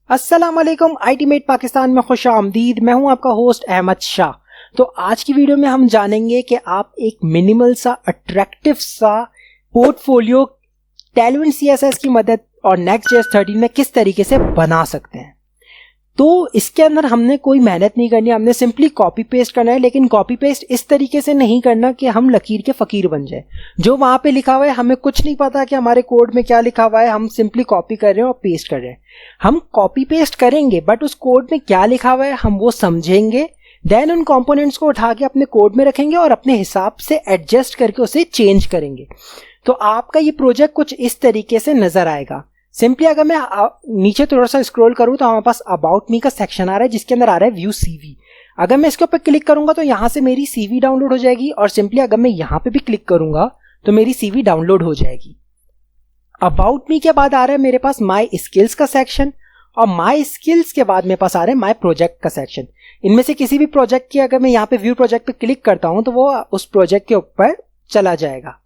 अस्सलाम वालेकुम। आईटीमेट पाकिस्तान में खुश आमदीद। मैं हूं आपका होस्ट अहमद शाह। तो आज की वीडियो में हम जानेंगे कि आप एक मिनिमल सा अट्रैक्टिव सा पोर्टफोलियो टेलविंड सीएसएस की मदद और नेक्स्ट.जेएस 13 में किस तरीके से बना सकते हैं। तो इसके अंदर हमने कोई मेहनत नहीं करनी, हमने सिंपली कॉपी पेस्ट करना है, लेकिन कॉपी पेस्ट इस तरीके से नहीं करना कि हम लकीर के फकीर बन जाए। जो वहां पे लिखा हुआ है हमें कुछ नहीं पता कि हमारे कोड में क्या लिखा हुआ है, हम सिंपली कॉपी कर रहे हैं और पेस्ट कर रहे हैं। हम कॉपी पेस्ट करेंगे बट उस कोड में क्या लिखा हुआ है हम वो समझेंगे, देन उन कंपोनेंट्स को उठा के अपने कोड में रखेंगे और अपने हिसाब से एडजस्ट करके उसे चेंज करेंगे। तो आपका ये प्रोजेक्ट कुछ इस तरीके से नजर आएगा। सिंपली अगर मैं नीचे थोड़ा सा स्क्रॉल करूं तो हमारे पास अबाउट मी का सेक्शन आ रहा है जिसके अंदर आ रहा है व्यू सीवी। अगर मैं इसके ऊपर क्लिक करूंगा तो यहां से मेरी सीवी डाउनलोड हो जाएगी और सिंपली अगर मैं यहां पे भी क्लिक करूंगा तो मेरी सीवी डाउनलोड हो जाएगी। अबाउट मी के बाद आ रहा है मेरे पास माई स्किल्स का सेक्शन और माई स्किल्स के बाद मेरे पास आ रहा है माई प्रोजेक्ट का सेक्शन। इनमें से किसी भी प्रोजेक्ट की अगर मैं यहाँ पे व्यू प्रोजेक्ट पे क्लिक करता हूं तो वो उस प्रोजेक्ट के ऊपर चला जाएगा,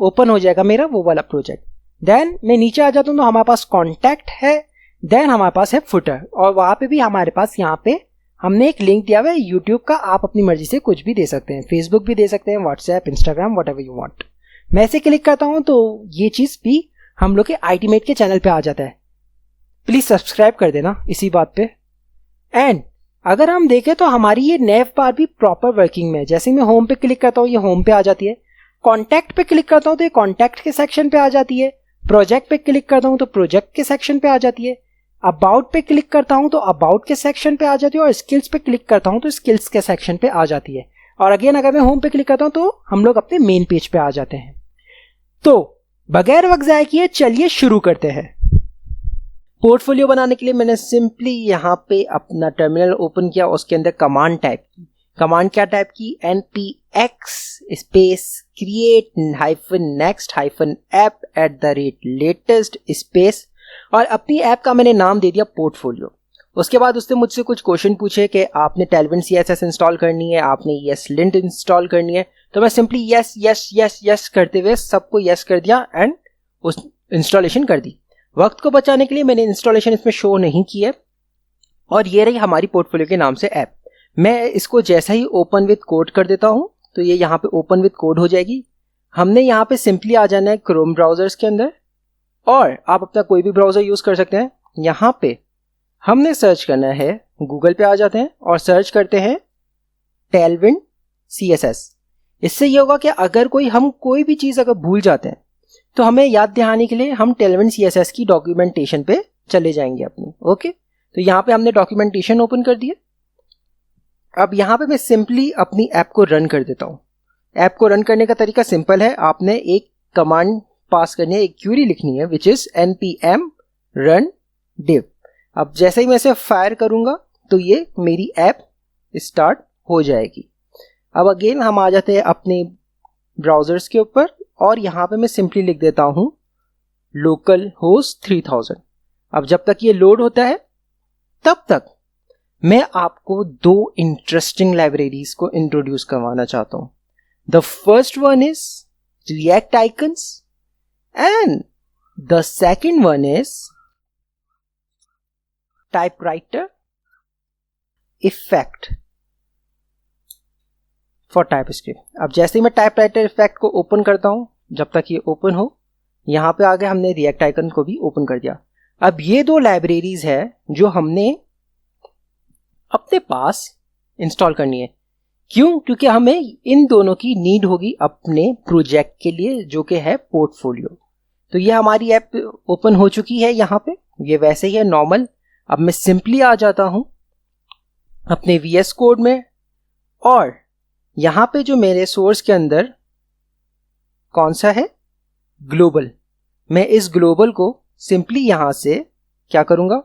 ओपन हो जाएगा मेरा वो वाला प्रोजेक्ट। देन मैं नीचे आ जाता हूं तो हमारे पास कॉन्टैक्ट है, देन हमारे पास है फुटर और वहां पे भी हमारे पास यहाँ पे हमने एक लिंक दिया हुआ है यूट्यूब का। आप अपनी मर्जी से कुछ भी दे सकते हैं, फेसबुक भी दे सकते हैं, WhatsApp, Instagram, whatever you want. मैं ऐसे क्लिक करता हूं तो ये चीज भी हम लोग के आईटीमेट के चैनल पे आ जाता है। प्लीज सब्सक्राइब कर देना इसी बात पे। एंड अगर हम देखें तो हमारी ये नेव बार भी प्रॉपर वर्किंग में है। जैसे मैं होम पे क्लिक करता हूँ ये होम पे आ जाती है, कॉन्टैक्ट पे क्लिक करता हूँ तो ये कॉन्टैक्ट के सेक्शन पे आ जाती है, प्रोजेक्ट पे क्लिक करता हूं तो प्रोजेक्ट के सेक्शन पे आ जाती है, अबाउट पे क्लिक करता हूं तो अबाउट के सेक्शन पे आ जाती है और स्किल्स पे क्लिक करता हूं तो स्किल्स के सेक्शन पे आ जाती है। और अगेन अगर मैं होम पे क्लिक करता हूं तो हम लोग अपने मेन पेज पे आ जाते हैं। तो बगैर वक्त जाए किए चलिए शुरू करते हैं। पोर्टफोलियो बनाने के लिए मैंने सिंपली यहाँ पे अपना टर्मिनल ओपन किया, उसके अंदर कमांड टाइप की। कमांड क्या टाइप की? npx space create hyphen next hyphen app at the rate latest space और अपनी ऐप का मैंने नाम दे दिया पोर्टफोलियो। उसके बाद उसने मुझसे कुछ क्वेश्चन पूछे कि आपने टेलविंड सीएसएस इंस्टॉल करनी है, आपने ESLint इंस्टॉल करनी है। तो मैं simply yes yes yes yes करते हुए सबको यस कर दिया एंड उस इंस्टॉलेशन कर दी। वक्त को बचाने के लिए मैंने इंस्टॉलेशन इसमें शो नहीं की है और ये रही हमारी पोर्टफोलियो के नाम से ऐप। मैं इसको जैसा ही ओपन विद कोड कर देता हूं तो ये यहाँ पे ओपन विद कोड हो जाएगी। हमने यहाँ पे सिंपली आ जाना है क्रोम ब्राउजर्स के अंदर और आप अपना कोई भी ब्राउजर यूज कर सकते हैं। यहाँ पे हमने सर्च करना है, गूगल पे आ जाते हैं और सर्च करते हैं टेलविंड सीएसएस। इससे ये होगा कि अगर हम कोई भी चीज अगर भूल जाते हैं तो हमें याद दिलाने के लिए हम टेलविंड सीएसएस की डॉक्यूमेंटेशन पे चले जाएंगे अपनी। ओके, तो यहाँ पे हमने डॉक्यूमेंटेशन ओपन कर दिया। अब यहाँ पे मैं सिंपली अपनी ऐप को रन कर देता हूँ। ऐप को रन करने का तरीका सिंपल है, आपने एक कमांड पास करनी है, एक क्यूरी लिखनी है which is npm run div। अब जैसे ही मैं इसे फायर करूंगा तो ये मेरी ऐप स्टार्ट हो जाएगी। अब अगेन हम आ जाते हैं अपने ब्राउजर्स के ऊपर और यहाँ पे मैं सिंपली लिख देता हूँ लोकल होस्ट 3000। अब जब तक ये लोड होता है तब तक मैं आपको दो इंटरेस्टिंग लाइब्रेरीज को इंट्रोड्यूस करवाना चाहता हूं। The first one is react icons and the second one is typewriter effect for TypeScript. अब जैसे ही मैं टाइपराइटर इफेक्ट को ओपन करता हूं, जब तक ये ओपन हो, यहां पे आगे हमने रिएक्ट आइकन को भी ओपन कर दिया। अब ये दो लाइब्रेरीज है जो हमने अपने पास इंस्टॉल करनी है। क्यों? क्योंकि हमें इन दोनों की नीड होगी अपने प्रोजेक्ट के लिए जो कि है पोर्टफोलियो। तो ये हमारी ऐप ओपन हो चुकी है, यहाँ पे ये वैसे ही है नॉर्मल। अब मैं सिंपली आ जाता हूं अपने VS कोड में और यहाँ पे जो मेरे सोर्स के अंदर कौन सा है, ग्लोबल, मैं इस ग्लोबल को सिंपली यहां से क्या करूंगा,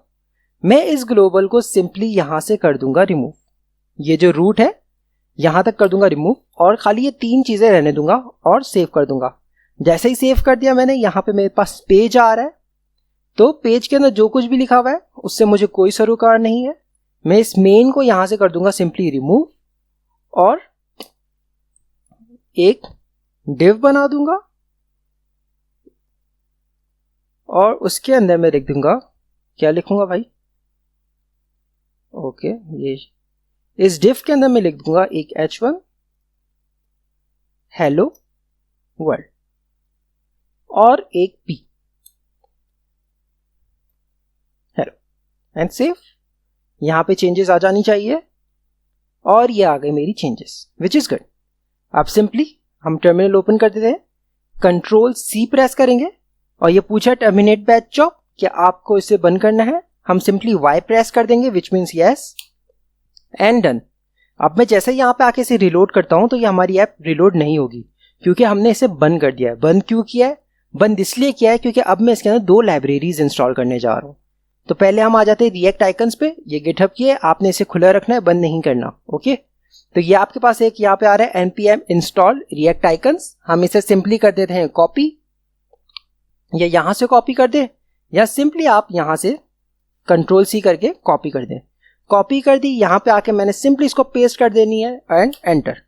मैं इस ग्लोबल को सिंपली यहां से कर दूंगा रिमूव। ये जो रूट है यहां तक कर दूंगा रिमूव और खाली ये तीन चीजें रहने दूंगा और सेव कर दूंगा। जैसे ही सेव कर दिया मैंने, यहां पे मेरे पास पेज आ रहा है। तो पेज के अंदर जो कुछ भी लिखा हुआ है उससे मुझे कोई सरोकार नहीं है। मैं इस मेन को यहां से कर दूंगा सिंपली रिमूव और एक डिव बना दूंगा और उसके अंदर मैं लिख दूंगा, क्या लिखूंगा भाई, ओके, ये इस div के अंदर मैं लिख दूंगा एक h1 हेलो वर्ल्ड और एक p हेलो एंड सेव। यहां पे चेंजेस आ जानी चाहिए और ये आ गई मेरी चेंजेस, विच इज गुड। अब सिंपली हम टर्मिनल ओपन कर देते हैं, कंट्रोल C प्रेस करेंगे और ये पूछा टर्मिनेट बैच जॉब, क्या आपको इसे बंद करना है। हम सिंपली Y प्रेस कर देंगे which means yes and done. अब मैं जैसे यहाँ पे आके इसे रिलोड करता हूं तो ये हमारी ऐप रिलोड नहीं होगी क्योंकि हमने इसे बंद कर दिया है। बंद क्यों किया है? बंद इसलिए किया है क्योंकि अब मैं इसके अंदर 2 लाइब्रेरीज इंस्टॉल करने जा रहा हूं। तो पहले हम आ जाते हैं रिएक्ट आइकन्स पे। ये गिटहब की है, आपने इसे खुला रखना है, बंद नहीं करना। ओके, तो ये आपके पास एक यहाँ पे आ रहा है npm install react icons। हम इसे सिंपली कर देते हैं कॉपी, या यहां से कॉपी कर दे या सिंपली आप यहां से कंट्रोल C करके कॉपी कर दें। कॉपी कर दी, यहां पे आके मैंने सिंपली इसको पेस्ट कर देनी है एंड एंटर।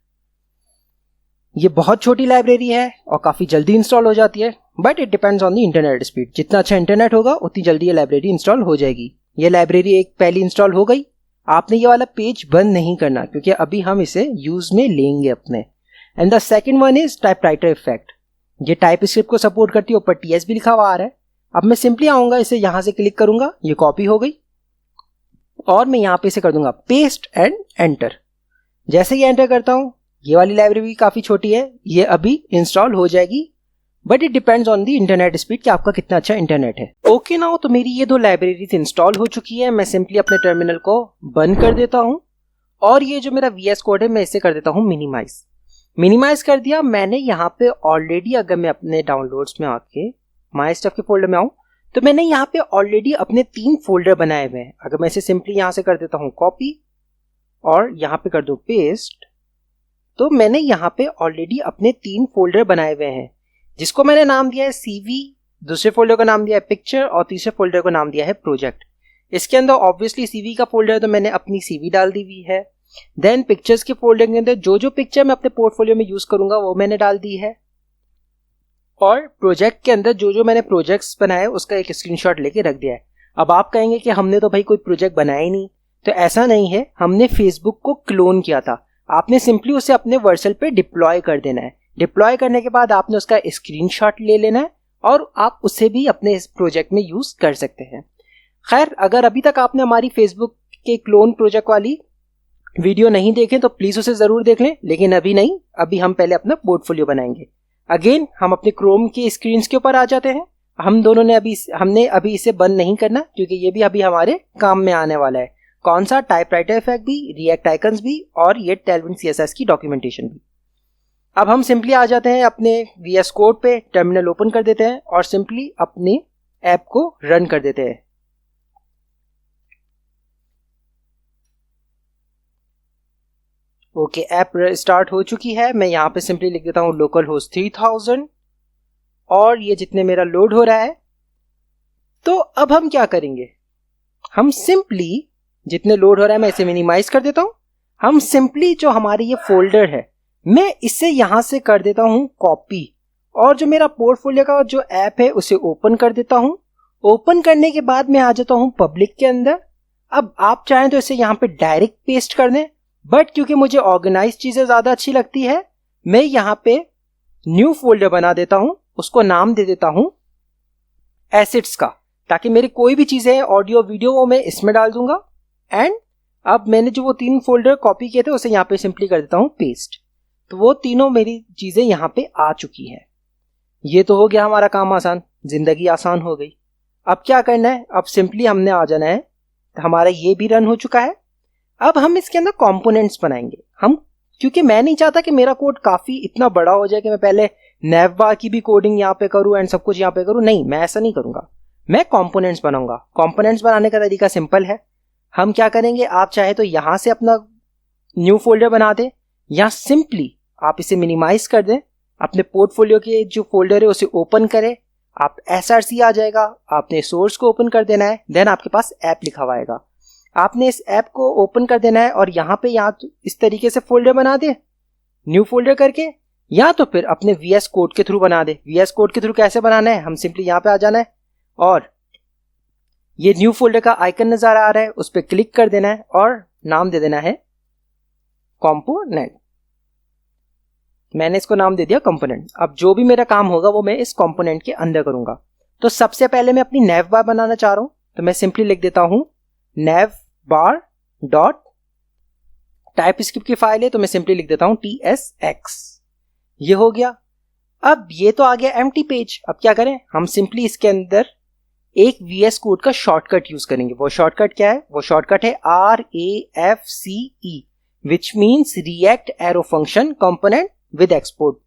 ये बहुत छोटी लाइब्रेरी है और काफी जल्दी इंस्टॉल हो जाती है, but it depends on the internet speed. जितना अच्छा इंटरनेट होगा उतनी जल्दी ये लाइब्रेरी इंस्टॉल हो जाएगी। ये लाइब्रेरी एक पहली इंस्टॉल हो गई। आपने ये वाला पेज बंद नहीं करना क्योंकि अभी हम इसे यूज में लेंगे अपने। And the second one is typewriter effect. ये टाइप स्क्रिप्ट को सपोर्ट करती है, ऊपर TS भी लिखा हुआ आ रहा है। अब मैं सिंपली आऊंगा, इसे यहां से क्लिक करूंगा, ये कॉपी हो गई और मैं यहां पे इसे कर दूंगा पेस्ट एंड एंटर। जैसे ही एंटर करता हूं, ये वाली लाइब्रेरी काफी छोटी है, ये अभी इंस्टॉल हो जाएगी, but it depends on the internet speed कि आपका कितना अच्छा इंटरनेट है। ओके नाउ, तो मेरी ये 2 लाइब्रेरीज इंस्टॉल हो चुकी है। मैं सिंपली अपने टर्मिनल को बंद कर देता हूं और ये जो मेरा VS कोड है मैं इसे कर देता हूं मिनिमाइज कर दिया मैंने। यहाँ पे ऑलरेडी अगर मैं अपने डाउनलोड्स में आके माई स्टफ के फोल्डर में आऊं तो मैंने यहाँ पे ऑलरेडी अपने 3 फोल्डर बनाए हुए हैं। अगर मैं इसे सिंपली यहां से कर देता हूं कॉपी और यहां पे कर दूं पेस्ट, तो मैंने यहाँ पे ऑलरेडी अपने 3 फोल्डर बनाए हुए हैं, जिसको मैंने नाम दिया है CV, दूसरे फोल्डर का नाम दिया है पिक्चर और तीसरे फोल्डर को नाम दिया है प्रोजेक्ट। इसके अंदर ऑब्वियसली CV का फोल्डर है तो मैंने अपनी CV डाल दी हुई है। देन पिक्चर्स के फोल्डर के अंदर जो पिक्चर मैं अपने पोर्टफोलियो में यूज करूंगा वो मैंने डाल दी है, और प्रोजेक्ट के अंदर जो मैंने प्रोजेक्ट्स बनाए उसका एक स्क्रीनशॉट लेके रख दिया है। अब आप कहेंगे कि हमने तो भाई कोई प्रोजेक्ट बनाया ही नहीं, तो ऐसा नहीं है, हमने फेसबुक को क्लोन किया था। आपने सिंपली उसे अपने वर्सल पे डिप्लॉय कर देना है। डिप्लॉय करने के बाद आपने उसका स्क्रीनशॉट ले लेना है और आप उसे भी अपने इस प्रोजेक्ट में यूज कर सकते हैं। खैर, अगर अभी तक आपने हमारी फेसबुक के क्लोन प्रोजेक्ट वाली वीडियो नहीं देखे तो प्लीज उसे जरूर देख लें, लेकिन अभी नहीं, अभी हम पहले अपना पोर्टफोलियो बनाएंगे। अगेन हम अपने क्रोम के स्क्रीन के ऊपर आ जाते हैं। हमने अभी इसे बंद नहीं करना क्योंकि ये भी अभी हमारे काम में आने वाला है। कौन सा? टाइपराइटर इफेक्ट भी, रिएक्ट आइकन्स भी और ये टेलविन CSS की डॉक्यूमेंटेशन भी। अब हम सिंपली आ जाते हैं अपने VS कोड पे, टर्मिनल ओपन कर देते हैं और सिंपली अपनी ऐप को रन कर देते हैं। ओके, ऐप स्टार्ट हो चुकी है। मैं यहाँ पे सिंपली लिख देता हूँ लोकल होस्ट 3000 और ये जितने मेरा लोड हो रहा है। तो अब हम क्या करेंगे? हम सिंपली जितने लोड हो रहा है मैं इसे मिनिमाइज कर देता हूं। हम सिंपली जो हमारी ये फोल्डर है मैं इसे यहां से कर देता हूं कॉपी और जो मेरा पोर्टफोलियो का जो ऐप है उसे ओपन कर देता हूं। ओपन करने के बाद मैं आ जाता हूं पब्लिक के अंदर। अब आप चाहें तो इसे यहां पे डायरेक्ट पेस्ट कर दें, बट क्योंकि मुझे ऑर्गेनाइज चीजें ज्यादा अच्छी लगती है मैं यहां पे न्यू फोल्डर बना देता हूं, उसको नाम दे देता हूं एसेट्स का, ताकि मेरी कोई भी चीजें ऑडियो वीडियो वो मैं इसमें डाल दूंगा। एंड अब मैंने जो वो 3 फोल्डर कॉपी किए थे उसे यहाँ पे सिंपली कर देता हूँ पेस्ट, तो वो तीनों मेरी चीजें यहाँ पे आ चुकी है। ये तो हो गया हमारा काम आसान, जिंदगी आसान हो गई। अब क्या करना है? अब सिंपली हमने आ जाना है, तो हमारा ये भी रन हो चुका है। अब हम इसके अंदर कंपोनेंट्स बनाएंगे। क्योंकि मैं नहीं चाहता कि मेरा कोड काफी इतना बड़ा हो जाए कि मैं पहले नैवबार की भी कोडिंग यहाँ पे करूँ एंड सब कुछ यहाँ पे करूँ। नहीं, मैं ऐसा नहीं करूंगा, मैं कंपोनेंट्स बनाऊंगा। कंपोनेंट्स बनाने का तरीका सिंपल है। हम क्या करेंगे, आप चाहे तो यहां से अपना न्यू फोल्डर बना दें या सिंपली आप इसे मिनिमाइज कर दें, अपने पोर्टफोलियो के जो फोल्डर है उसे ओपन करें, आप SRC आ जाएगा, आपने सोर्स को ओपन कर देना है, देन आपके पास ऐप लिखा हुआ आएगा। आपने इस ऐप को ओपन कर देना है और यहाँ पे इस तरीके से फोल्डर बना दे न्यू फोल्डर करके, या तो फिर अपने VS कोड के थ्रू बना दे। VS कोड के थ्रू कैसे बनाना है? हम सिंपली यहाँ पे आ जाना है और ये न्यू फोल्डर का आइकन नजर आ रहा है, उस पर क्लिक कर देना है और नाम दे देना है कंपोनेंट। मैंने इसको नाम दे दिया कंपोनेंट। अब जो भी मेरा काम होगा वो मैं इस कंपोनेंट के अंदर करूंगा। तो सबसे पहले मैं अपनी नैव बार बनाना चाह रहा हूं, तो मैं सिंपली लिख देता हूं नैव बार डॉट, टाइप स्क्रिप्ट की फाइल है तो मैं सिंपली लिख देता हूं tsx। ये हो गया। अब ये तो आ गया एम्प्टी पेज। अब क्या करें, हम सिंपली इसके अंदर एक VS कोड का शॉर्टकट यूज करेंगे। वो शॉर्टकट क्या है, वो शॉर्टकट है RAFCE, which means react arrow function component with export.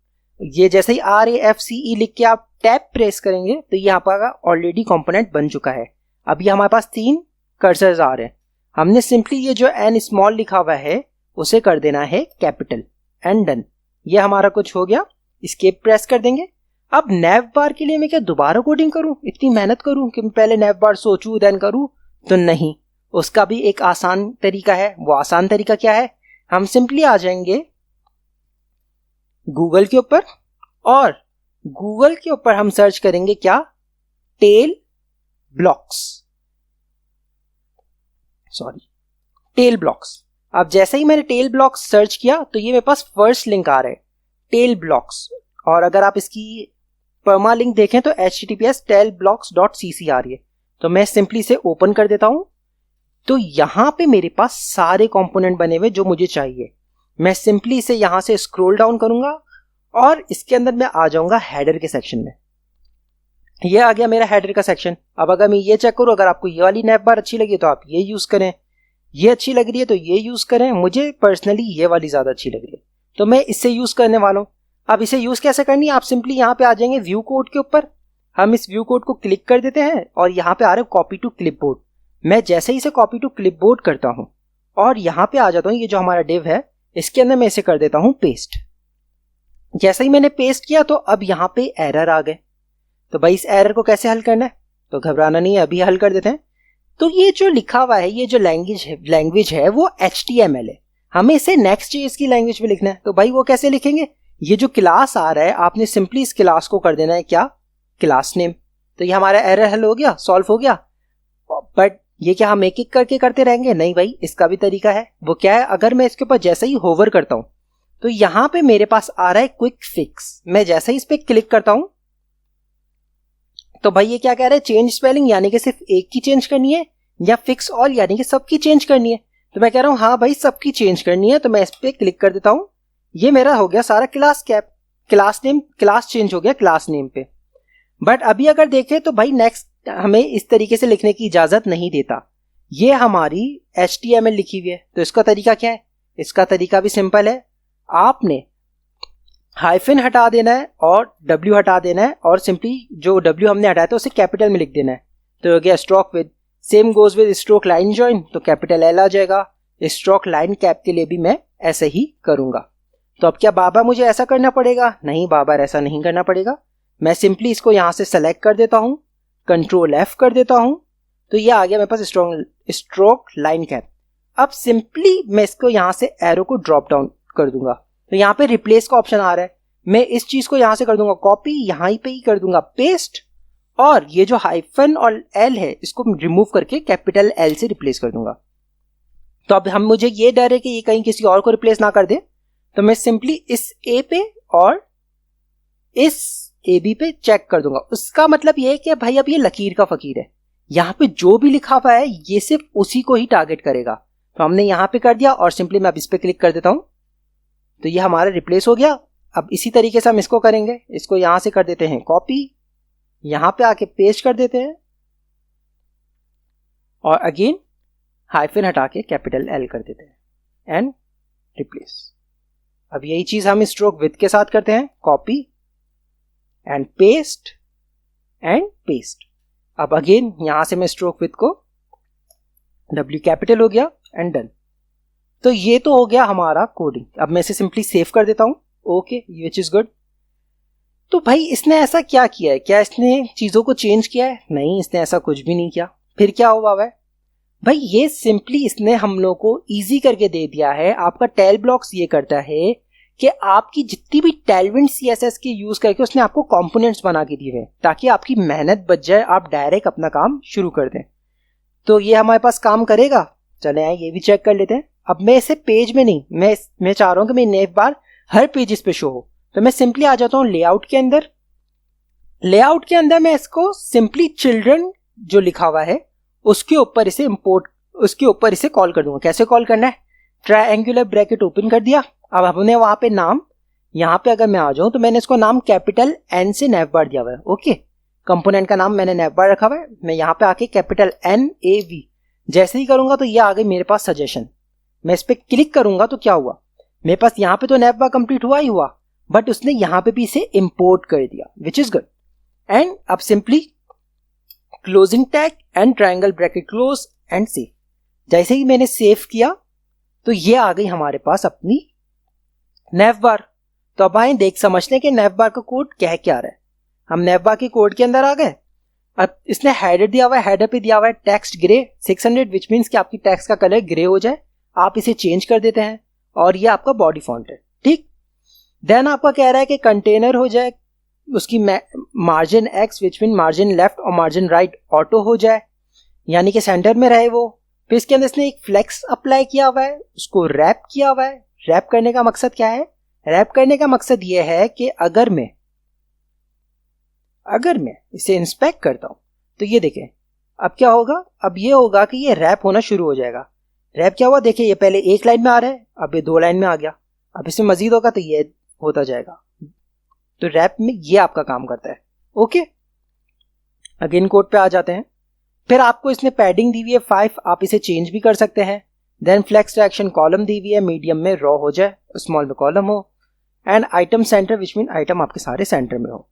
ये जैसे ही RAFCE लिख के आप टैब प्रेस करेंगे तो यहाँ पर ऑलरेडी कंपोनेंट बन चुका है। अब ये हमारे पास 3 कर्सर्स आ रहे हैं। हमने सिंपली ये जो n स्मॉल लिखा हुआ है उसे कर देना है कैपिटल एंड डन। ये हमारा कुछ हो गया। एस्केप प्रेस कर देंगे। अब नैव बार के लिए मैं क्या दोबारा कोडिंग करूं, इतनी मेहनत करूं कि मैं पहले नैव बार सोचूं देन करूं, तो नहीं, उसका भी एक आसान तरीका है। वो आसान तरीका क्या है, हम सिंपली आ जाएंगे गूगल के ऊपर और गूगल के ऊपर हम सर्च करेंगे क्या, टेल ब्लॉक्स। अब जैसे ही मैंने टेल ब्लॉक्स सर्च किया तो ये मेरे पास फर्स्ट लिंक आ रहा है टेल ब्लॉक्स, और अगर आप इसकी पर्मा लिंक देखें तो https tailblocks.cc आ रही है। तो मैं सिंपली इसे ओपन कर देता हूं। तो यहां पे मेरे पास सारे कंपोनेंट बने हुए जो मुझे चाहिए। मैं सिंपली इसे यहां से स्क्रॉल डाउन करूंगा और इसके अंदर मैं आ जाऊंगा हेडर के सेक्शन में। ये आ गया मेरा हेडर का सेक्शन। अब अगर मैं ये चेक करूं, अगर आपको ये वाली नैव बार अच्छी लगी तो आप ये यूज करें, ये अच्छी लग रही है तो ये यूज करें। मुझे पर्सनली ये वाली ज्यादा अच्छी लग रही है तो मैं इससे यूज करने वाला हूं। अब इसे यूज कैसे करनी है, आप सिंपली यहाँ पे आ जाएंगे व्यू कोड के ऊपर। हम इस व्यू कोड को क्लिक कर देते हैं और यहाँ पे आ रहा है कॉपी टू क्लिपबोर्ड। मैं जैसे ही इसे कॉपी टू क्लिपबोर्ड करता हूँ और यहाँ पे आ जाता हूँ, ये जो हमारा डिव है इसके अंदर मैं इसे कर देता हूँ पेस्ट। जैसे ही मैंने पेस्ट किया तो अब यहाँ पे एरर आ गए। तो भाई इस एरर को कैसे हल करना है, तो घबराना नहीं है, अभी हल कर देते हैं। तो ये जो लिखा हुआ है, ये जो लैंग्वेज है वो HTML है। हमें इसे नेक्स्ट.js की लैंग्वेज में लिखना है। तो भाई वो कैसे लिखेंगे, ये जो क्लास आ रहा है आपने सिंपली इस क्लास को कर देना है क्या, क्लास नेम। तो ये हमारा एरर हल हो गया, सॉल्व हो गया। बट ये क्या हम एक एक करके करते रहेंगे, नहीं भाई, इसका भी तरीका है। वो क्या है, अगर मैं इसके ऊपर जैसे ही होवर करता हूं तो यहां पे मेरे पास आ रहा है क्विक फिक्स। मैं जैसे ही इस पे क्लिक करता हूं तो भाई ये क्या कह रहा है, चेंज स्पेलिंग यानी कि सिर्फ एक की चेंज करनी है, या फिक्स ऑल यानी कि सबकी चेंज करनी है। तो मैं कह रहा हूं हाँ भाई सबकी चेंज करनी है। तो मैं इस पे क्लिक कर देता हूं। ये मेरा हो गया सारा class cap, class name, class change हो गया क्लास नेम पे। बट अभी अगर देखें तो भाई नेक्स्ट हमें इस तरीके से लिखने की इजाजत नहीं देता। ये हमारी HTML लिखी हुई है। तो इसका तरीका क्या है, इसका तरीका भी सिंपल है। आपने हाइफन हटा देना है और W हटा देना है और सिंपली जो W हमने हटाया था उसे कैपिटल में लिख देना है। तो हो गया stroke with, same goes with stroke line join, तो कैपिटल L आ जाएगा। स्ट्रोक लाइन कैप के लिए भी मैं ऐसे ही करूंगा। तो अब क्या बाबा मुझे ऐसा करना पड़ेगा, नहीं बाबा ऐसा नहीं करना पड़ेगा। मैं सिंपली इसको यहां से सेलेक्ट कर देता हूं, कंट्रोल F कर देता हूं, तो ये आ गया मेरे पास स्ट्रोक लाइन कैप। अब सिंपली मैं इसको यहां से एरो को ड्रॉप डाउन कर दूंगा। तो यहाँ पे रिप्लेस का ऑप्शन आ रहा है। मैं इस चीज को यहां से कर दूंगा कॉपी, यहां पे ही कर दूंगा पेस्ट, और ये जो हाइफन और L है इसको रिमूव करके कैपिटल L से रिप्लेस कर दूंगा। तो अब मुझे ये डर है कि ये कहीं किसी और को रिप्लेस ना कर दे। तो मैं सिंपली इस A पे और इस AB पे चेक कर दूंगा। उसका मतलब ये है कि भाई अब ये लकीर का फकीर है, यहाँ पे जो भी लिखा हुआ है ये सिर्फ उसी को ही टारगेट करेगा। तो हमने यहाँ पे कर दिया और सिंपली मैं अब इस पे क्लिक कर देता हूं तो ये हमारा रिप्लेस हो गया। अब इसी तरीके से हम इसको करेंगे, इसको यहां से कर देते हैं कॉपी, यहां पे आके पेस्ट कर देते हैं और अगेन हाइफन हटा के कैपिटल L कर देते हैं एंड रिप्लेस। अब यही चीज हम स्ट्रोक विथ के साथ करते हैं, copy and paste and paste. अब अगेन यहां से मैं स्ट्रोक विथ को W कैपिटल हो गया एंड डन। तो ये तो हो गया हमारा कोडिंग। अब मैं इसे सिंपली सेव कर देता हूं, ओके विच इज गुड। तो भाई इसने ऐसा क्या किया है, क्या इसने चीजों को चेंज किया है, नहीं इसने ऐसा कुछ भी नहीं किया। फिर क्या हुआ है भाई, ये सिंपली इसने हम लोग को इजी करके दे दिया है। आपका टेल ब्लॉक्स ये करता है कि आपकी जितनी भी टेलविंड CSS के यूज करके उसने आपको कंपोनेंट्स बना के दिए हैं ताकि आपकी मेहनत बच जाए, आप डायरेक्ट अपना काम शुरू कर दें। तो ये हमारे पास काम करेगा। चले आए ये भी चेक कर लेते हैं। अब मैं इसे पेज में नहीं, मैं चाह रहा हूं कि मेरी नेव बार हर पेज इस पे शो हो। तो मैं सिंपली आ जाता हूं लेआउट के अंदर। लेआउट के अंदर मैं इसको सिंपली चिल्ड्रन जो लिखा हुआ है उसके ऊपर इसे कॉल कर दूंगा। कैसे कॉल करना है, ट्रायंगुलर ब्रैकेट ओपन कर दिया। अब हमने वहां पे नाम, यहां पे अगर मैं आ जाऊं तो मैंने इसको नाम कैपिटल एन से नेव बार दिया हुआ है। ओके, कंपोनेंट का नाम मैंने नेव बार रखा हुआ है। मैं यहां पे आके कैपिटल NAV जैसे ही करूंगा तो ये आ गई मेरे पास सजेशन। मैं इस पे क्लिक करूंगा तो क्या हुआ, मेरे पास यहां पे तो नेव बार कंप्लीट हुआ ही हुआ, बट उसने यहां पे भी इसे इंपोर्ट कर दिया, विच इज गुड। एंड अब simply closing tag and triangle bracket close and save. जैसे ही मैंने सेव किया तो ये आ गई हमारे पास अपनी नेव बार। तो अब आए देख समझते हैं कि नेव बार का कोड कह क्या रहा है। हम नेव बार के कोड के अंदर आ गए। अब इसने हेडर दिया हुआ है, हेडर पे दिया हुआ है टेक्स्ट ग्रे 600, विच मीन्स कि आपकी टेक्स्ट का कलर ग्रे हो जाए। आप इसे चेंज कर देते हैं और ये आपका बॉडी फॉन्ट है, ठीक। देन आपका कह रहा है कि कंटेनर हो जाए, उसकी margin X which mean margin left और मार्जिन राइट ऑटो हो जाए, यानी कि सेंटर में रहे वो। फिर इसके अंदर इसने एक फ्लेक्स अप्लाई किया हुआ है, उसको रैप किया हुआ है। रैप करने का मकसद क्या है, रैप करने का मकसद ये है कि अगर मैं इसे इंस्पेक्ट करता हूं तो ये देखें अब क्या होगा, अब ये होगा कि ये रैप होना शुरू हो जाएगा। रैप क्या हुआ, देखिए ये पहले एक लाइन में आ रहा है, अब ये 2 लाइन में आ गया। अब इसमें मजीद होगा तो ये होता जाएगा। तो रैप में ये आपका काम करता है। ओके, अगेन कोड पे आ जाते हैं। फिर आपको इसने पैडिंग दी हुई है 5, आप इसे चेंज भी कर सकते हैं। देन फ्लेक्स डायरेक्शन कॉलम दी हुई है, मीडियम में रॉ हो जाए, स्मॉल में कॉलम हो। And item centre which mean item आपके सारे सेंटर में हो।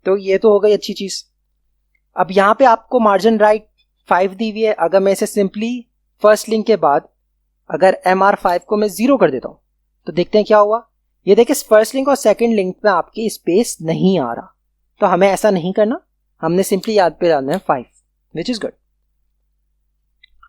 तो ये तो हो गई अच्छी चीज। अब यहां पे आपको मार्जिन राइट 5 दी हुई है। अगर मैं इसे सिंपली फर्स्ट लिंक के बाद अगर MR5 को मैं 0 कर देता हूं तो देखते हैं क्या हुआ। ये देखिए फर्स्ट लिंक और सेकंड लिंक में आपकी स्पेस नहीं आ रहा। तो हमें ऐसा नहीं करना, हमने सिंपली याद पे डालना है 5, विच इज गुड।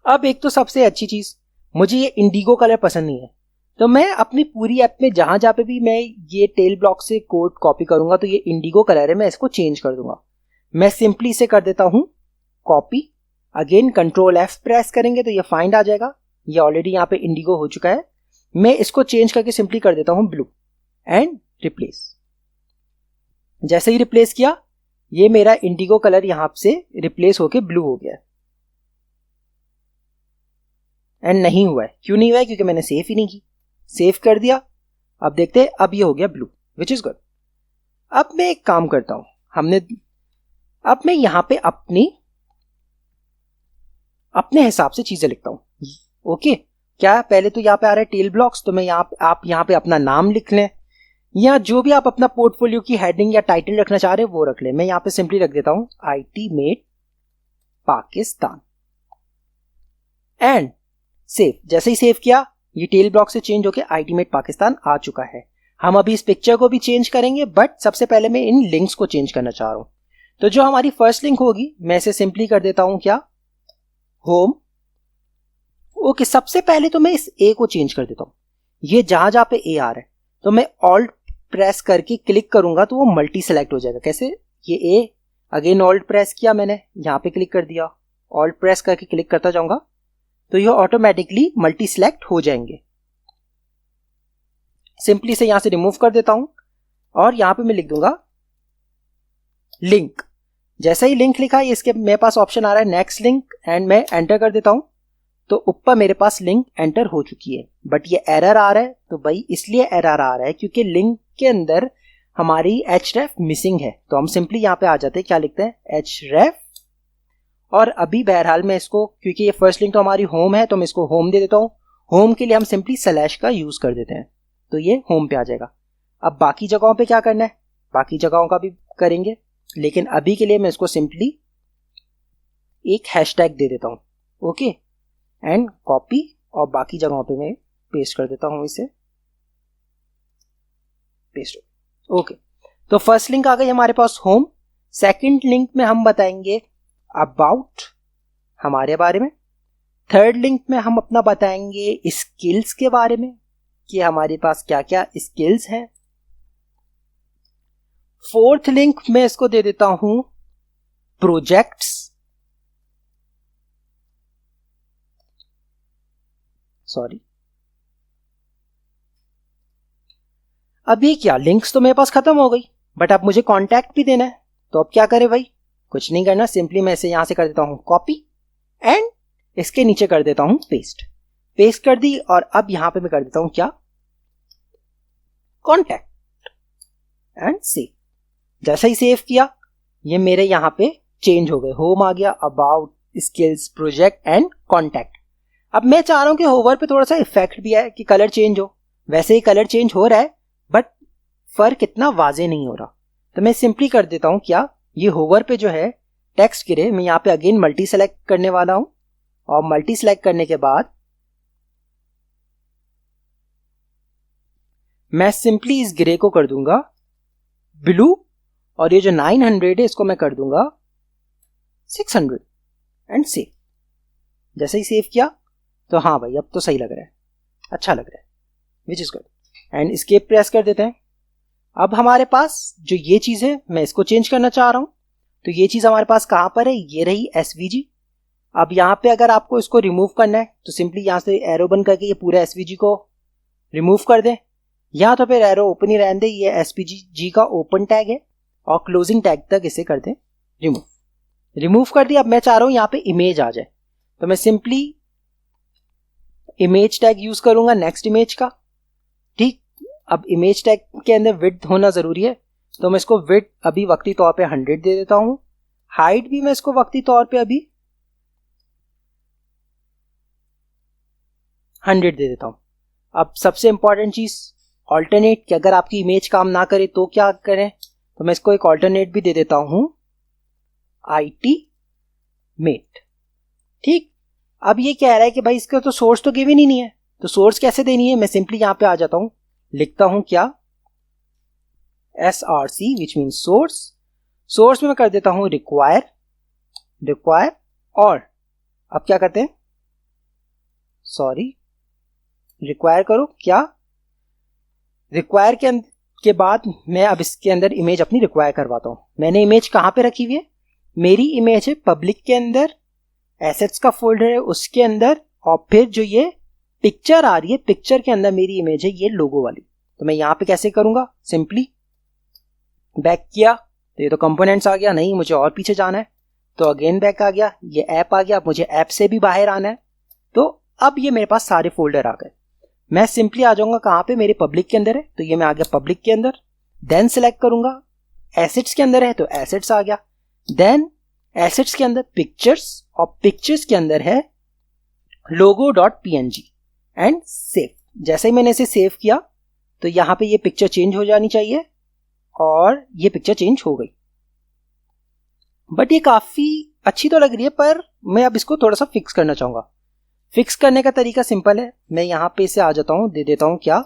अब एक तो सबसे अच्छी चीज, मुझे ये इंडिगो कलर पसंद नहीं है। तो मैं अपनी पूरी ऐप में जहां जहां पे भी मैं ये टेल ब्लॉक से कोड कॉपी करूंगा तो ये इंडिगो कलर है, मैं इसको चेंज कर दूंगा। मैं सिंपली इसे कर देता हूं copy. Again control F press करेंगे तो ये फाइंड आ जाएगा। ये ऑलरेडी यहां पे इंडिगो हो चुका है। मैं इसको चेंज करके सिंपली कर देता हूं ब्लू एंड रिप्लेस। जैसे ही रिप्लेस किया ये मेरा इंडिगो कलर यहां से रिप्लेस होके ब्लू हो गया। एंड नहीं हुआ है, क्यों नहीं हुआ है, क्योंकि मैंने सेव ही नहीं की। सेव कर दिया, अब देखते हैं, अब ये हो गया ब्लू, विच इज गुड। अब मैं एक काम करता हूं, अब मैं यहां पे अपने हिसाब से चीजें लिखता हूं। ओके, क्या पहले तो यहां पे आ रहा है टेल ब्लॉक्स, तो मैं आप यहां पे अपना नाम लिख लें या जो भी आप अपना पोर्टफोलियो की हेडिंग या टाइटल रखना चाह रहे हैं वो रख लें। मैं यहां पे सिंपली रख देता हूं ITmate पाकिस्तान एंड सेव। जैसे ही सेव किया ये टेल ब्लॉक से चेंज होकर ITmate पाकिस्तान आ चुका है। हम अभी इस पिक्चर को भी चेंज करेंगे, बट सबसे पहले मैं इन लिंक्स को चेंज करना चाह रहा हूं। तो जो हमारी फर्स्ट लिंक होगी मैं इसे सिंपली कर देता हूं क्या, होम। ओके, सबसे पहले तो मैं इस ए को चेंज कर देता हूं। ये जहां जहां पे ए आ रहा है तो मैं ऑल्ट प्रेस करके क्लिक करूंगा तो वो मल्टी सेलेक्ट हो जाएगा। कैसे, ये ए, अगेन ऑल्ट प्रेस किया मैंने, यहां पे क्लिक कर दिया, ऑल्ट प्रेस करके क्लिक करता जाऊंगा तो ये ऑटोमेटिकली मल्टी सिलेक्ट हो जाएंगे। सिंपली से यहां से रिमूव कर देता हूं और यहां पे मैं लिख दूंगा लिंक। जैसे ही लिंक लिखा इसके मेरे पास ऑप्शन आ रहा है नेक्स्ट लिंक एंड मैं एंटर कर देता हूं तो ऊपर मेरे पास लिंक एंटर हो चुकी है। बट ये एरर आ रहा है, तो भाई इसलिए एरर आ रहा है क्योंकि लिंक के अंदर हमारी href मिसिंग है। तो हम सिंपली यहां पे आ जाते हैं, क्या लिखते हैं href, और अभी बहरहाल मैं इसको, क्योंकि ये फर्स्ट लिंक तो हमारी होम है तो मैं इसको होम दे देता हूं। होम के लिए हम सिंपली स्लैश का यूज कर देते हैं तो ये होम पे आ जाएगा। अब बाकी जगहों पे क्या करना है, बाकी जगहों का भी करेंगे, लेकिन अभी के लिए मैं इसको सिंपली एक हैशटैग दे देता हूं। ओके, एंड कॉपी, और बाकी जगहों पे मैं पेस्ट कर देता हूं इसे, पेस्ट। ओके, तो फर्स्ट लिंक आ गई हमारे पास होम। सेकंड लिंक में हम बताएंगे अबाउट, हमारे बारे में। थर्ड लिंक में हम अपना बताएंगे स्किल्स के बारे में कि हमारे पास क्या क्या स्किल्स हैं। फोर्थ लिंक में इसको दे देता हूं प्रोजेक्ट्स, सॉरी, अब ये क्या, लिंक्स तो मेरे पास खत्म हो गई, बट अब मुझे कॉन्टैक्ट भी देना है, तो अब क्या करें भाई, कुछ नहीं करना, सिंपली मैं इसे यहां से कर देता हूं कॉपी एंड इसके नीचे कर देता हूं पेस्ट कर दी, और अब यहां पे मैं कर देता हूं क्या, कॉन्टैक्ट एंड सेव। जैसा ही सेव किया ये मेरे यहां पे चेंज हो गए, होम आ गया, about, skills, project and contact. अब मैं चाह रहा हूं कि होवर पे थोड़ा सा इफेक्ट भी है कि कलर चेंज हो, वैसे ही कलर चेंज हो रहा है बट फर्क इतना वाजे नहीं हो रहा, तो मैं सिंपली कर देता हूं क्या, ये होवर पे जो है टेक्स्ट गिरे, मैं यहां पे अगेन मल्टी सेलेक्ट करने वाला हूं, और मल्टी सेलेक्ट करने के बाद मैं सिंपली इस ग्रे को कर दूंगा ब्लू, और ये जो 900 है इसको मैं कर दूंगा 600 एंड सेव। जैसे ही सेव किया तो हाँ भाई अब तो सही लग रहा है, अच्छा लग रहा है, विच is good, and escape press कर देते हैं। अब हमारे पास जो ये चीज है मैं इसको चेंज करना चाह रहा हूं, तो ये चीज हमारे पास कहां पर है, ये रही SVG। अब यहां पे अगर आपको इसको रिमूव करना है तो सिंपली यहां से एरो बन करके ये पूरा SVG को रिमूव कर दें, या तो फिर एरो ओपन ही रहने दे, ये SVG का ओपन टैग है और क्लोजिंग टैग तक इसे कर दें रिमूव कर दिया। अब मैं चाह रहा हूं यहां पे इमेज आ जाए, तो मैं सिंपली इमेज टैग यूज करूंगा नेक्स्ट इमेज का, ठीक। अब इमेज टैग के अंदर विड्थ होना जरूरी है, तो मैं इसको विड्थ अभी वक्ती तौर पे 100 दे देता हूं, हाइट भी मैं इसको वक्ती तौर पे अभी 100 दे देता हूं। अब सबसे इंपॉर्टेंट चीज ऑल्टरनेट, कि अगर आपकी इमेज काम ना करे तो क्या करें, तो मैं इसको एक ऑल्टरनेट भी दे देता हूं IT मेट, ठीक। अब ये कह रहा है कि भाई इसका तो सोर्स तो गिवन ही नहीं है, तो सोर्स कैसे देनी है, मैं सिंपली यहां पे आ जाता हूं, लिखता हूं क्या SRC विच मीन सोर्स में मैं कर देता हूं रिक्वायर, और अब क्या करते हैं, सॉरी, रिक्वायर करो क्या, रिक्वायर के बाद मैं अब इसके अंदर इमेज अपनी रिक्वायर करवाता हूं। मैंने इमेज कहां पे रखी हुई है, मेरी इमेज है पब्लिक के अंदर, एसेट्स का फोल्डर है उसके अंदर, और फिर जो ये पिक्चर आ रही है पिक्चर के अंदर मेरी इमेज है ये लोगो वाली। तो मैं यहां पे कैसे करूंगा, सिंपली बैक किया तो ये तो कंपोनेंट्स आ गया, नहीं मुझे और पीछे जाना है तो अगेन बैक आ गया, ये ऐप आ गया, मुझे ऐप से भी बाहर आना है, तो अब ये मेरे पास सारे फोल्डर आ गए। मैं सिंपली आ जाऊंगा कहां पे, मेरे पब्लिक के अंदर है, तो ये मैं आ गया पब्लिक के अंदर, देन सिलेक्ट करूंगा, एसेट्स के अंदर है तो एसेट्स आ गया, देन एसेट्स के अंदर पिक्चर्स, और पिक्चर्स के अंदर है logo.png एंड सेव। जैसे ही मैंने इसे सेव किया तो यहां पे ये पिक्चर चेंज हो जानी चाहिए, और ये पिक्चर चेंज हो गई, बट ये काफी अच्छी तो लग रही है, पर मैं अब इसको थोड़ा सा फिक्स करना चाहूंगा। फिक्स करने का तरीका सिंपल है, मैं यहां पे इसे आ जाता हूं, दे देता हूं क्या,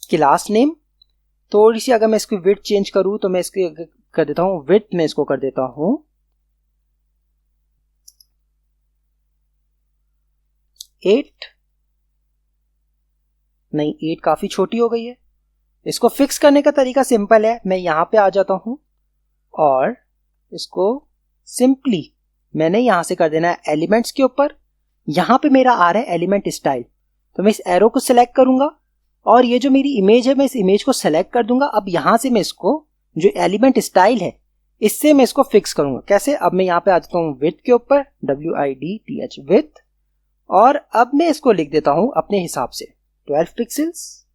क्लास नेम, थोड़ी सी अगर मैं इसकी विड्थ चेंज करूं तो मैं इसकी कर देता हूं विड्थ, मैं इसको कर देता हूं 8, नहीं 8 काफी छोटी हो गई है। इसको फिक्स करने का तरीका सिंपल है, मैं यहां पे आ जाता हूं और इसको सिंपली मैंने यहां से कर देना है एलिमेंट्स के ऊपर, यहां पे मेरा आ रहा है एलिमेंट स्टाइल, तो मैं इस एरो को सिलेक्ट करूंगा और ये जो मेरी इमेज है मैं इस इमेज को सिलेक्ट कर दूंगा। अब यहां से मैं इसको जो एलिमेंट स्टाइल है इससे मैं इसको फिक्स करूंगा, कैसे, अब मैं यहां पे आ जाता हूं विड्थ के ऊपर, WIDTH विड्थ, और अब मैं इसको लिख देता हूं अपने हिसाब से 12 पिक्सल्स,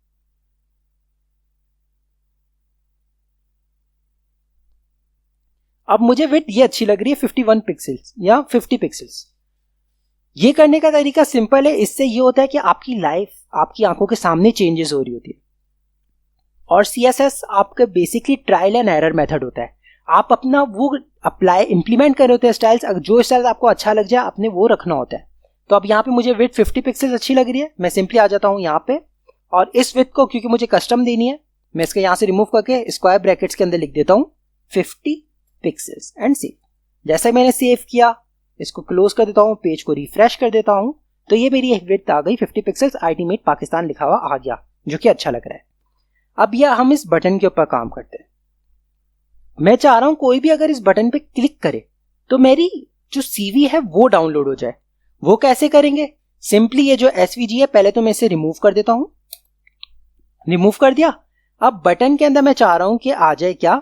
अब मुझे विड्थ ये अच्छी लग रही है 51 पिक्सल्स या 50 पिक्सल्स। ये करने का तरीका सिंपल है, इससे ये होता है कि आपकी लाइफ आपकी आंखों के सामने चेंजेस हो रही होती है, और CSS आपका basically trial and error method होता है, आप अपना वो अप्लाई इंप्लीमेंट कर रहे होते हैं स्टाइल्स, जो स्टाइल आपको अच्छा लग जाए आपने वो रखना होता है। तो अब यहाँ पे मुझे विड्थ 50 पिक्सल्स अच्छी लग रही है, मैं सिंपली आ जाता हूँ यहाँ पे और इस विड्थ को क्योंकि मुझे कस्टम देनी है मैं इसके यहाँ से रिमूव करके स्क्वायर ब्रैकेट्स के अंदर लिख देता हूँ 50 पिक्सल्स एंड सेव। जैसे मैंने सेव किया इसको क्लोज कर देता हूँ, पेज को रिफ्रेश कर देता हूँ, तो ये मेरी एक विड्थ आ गई 50 पिक्सल्स, IT मेट पाकिस्तान लिखा हुआ आ गया, जो कि अच्छा लग रहा है। अब यह हम इस बटन के ऊपर काम करते हैं। मैं चाह रहा हूं कोई भी अगर इस बटन पे क्लिक करे तो मेरी जो CV है वो डाउनलोड हो जाए। वो कैसे करेंगे, सिंपली ये जो एसवीजी है पहले तो मैं इसे रिमूव कर देता हूं, रिमूव कर दिया। अब बटन के अंदर मैं चाह रहा हूं कि आ जाए क्या,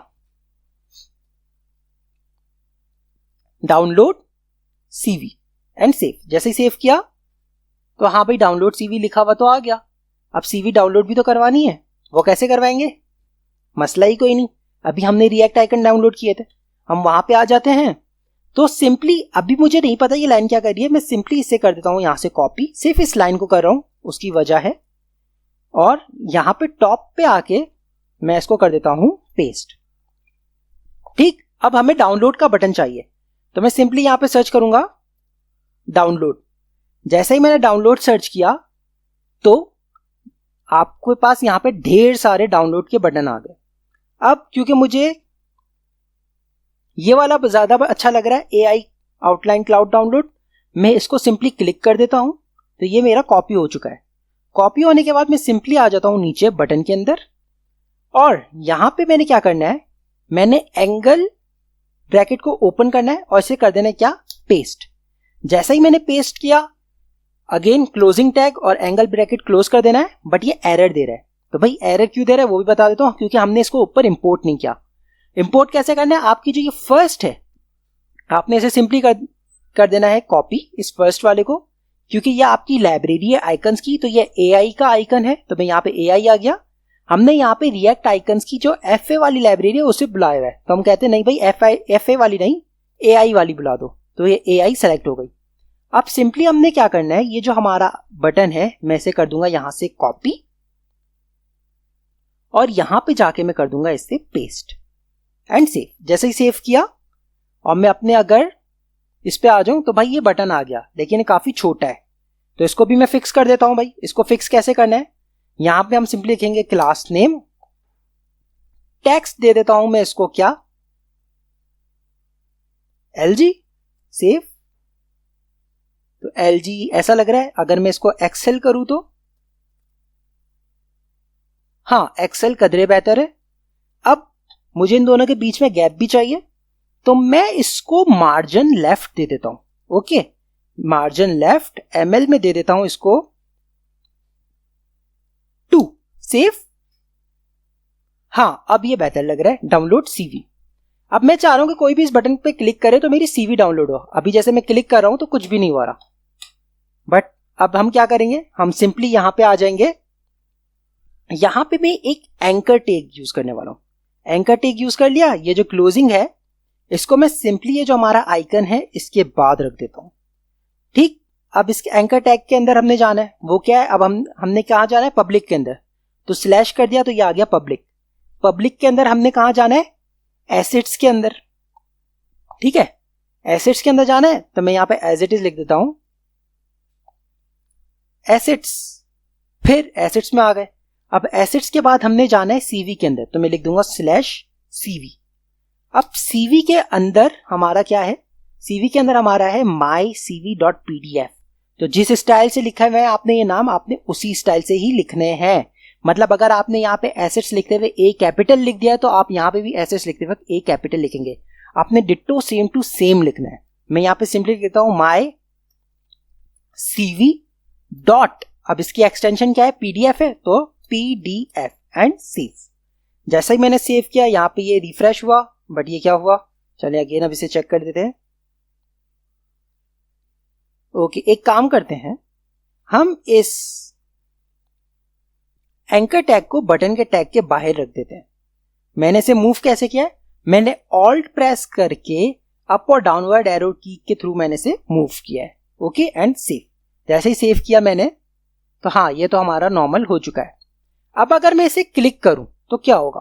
डाउनलोड सीवी एंड सेव। जैसे ही सेव किया तो हाँ भाई डाउनलोड सीवी लिखा हुआ तो आ गया। अब सीवी डाउनलोड भी तो करवानी है, वो कैसे करवाएंगे, मसला ही कोई नहीं। अभी हमने रिएक्ट आइकन डाउनलोड किए थे, हम वहां पे आ जाते हैं। तो सिंपली अभी मुझे नहीं पता ये लाइन क्या कर रही है, मैं सिंपली इसे कर देता हूं यहां से कॉपी, सिर्फ इस लाइन को कर रहा हूं, उसकी वजह है। और यहां पे टॉप पे आके मैं इसको कर देता हूं पेस्ट। ठीक, अब हमें डाउनलोड का बटन चाहिए, तो मैं सिंपली यहां पे सर्च करूंगा डाउनलोड। जैसे ही मैंने डाउनलोड सर्च किया तो आपके पास यहां पे ढेर सारे डाउनलोड के बटन आ गए। अब क्योंकि मुझे ये वाला ज्यादा अच्छा लग रहा है, AI आउटलाइन क्लाउड डाउनलोड, मैं इसको सिंपली क्लिक कर देता हूं तो ये मेरा कॉपी हो चुका है। कॉपी होने के बाद मैं सिंपली आ जाता हूं नीचे बटन के अंदर, और यहां पे मैंने क्या करना है, मैंने एंगल ब्रैकेट को ओपन करना है और इसे कर देना है क्या, पेस्ट। जैसा ही मैंने पेस्ट किया, अगेन क्लोजिंग टैग और एंगल ब्रैकेट क्लोज कर देना है, बट ये एरर दे रहा है। तो भाई एरर क्यों दे रहा है वो भी बता देता हूं, क्योंकि हमने इसको ऊपर इंपोर्ट नहीं किया। इंपोर्ट कैसे करना है, आपकी जो ये फर्स्ट है आपने इसे सिंपली कर देना है कॉपी, इस फर्स्ट वाले को, क्योंकि ये आपकी लाइब्रेरी है आइकन्स की, तो ये AI का आइकन है, तो मैं यहाँ पे AI आ गया। हमने यहाँ पे रिएक्ट आइकन्स की जो FA वाली लाइब्रेरी है उसे बुलाया हुआ है, तो हम कहते हैं नहीं भाई FA वाली नहीं, AI वाली बुला दो, तो ये AI सेलेक्ट हो गई। अब सिंपली हमने क्या करना है, ये जो हमारा बटन है मैं इसे कर दूंगा यहां से कॉपी, और यहां पे जाके मैं कर दूंगा इससे पेस्ट एंड सेव। जैसे ही सेव किया और मैं अपने अगर इस पे आ जाऊं तो भाई ये बटन आ गया, लेकिन ये काफी छोटा है, तो इसको भी मैं फिक्स कर देता हूं। भाई इसको फिक्स कैसे करना है, यहां पे हम सिंपली लिखेंगे क्लास नेम, टेक्स्ट दे देता हूं मैं इसको क्या, LG, सेव। तो LG ऐसा लग रहा है। अगर मैं इसको एक्सेल करूं तो हाँ, एक्सेल कदरे बेहतर है। अब मुझे इन दोनों के बीच में गैप भी चाहिए, तो मैं इसको मार्जिन लेफ्ट दे देता हूं। ओके, मार्जिन लेफ्ट ML में दे देता हूं इसको 2, सेव। हाँ, अब ये बेहतर लग रहा है, डाउनलोड CV। अब मैं चाह रहा हूं कि कोई भी इस बटन पे क्लिक करे तो मेरी CV डाउनलोड हो। अभी जैसे मैं क्लिक कर रहा हूं तो कुछ भी नहीं हो रहा, बट अब हम क्या करेंगे, हम सिंपली यहां पे आ जाएंगे। यहां पे मैं एक एंकर टैग यूज करने वाला हूं। एंकर टैग यूज कर लिया, ये जो क्लोजिंग है इसको मैं सिंपली ये जो हमारा आइकन है इसके बाद रख देता हूं। ठीक, अब इसके एंकर टैग के अंदर हमने जाना है, वो क्या है, अब हमने कहां जाना है, पब्लिक के अंदर, तो स्लैश कर दिया तो ये आ गया पब्लिक। पब्लिक के अंदर हमने कहां जाना है, एसेट्स के अंदर। ठीक है, एसेट्स के अंदर जाना है, तो मैं यहां पे एज इट इज लिख देता हूं एसेट्स, फिर एसेट्स में आ गए। अब एसेट्स के बाद हमने जाना है CV के अंदर, तो मैं लिख दूंगा /CV। अब CV के अंदर हमारा क्या है, CV के अंदर हमारा है mycv.pdf। तो जिस स्टाइल से लिखा हुआ है आपने ये नाम, आपने उसी स्टाइल से ही लिखने हैं। मतलब अगर आपने यहाँ पे एसेट्स लिखते हुए A कैपिटल लिख दिया है तो आप यहाँ पे भी एसेट्स लिखते वक्त A कैपिटल लिखेंगे। आपने डिट्टो सेम टू सेम लिखना है। मैं यहाँ पे सिंपली लिखता हूं mycv डॉट, अब इसकी एक्सटेंशन क्या है, PDF है, तो PDF एंड सेव। जैसा ही मैंने सेव किया यहाँ पे ये रिफ्रेश हुआ, बट ये क्या हुआ, चलिए अगेन अब इसे चेक कर देते हैं। ओके, एक काम करते हैं, हम इस एंकर टैग को बटन के टैग के बाहर रख देते हैं। मैंने इसे मूव कैसे किया है, मैंने ऑल्ट प्रेस करके अप और डाउनवर्ड एरो की के थ्रू मैंने इसे मूव किया है। Okay, and save. जैसे ही सेव किया मैंने, तो हाँ ये तो हमारा नॉर्मल हो चुका है। अब अगर मैं इसे क्लिक करूं तो क्या होगा,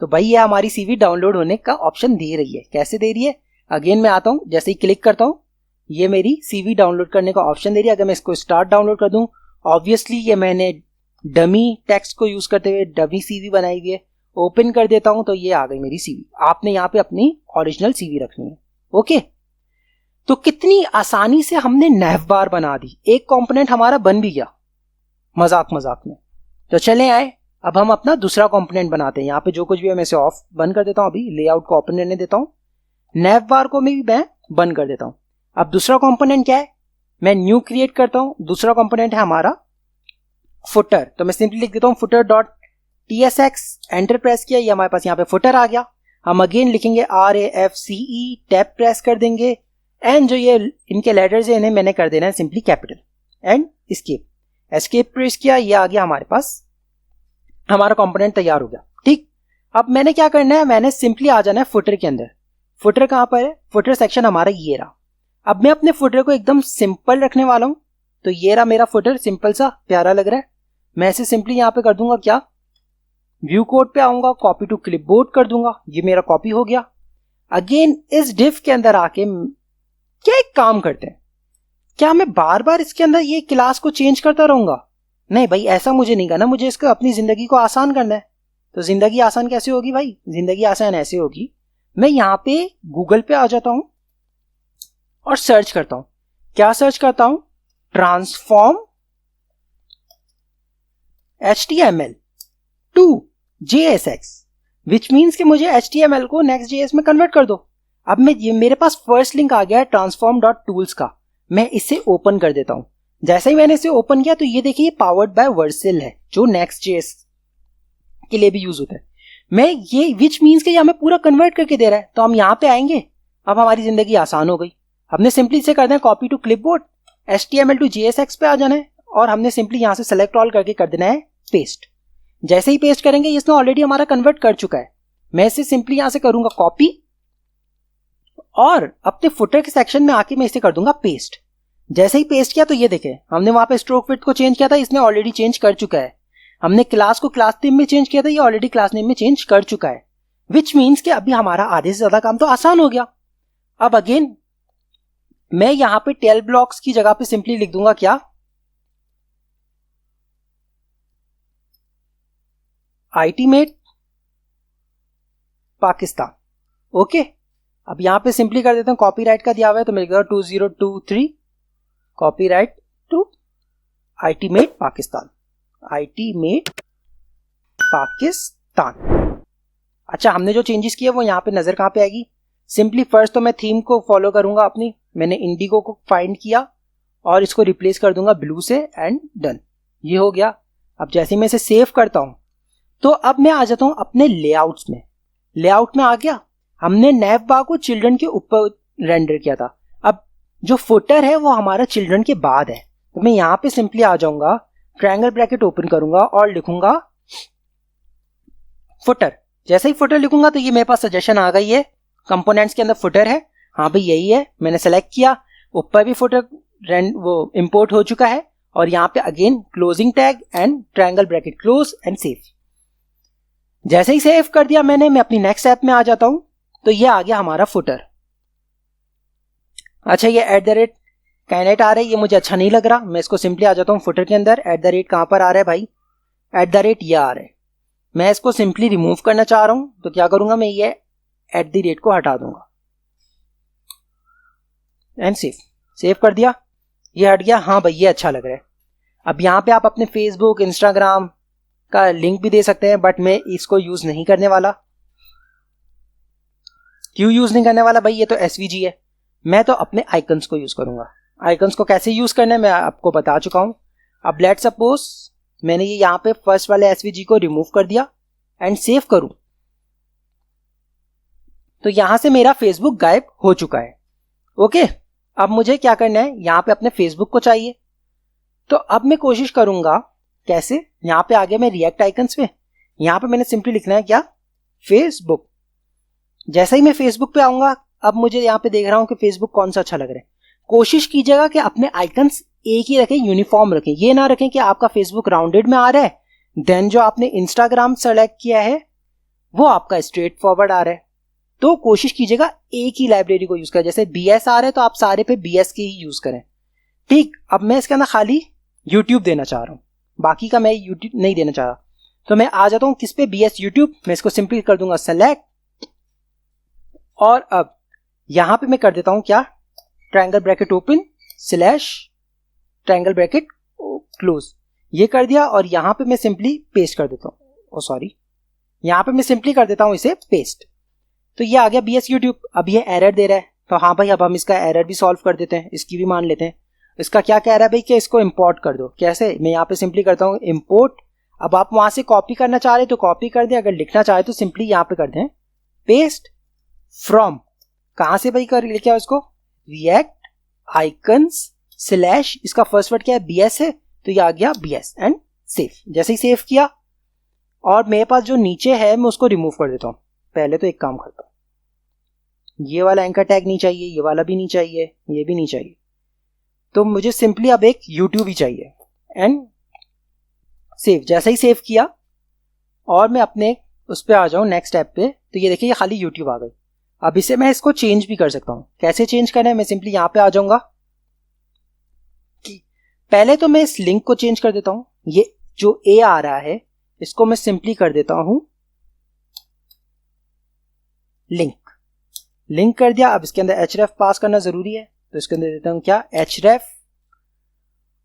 तो भाई ये हमारी CV डाउनलोड होने का ऑप्शन दे रही है। कैसे दे रही है, अगेन मैं आता हूं, जैसे ही क्लिक करता हूं ये मेरी CV डाउनलोड करने का ऑप्शन दे रही है। अगर मैं इसको स्टार्ट डाउनलोड कर दूं, ऑब्वियसली ये मैंने डमी टेक्स्ट को यूज करते हुए डमी CV बनाई हुई है। ओपन कर देता हूं तो ये आ गई मेरी CV। आपने यहाँ पे अपनी ओरिजिनल CV रखनी है। ओके, तो कितनी आसानी से हमने नैव बार बना दी, एक कंपोनेंट हमारा बन भी गया मजाक मजाक में। तो चले आए, अब हम अपना दूसरा कंपोनेंट बनाते हैं। यहाँ पे जो कुछ भी है मैं इसे ऑफ बंद कर देता हूं, अभी लेआउट को ओपन रहने देता हूं, नैव बार को भी मैं बंद कर देता हूं। अब दूसरा कंपोनेंट क्या है, मैं न्यू क्रिएट करता हूं। दूसरा कंपोनेंट है हमारा फुटर, तो मैं सिंपली लिख देता हूं footer dot tsx, enter press किया, ये हमारे पास यहाँ पे फुटर आ गया। हम अगेन लिखेंगे RAFCE, टैब प्रेस कर देंगे एंड जो ये इनके लेटर्स हैं इन्हें मैंने कर देना है simply capital and escape press किया, ये आ गया हमारे पास, हमारा कंपोनेंट तैयार हो गया। ठीक, अब मैंने क्या करना है, मैंने सिंपली आ जाना है फुटर के अंदर। फुटर कहां पर है, फुटर सेक्शन हमारा ये रहा। अब मैं अपने फुटर को एकदम सिंपल रखने वाला हूं, तो ये रहा मेरा फुटर, सिंपल सा प्यारा लग रहा है। मैं इसे सिंपली यहां पे कर दूंगा क्या, व्यू कोड पे आऊंगा, कॉपी टू क्लिपबोर्ड कर दूंगा, ये मेरा कॉपी हो गया। अगेन इस डिफ के अंदर आके क्या एक काम करते हैं, क्या मैं बार बार इसके अंदर ये क्लास को चेंज करता रहूंगा? नहीं भाई, ऐसा मुझे नहीं करना, मुझे इसको अपनी जिंदगी को आसान करना है। तो जिंदगी आसान कैसे होगी भाई, जिंदगी आसान ऐसे होगी, मैं यहां पे गूगल पे आ जाता हूं और सर्च करता हूं। क्या सर्च करता हूं, transform HTML to JSX, which means कि मुझे HTML को Next.js में कन्वर्ट कर दो। अब ये मेरे पास फर्स्ट लिंक आ गया है transform.tools का, मैं इसे ओपन कर देता हूं। जैसे ही मैंने इसे ओपन किया तो ये देखिए पावर्ड बाय वर्सेल है, जो Next.js के लिए भी यूज होता है। मैं ये विच मीन्स कि हमें पूरा कन्वर्ट करके दे रहा है, तो हम यहां पे आएंगे, अब हमारी जिंदगी आसान हो गई। हमने सिंपली इसे कर देना copy to clipboard, HTML to JSX पे आ जाना है और हमने सिंपली यहां से सेलेक्ट ऑल करके कर देना है पेस्ट। जैसे ही पेस्ट करेंगे, इसने ऑलरेडी हमारा कन्वर्ट कर चुका है। मैं इसे सिंपली यहां से करूंगा कॉपी और अपने फुटर के सेक्शन में आके मैं इसे कर दूंगा पेस्ट। जैसे ही पेस्ट किया तो ये देखें, हमने वहां पे स्ट्रोक विड्थ को चेंज किया था, इसने ऑलरेडी चेंज कर चुका है। हमने क्लास को क्लास नेम में चेंज किया था, ये ऑलरेडी क्लास नेम में चेंज कर चुका है, विच मीन्स कि अभी हमारा आधे से ज्यादा काम तो आसान हो गया। अब अगेन मैं यहां पे टेल ब्लॉक्स की जगह पे सिंपली लिख दूंगा क्या, ITmate पाकिस्तान। ओके, अब यहां पे सिंपली कर देता हूं, कॉपीराइट का दिया हुआ है तो मैं लिख दूंगा 2023 copyright to ITmate Pakistan, ITmate Pakistan. अच्छा, हमने जो चेंजेस किए वो यहां पे नजर कहां पे आएगी, सिंपली फर्स्ट तो मैं थीम को फॉलो करूंगा अपनी, मैंने इंडिगो को फाइंड किया और इसको रिप्लेस कर दूंगा ब्लू से एंड डन, ये हो गया। अब जैसे मैं इसे सेव करता हूं तो अब मैं आ जाता हूं अपने लेआउट्स में। लेआउट में आ गया, हमने नैव बार को चिल्ड्रन के ऊपर रेंडर किया था, अब जो फुटर है वो हमारा चिल्ड्रन के बाद है, तो मैं यहां पे सिंपली आ जाऊंगा, ट्रायंगल ब्रैकेट ओपन करूंगा और लिखूंगा फुटर। जैसे ही फुटर लिखूंगा तो ये मेरे पास सजेशन आ गई है, कंपोनेंट्स के अंदर फुटर है, हाँ भाई यही है, मैंने सेलेक्ट किया, ऊपर भी फुटर वो इंपोर्ट हो चुका है और यहाँ पे again closing tag and triangle bracket close and save. जैसे ही सेव कर दिया मैंने, मैं अपनी नेक्स्ट ऐप में आ जाता हूं, तो ये आ गया हमारा फुटर। अच्छा, ये @ कैनेट आ रहा है, ये मुझे अच्छा नहीं लग रहा, मैं इसको सिंपली आ जाता हूं फुटर के अंदर। @ कहां पर आ रहा है भाई, @ ये आ रहा है, मैं इसको सिंपली रिमूव करना चाह रहा हूं, तो क्या करूंगा, मैं ये @ को हटा दूंगा एंड सेव कर दिया, ये हट गया। हाँ भाई, ये अच्छा लग रहा है। अब यहां पे आप अपने फेसबुक इंस्टाग्राम का लिंक भी दे सकते हैं, बट मैं इसको यूज नहीं करने वाला। क्यों यूज नहीं करने वाला भाई, ये तो SVG है, मैं तो अपने आइकन्स को यूज करूंगा। आइकन्स को कैसे यूज करना है मैं आपको बता चुका हूं। अब लेट्स सपोज मैंने ये यहां पे फर्स्ट वाले SVG को रिमूव कर दिया एंड सेव करूं, तो यहां से मेरा फेसबुक गायब हो चुका है। ओके, अब मुझे क्या करना है, यहां पे अपने फेसबुक को चाहिए, तो अब मैं कोशिश करूंगा कैसे, यहां पे आ गया मैं रिएक्ट आइकन्स पे, यहां पे मैंने सिंपली लिखना है क्या, फेसबुक। जैसे ही मैं फेसबुक पे आऊंगा, अब मुझे यहां पे देख रहा हूं कि फेसबुक कौन सा अच्छा लग रहा है। कोशिश कीजिएगा कि अपने आइकन्स एक ही रखें, यूनिफॉर्म रखें, ये ना रखें कि आपका फेसबुक राउंडेड में आ रहा है, देन जो आपने इंस्टाग्राम सेलेक्ट किया है वो आपका स्ट्रेट फॉरवर्ड आ रहा है। तो कोशिश कीजिएगा एक ही लाइब्रेरी को यूज करें, जैसे BS आ रहा है तो आप सारे पे BS के ही यूज करें। ठीक, अब मैं इसके अंदर खाली YouTube देना चाह रहा हूं, बाकी का मैं YouTube नहीं देना चाह रहा, तो मैं आ जाता हूं किस पे, BS YouTube। मैं इसको सिंपली कर दूंगा सेलेक्ट, और अब यहां पे मैं कर देता हूं क्या, triangle bracket open slash triangle bracket close, ये कर दिया और यहां पे मैं सिंपली पेस्ट कर देता हूं, सॉरी, यहां पे मैं सिंपली कर देता हूं इसे पेस्ट। तो ये आ गया BS YouTube। अब ये एरर दे रहा है, तो हाँ भाई, अब हम इसका एरर भी सॉल्व कर देते हैं, इसकी भी मान लेते हैं। इसका क्या कह रहा है भाई कि इसको इंपोर्ट कर दो। कैसे? मैं यहाँ पे सिंपली करता हूँ इंपोर्ट। अब आप वहां से कॉपी करना चाह रहे तो कॉपी कर दें, अगर लिखना चाहे तो सिंपली यहाँ पे कर दें पेस्ट फ्रॉम। कहां से भाई कर लिखा है उसको? रिएक्ट आइकन्स स्लैश, इसका फर्स्ट वर्ड क्या है? BS है, तो ये आ गया BS एंड सेव। जैसे ही सेव किया और मेरे पास जो नीचे है मैं उसको रिमूव कर देता हूं। पहले तो एक काम करता हूं, ये वाला एंकर टैग नहीं चाहिए, ये वाला भी नहीं चाहिए, ये भी नहीं चाहिए, तो मुझे सिंपली अब एक YouTube ही चाहिए एंड सेव। जैसे ही सेव किया और मैं अपने उस पर आ जाऊं नेक्स्ट ऐप पे, तो ये देखिए ये खाली YouTube आ गई। अब इसे मैं इसको चेंज भी कर सकता हूं। कैसे चेंज करना है? मैं सिंपली यहां पे आ जाऊंगा। पहले तो मैं इस लिंक को चेंज कर देता हूं। ये जो A आ रहा है इसको मैं सिंपली कर देता हूं लिंक। लिंक कर दिया। अब इसके अंदर href पास करना जरूरी है, तो इसके अंदर देता हूं क्या? href।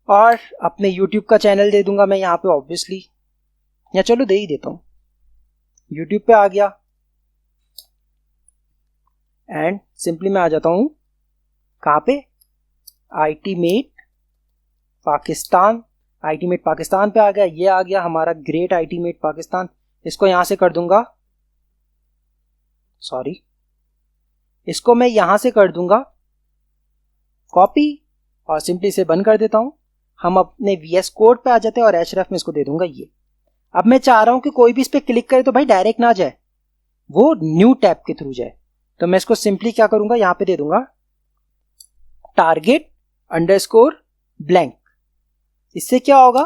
और अपने YouTube का चैनल दे दूंगा मैं यहां पे ऑब्वियसली, या चलो दे ही देता हूं। YouTube पे आ गया एंड सिंपली मैं आ जाता हूं कहां पे? ITmate पाकिस्तान। ITmate पाकिस्तान पे आ गया। ये आ गया हमारा ग्रेट ITmate पाकिस्तान। इसको यहां से कर दूंगा, सॉरी, इसको मैं यहां से कर दूंगा कॉपी और सिंपली इसे बंद कर देता हूं। हम अपने VS कोड पे आ जाते हैं और href में इसको दे दूंगा ये। अब मैं चाह रहा हूं कि कोई भी इस पे क्लिक करे तो भाई डायरेक्ट ना जाए, वो न्यू टैब के थ्रू जाए। तो मैं इसको सिंपली क्या करूंगा, यहां पे दे दूंगा टारगेट अंडरस्कोर ब्लैंक। इससे क्या होगा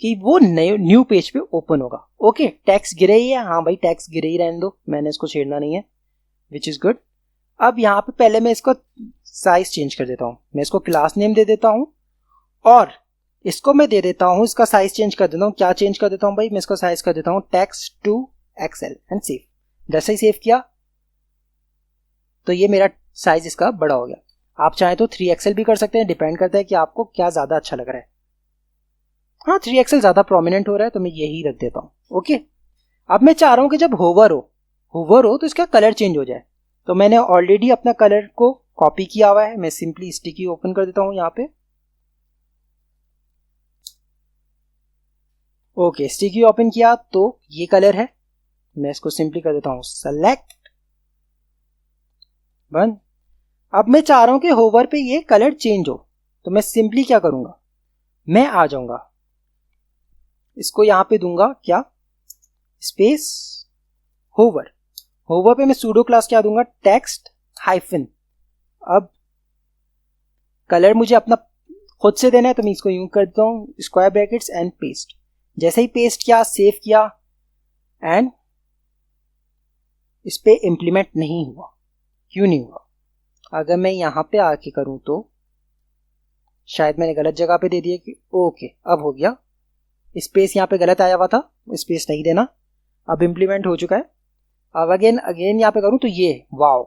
कि वो न्यू पेज पे ओपन होगा। ओके, टैक्स गिरे ही है, हाँ भाई टैक्स गिरे ही रहने दो, मैंने इसको छेड़ना नहीं है, विच इज गुड। अब यहाँ पे पहले मैं इसको साइज चेंज कर देता हूँ। मैं इसको क्लास नेम दे देता हूँ और इसको मैं दे देता हूँ, इसका साइज चेंज कर देता हूँ। क्या चेंज कर देता हूँ भाई? मैं इसको साइज कर देता हूँ text to XL and save. जैसे ही सेव किया तो ये मेरा साइज इसका बड़ा हो गया। आप चाहें तो 3XL भी कर सकते हैं, डिपेंड करता है कि आपको क्या ज्यादा अच्छा लग रहा है। हाँ 3XL ज्यादा प्रोमिनेंट हो रहा है तो मैं यही रख देता हूँ। ओके, अब मैं चाह रहा हूँ कि जब होवर हो तो इसका कलर चेंज हो जाए। तो मैंने ऑलरेडी अपना कलर को कॉपी किया हुआ है, मैं सिंपली स्टिकी ओपन कर देता हूँ यहाँ पे। ओके, स्टिकी ओपन किया तो ये कलर है, मैं इसको सिंपली कर देता हूँ सेलेक्ट, बंद। अब मैं चाह रहा हूं कि होवर पे ये कलर चेंज हो, तो मैं सिंपली क्या करूंगा, मैं आ जाऊंगा, इसको यहां पे दूंगा क्या? Space hover. होवर पे मैं सूडो क्लास क्या दूंगा? Text hyphen. अब कलर मुझे अपना खुद से देना है तो मैं इसको यूं कर देता हूं स्क्वायर ब्रैकेट्स एंड पेस्ट। जैसे ही पेस्ट किया, सेव किया एंड इस पे इंप्लीमेंट नहीं हुआ। क्यों नहीं हुआ? अगर मैं यहां पे आके करूं तो शायद मैंने गलत जगह पे दे दिया कि ओके अब हो गया। स्पेस यहां पे गलत आया हुआ था, स्पेस नहीं देना। अब इंप्लीमेंट हो चुका है। अब अगेन यहां पे करूं तो ये वाओ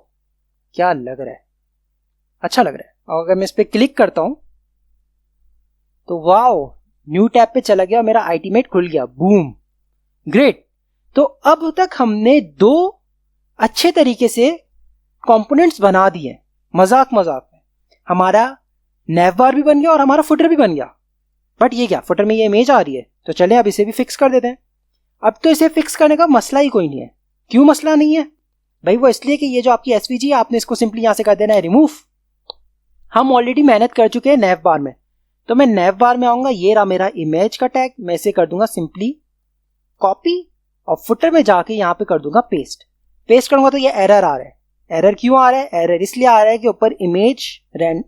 क्या लग रहा है, अच्छा लग रहा है। और अगर मैं इस पे क्लिक करता हूं तो वाओ न्यू टैब पे चला गया और मेरा ITmate खुल गया। Boom, great. तो अब तक हमने दो अच्छे तरीके से कंपोनेंट्स बना दिए, मजाक में। हमारा नैव बार भी बन गया और हमारा फुटर भी बन गया। बट ये क्या, फुटर में ये इमेज आ रही है, तो चले अब इसे भी फिक्स कर देते हैं। अब तो इसे फिक्स करने का मसला ही कोई नहीं है। क्यों मसला नहीं है भाई? वो इसलिए कि ये जो आपकी SVG है आपने इसको सिंपली यहां से कर देना है रिमूव। हम ऑलरेडी मेहनत कर चुके हैं नैव बार में, तो मैं नैव बार में आऊंगा, ये रहा मेरा इमेज का टैग, मैं इसे कर दूंगा सिंपली कॉपी और फुटर में जाके यहां पे कर दूंगा पेस्ट। पेस्ट करूंगा तो ये एरर आ रहा है। एरर क्यों आ रहा है? एरर इसलिए आ रहा है कि ऊपर इमेज रैंड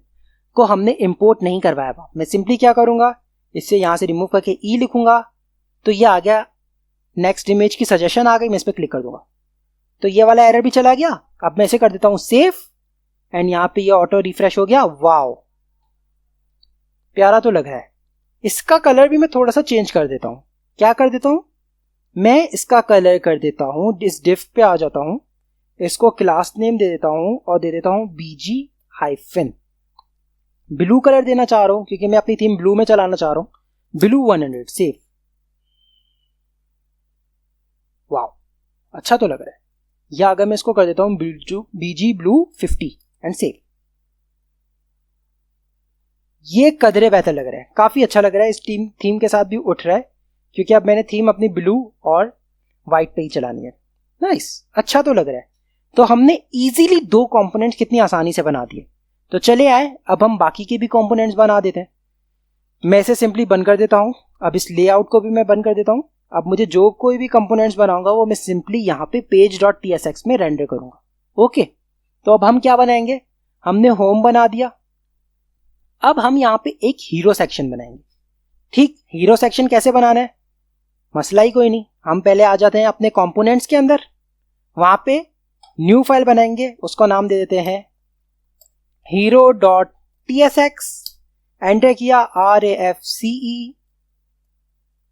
को हमने इंपोर्ट नहीं करवाया था। मैं सिंपली क्या करूंगा, इससे यहां से रिमूव करके ई लिखूंगा तो ये आ गया, नेक्स्ट इमेज की सजेशन आ गई, मैं इस पर क्लिक कर दूंगा तो ये वाला एरर भी चला गया। अब मैं इसे कर देता हूं सेव एंड यहां पे ये ऑटो रिफ्रेश हो गया। वाओ प्यारा तो लग रहा है। इसका कलर भी मैं थोड़ा सा चेंज कर देता हूं। क्या कर देता हूं? मैं इसका कलर कर देता हूं, इस डिफ पे आ जाता हूं, इसको क्लास नेम दे देता हूं और दे देता हूं BG हाइफन। ब्लू कलर देना चाह रहा हूं क्योंकि मैं अपनी थीम ब्लू में चलाना चाह रहा हूं। Blue 100, save. वाओ अच्छा तो लग रहा है। या अगर मैं इसको कर देता हूं BG ब्लू 50 एंड सेव, ये कदरे बेहतर लग रहा है, काफी अच्छा लग रहा है, इस थीम के साथ भी उठ रहा है, क्योंकि अब मैंने थीम अपनी ब्लू और व्हाइट पे ही चलानी है। नाइस, अच्छा तो लग रहा है। तो हमने इजीली 2 कंपोनेंट्स कितनी आसानी से बना दिए। तो चले आए, अब हम बाकी के भी कंपोनेंट्स बना देते हैं। मैं इसे सिंपली बंद कर देता हूं। अब इस लेआउट को भी मैं बंद कर देता हूं। अब मुझे जो कोई भी कंपोनेंट्स बनाऊंगा वो मैं सिंपली यहाँ पे page.tsx में रेंडर करूंगा। ओके, तो अब हम क्या बनाएंगे, हमने होम बना दिया। अब हम यहाँ पे एक हीरो सेक्शन बनाएंगे। ठीक, हीरो सेक्शन कैसे बनाना है, मसला ही कोई नहीं। हम पहले आ जाते हैं अपने कंपोनेंट्स के अंदर, वहां पे न्यू फाइल बनाएंगे, उसको नाम दे देते हैं hero.tsx। एंटर किया RAFCE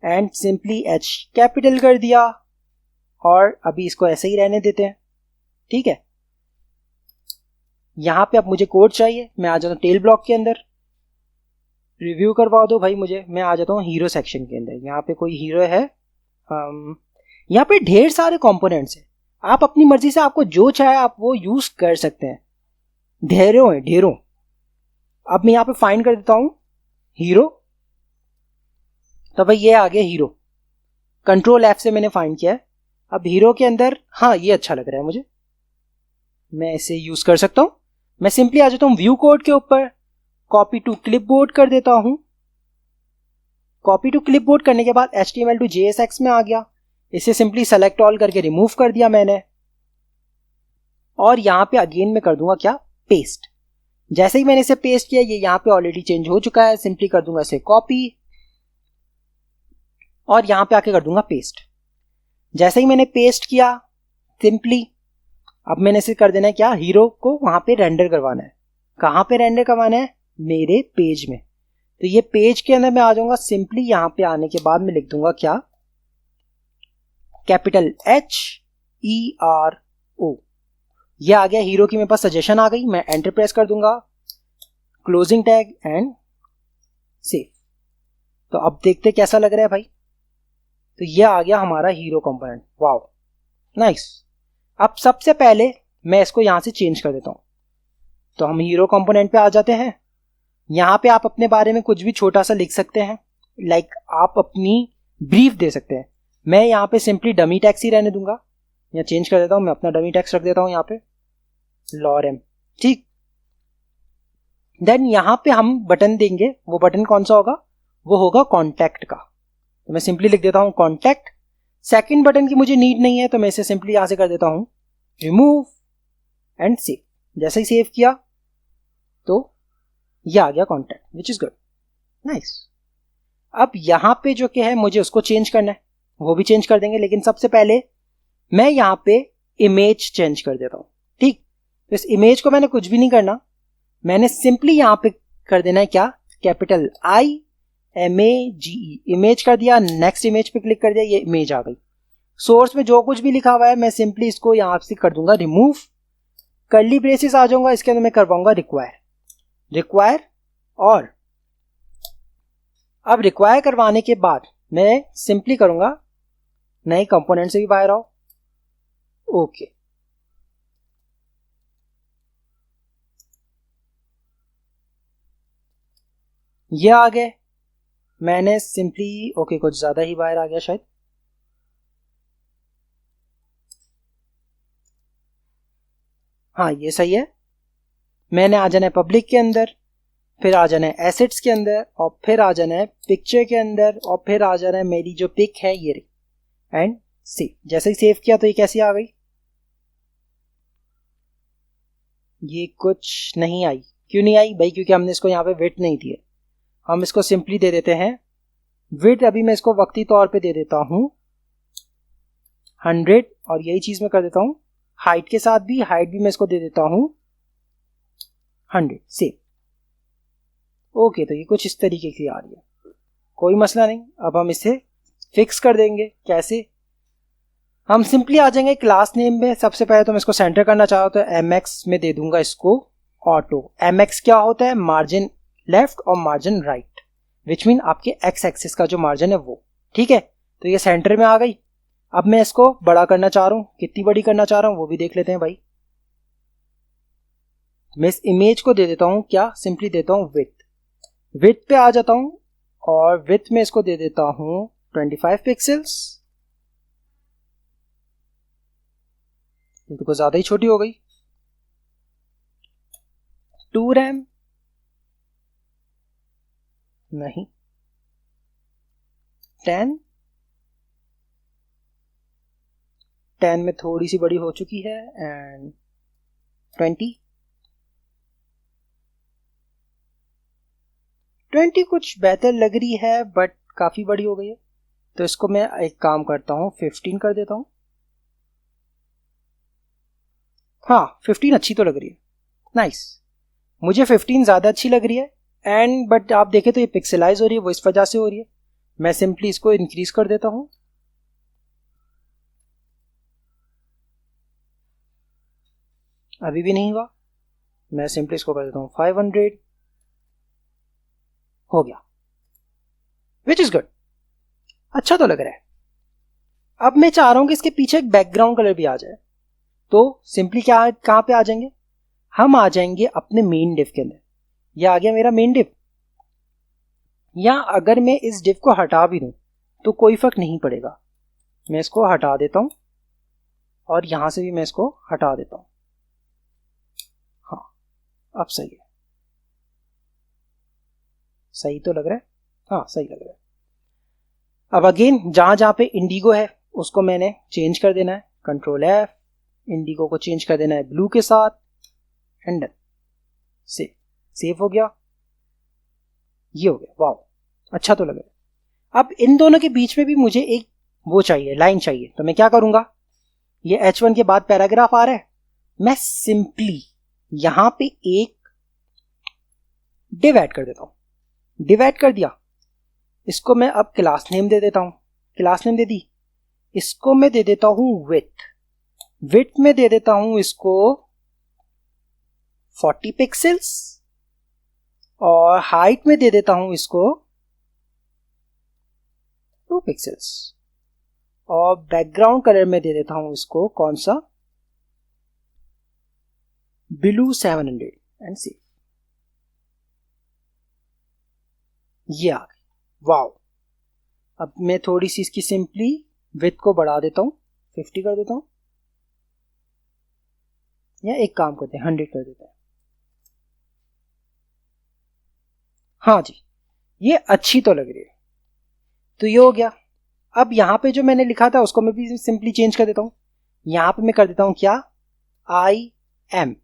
and simply H capital कर दिया, और अभी इसको ऐसे ही रहने देते हैं। ठीक है, यहां पे अब मुझे कोड चाहिए, मैं आ जाता हूं टेल ब्लॉक के अंदर। रिव्यू करवा दो भाई मुझे, मैं आ जाता हूं हीरो सेक्शन के अंदर। यहाँ पे कोई हीरो है, यहाँ पे ढेर सारे कंपोनेंट्स हैं, आप अपनी मर्जी से आपको जो चाहे आप वो यूज कर सकते हैं, ढेरों हैं ढेरों। अब मैं यहाँ पे फाइंड कर देता हूं हीरो, तो भाई ये आ गया हीरो, कंट्रोल F से मैंने फाइंड किया है। अब हीरो के अंदर, हाँ ये अच्छा लग रहा है मुझे, मैं इसे यूज कर सकता हूं। मैं सिंपली आ जाता हूं व्यू कोड के ऊपर, कॉपी टू क्लिपबोर्ड कर देता हूं। कॉपी टू क्लिपबोर्ड करने के बाद HTML टू JSX में आ गया, इसे सिंपली सेलेक्ट ऑल करके रिमूव कर दिया मैंने, और यहां पे अगेन मैं कर दूंगा क्या, पेस्ट। जैसे ही मैंने इसे पेस्ट किया, ये यहां पे ऑलरेडी चेंज हो चुका है, सिंपली कर दूंगा इसे कॉपी और यहां पे आके कर दूंगा पेस्ट। जैसे ही मैंने पेस्ट किया सिंपली, अब मैंने इसे कर देना है क्या, हीरो को वहां पे रेंडर करवाना है। कहां पे रेंडर करवाना है, मेरे पेज में। तो ये पेज के अंदर मैं आ जाऊंगा, सिंपली यहां पे आने के बाद मैं लिख दूंगा क्या, कैपिटल HERO। ये आ गया हीरो की मेरे पास सजेशन आ गई। मैं एंटर प्रेस कर दूंगा, क्लोजिंग टैग एंड सेव। तो अब देखते कैसा लग रहा है भाई। तो ये आ गया हमारा हीरो कंपोनेंट, वाओ नाइस। अब सबसे पहले मैं इसको यहां से चेंज कर देता हूं। तो हम हीरो कंपोनेंट पे आ जाते हैं। यहां पे आप अपने बारे में कुछ भी छोटा सा लिख सकते हैं, लाइक आप अपनी ब्रीफ दे सकते हैं। मैं यहां पे सिंपली डमी टैक्स ही रहने दूंगा, या चेंज कर देता हूं, मैं अपना डमी टैक्स रख देता हूं यहां पे लॉरेम। ठीक, देन यहां पे हम बटन देंगे, वो बटन कौन सा होगा, वो होगा कॉन्टैक्ट का। तो मैं सिंपली लिख देता हूं कॉन्टैक्ट। सेकंड बटन की मुझे नीड नहीं है, तो मैं इसे सिंपली यहां से कर देता हूं रिमूव एंड सेव। जैसे ही सेव किया तो ये आ गया contact, which is good, nice. अब यहां पे जो क्या है मुझे उसको चेंज करना है, वो भी चेंज कर देंगे, लेकिन सबसे पहले मैं यहां पे इमेज चेंज कर देता हूं। ठीक, तो इस इमेज को मैंने कुछ भी नहीं करना, मैंने सिंपली यहां पे कर देना है क्या, कैपिटल IMAGE, इमेज कर दिया। नेक्स्ट इमेज पे क्लिक कर दिया, ये इमेज आ गई। सोर्स में जो कुछ भी लिखा हुआ है मैं सिंपली इसको यहां से कर दूंगा रिमूव, कर्ली ब्रेसेस आ जाऊंगा, इसके अंदर मैं करवाऊंगा रिक्वायर। और अब रिक्वायर करवाने के बाद मैं सिंपली करूंगा नए कंपोनेंट से भी बाहर आओ। ओके, ये आ गए। मैंने सिंपली ओके कुछ ज्यादा ही बाहर आ गया शायद, हाँ ये सही है। मैंने आ जाना है पब्लिक के अंदर, फिर आ जाना है एसेट्स के अंदर, और फिर आ जाना है पिक्चर के अंदर, और फिर आ जाना है मेरी जो पिक है ये रही, एंड सेव। जैसे ही सेव किया तो ये कैसी आ गई, ये कुछ नहीं आई। क्यों नहीं आई भाई, क्योंकि हमने इसको यहाँ पे विड्थ नहीं दी है। हम इसको सिंपली दे देते हैं विड्थ, अभी मैं इसको वक्ती तौर पे दे देता हूं 100, और यही चीज मैं कर देता हूं हाइट के साथ भी, हाइट भी मैं इसको दे देता हूं 100। सेव। ओके, तो ये कुछ इस तरीके की आ रही है, कोई मसला नहीं। अब हम इसे फिक्स कर देंगे। कैसे, हम सिंपली आ जाएंगे क्लास नेम में। सबसे पहले तो मैं इसको सेंटर करना चाहता हूं, तो MX में दे दूंगा इसको ऑटो। MX क्या होता है, मार्जिन लेफ्ट और मार्जिन राइट, विच मीन आपके X एक्सिस का जो मार्जिन है वो। ठीक है, तो ये सेंटर में आ गई। अब मैं इसको बड़ा करना चाह रहा हूं, कितनी बड़ी करना चाह रहा हूं वो भी देख लेते हैं भाई। मैं इस इमेज को दे देता हूं क्या, सिंपली देता हूं विड्थ। विड्थ पे आ जाता हूं और विड्थ में इसको दे देता हूं 25 पिक्सल्स। ये तो कुछ ज्यादा ही छोटी हो गई। 2 रैम नहीं, 10 में थोड़ी सी बड़ी हो चुकी है एंड 20 कुछ बेहतर लग रही है बट काफी बड़ी हो गई है, तो इसको मैं एक काम करता हूं 15 कर देता हूं। हाँ 15 अच्छी तो लग रही है, नाइस। मुझे 15 ज्यादा अच्छी लग रही है एंड बट आप देखें तो ये पिक्सेलाइज हो रही है, वो इस वजह से हो रही है। मैं सिंपली इसको इंक्रीज कर देता हूं। अभी भी नहीं हुआ, मैं सिंपली इसको कर देता हूं 500। हो गया, विच इज गुड, अच्छा तो लग रहा है। अब मैं चाह रहा हूं कि इसके पीछे एक बैकग्राउंड कलर भी आ जाए, तो सिंपली क्या कहां पे आ जाएंगे, हम आ जाएंगे अपने मेन डिव के अंदर। यह आ गया मेरा मेन डिव। या अगर मैं इस डिव को हटा भी दूं तो कोई फर्क नहीं पड़ेगा, मैं इसको हटा देता हूं और यहां से भी मैं इसको हटा देता हूं। हाँ अब सही है, सही तो लग रहा है, हाँ सही लग रहा है। अब अगेन जहां जहां पे इंडिगो है उसको मैंने चेंज कर देना है, कंट्रोल F, इंडिगो को चेंज कर देना है ब्लू के साथ एंड डन। सेव हो गया, ये हो गया, वाओ अच्छा तो लग रहा है। अब इन दोनों के बीच में भी मुझे एक वो चाहिए, लाइन चाहिए, तो मैं क्या करूंगा, ये H1 के बाद पैराग्राफ आ रहा है, मैं सिंपली यहां पे एक डिव ऐड कर देता हूं। डिव ऐड कर दिया, इसको मैं अब क्लास नेम दे देता हूं, क्लास नेम दे दी, इसको मैं दे देता हूं विड्थ। विड्थ में दे देता हूं इसको 40 पिक्सल्स और हाइट में दे देता हूं इसको 2 पिक्सल्स और बैकग्राउंड कलर में दे देता हूं इसको कौन सा, ब्लू 700 एंड सेव। ये आ गई, वाओ। अब मैं थोड़ी सी इसकी सिंपली विड्थ को बढ़ा देता हूं, 50 कर देता हूं, या एक काम करते हैं 100 कर देते हैं। हाँ जी, ये अच्छी तो लग रही है, तो ये हो गया। अब यहां पे जो मैंने लिखा था उसको मैं भी सिंपली चेंज कर देता हूं, यहां पे मैं कर देता हूं क्या, आई एम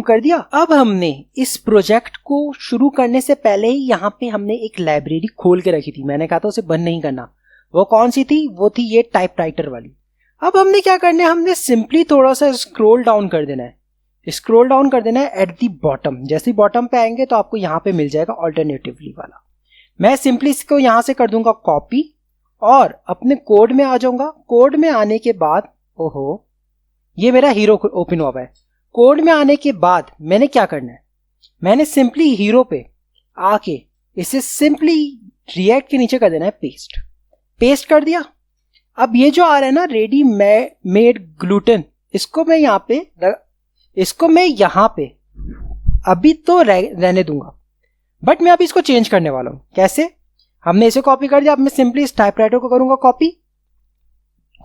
कर दिया। अब हमने इस प्रोजेक्ट को शुरू करने से पहले ही यहाँ पे हमने एक लाइब्रेरी खोल के रखी थी, मैंने कहा था उसे बंद नहीं करना। वो कौन सी थी, वो थी ये टाइपराइटर वाली। अब हमने क्या करना है, हमने सिंपली थोड़ा सा स्क्रॉल डाउन कर देना है, स्क्रॉल डाउन कर देना है एट दी बॉटम। जैसे बॉटम पे आएंगे तो आपको यहाँ पे मिल जाएगा ऑल्टरनेटिवली वाला। मैं सिंपली इसको यहां से कर दूंगा कॉपी और अपने कोड में आ जाऊंगा। कोड में आने के बाद, ओहो ये मेरा हीरो ओपन हुआ है। कोड में आने के बाद मैंने क्या करना है, मैंने सिंपली हीरो पे आके इसे सिंपली रिएक्ट के नीचे कर देना है पेस्ट। पेस्ट कर दिया। अब ये जो आ रहा है ना रेडी मेड ग्लूटेन, इसको मैं यहां पे अभी तो रहने दूंगा, बट मैं अभी इसको चेंज करने वाला हूं। कैसे, हमने इसे कॉपी कर दिया, अब मैं सिंपली इस टाइपराइटर को करूंगा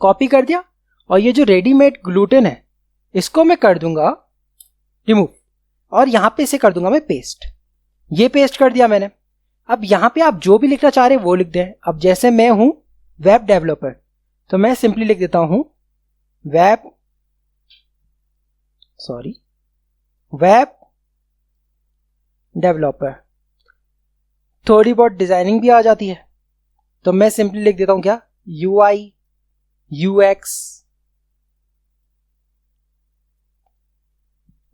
कॉपी कर दिया और ये जो रेडीमेड ग्लूटेन है इसको मैं कर दूंगा रिमूव और यहां पे इसे कर दूंगा मैं पेस्ट। ये पेस्ट कर दिया मैंने। अब यहां पे आप जो भी लिखना चाह रहे हैं वो लिख दें। अब जैसे मैं हूं वेब डेवलपर, तो मैं सिंपली लिख देता हूं वेब डेवलपर। थोड़ी बहुत डिजाइनिंग भी आ जाती है, तो मैं सिंपली लिख देता हूं क्या, UI UX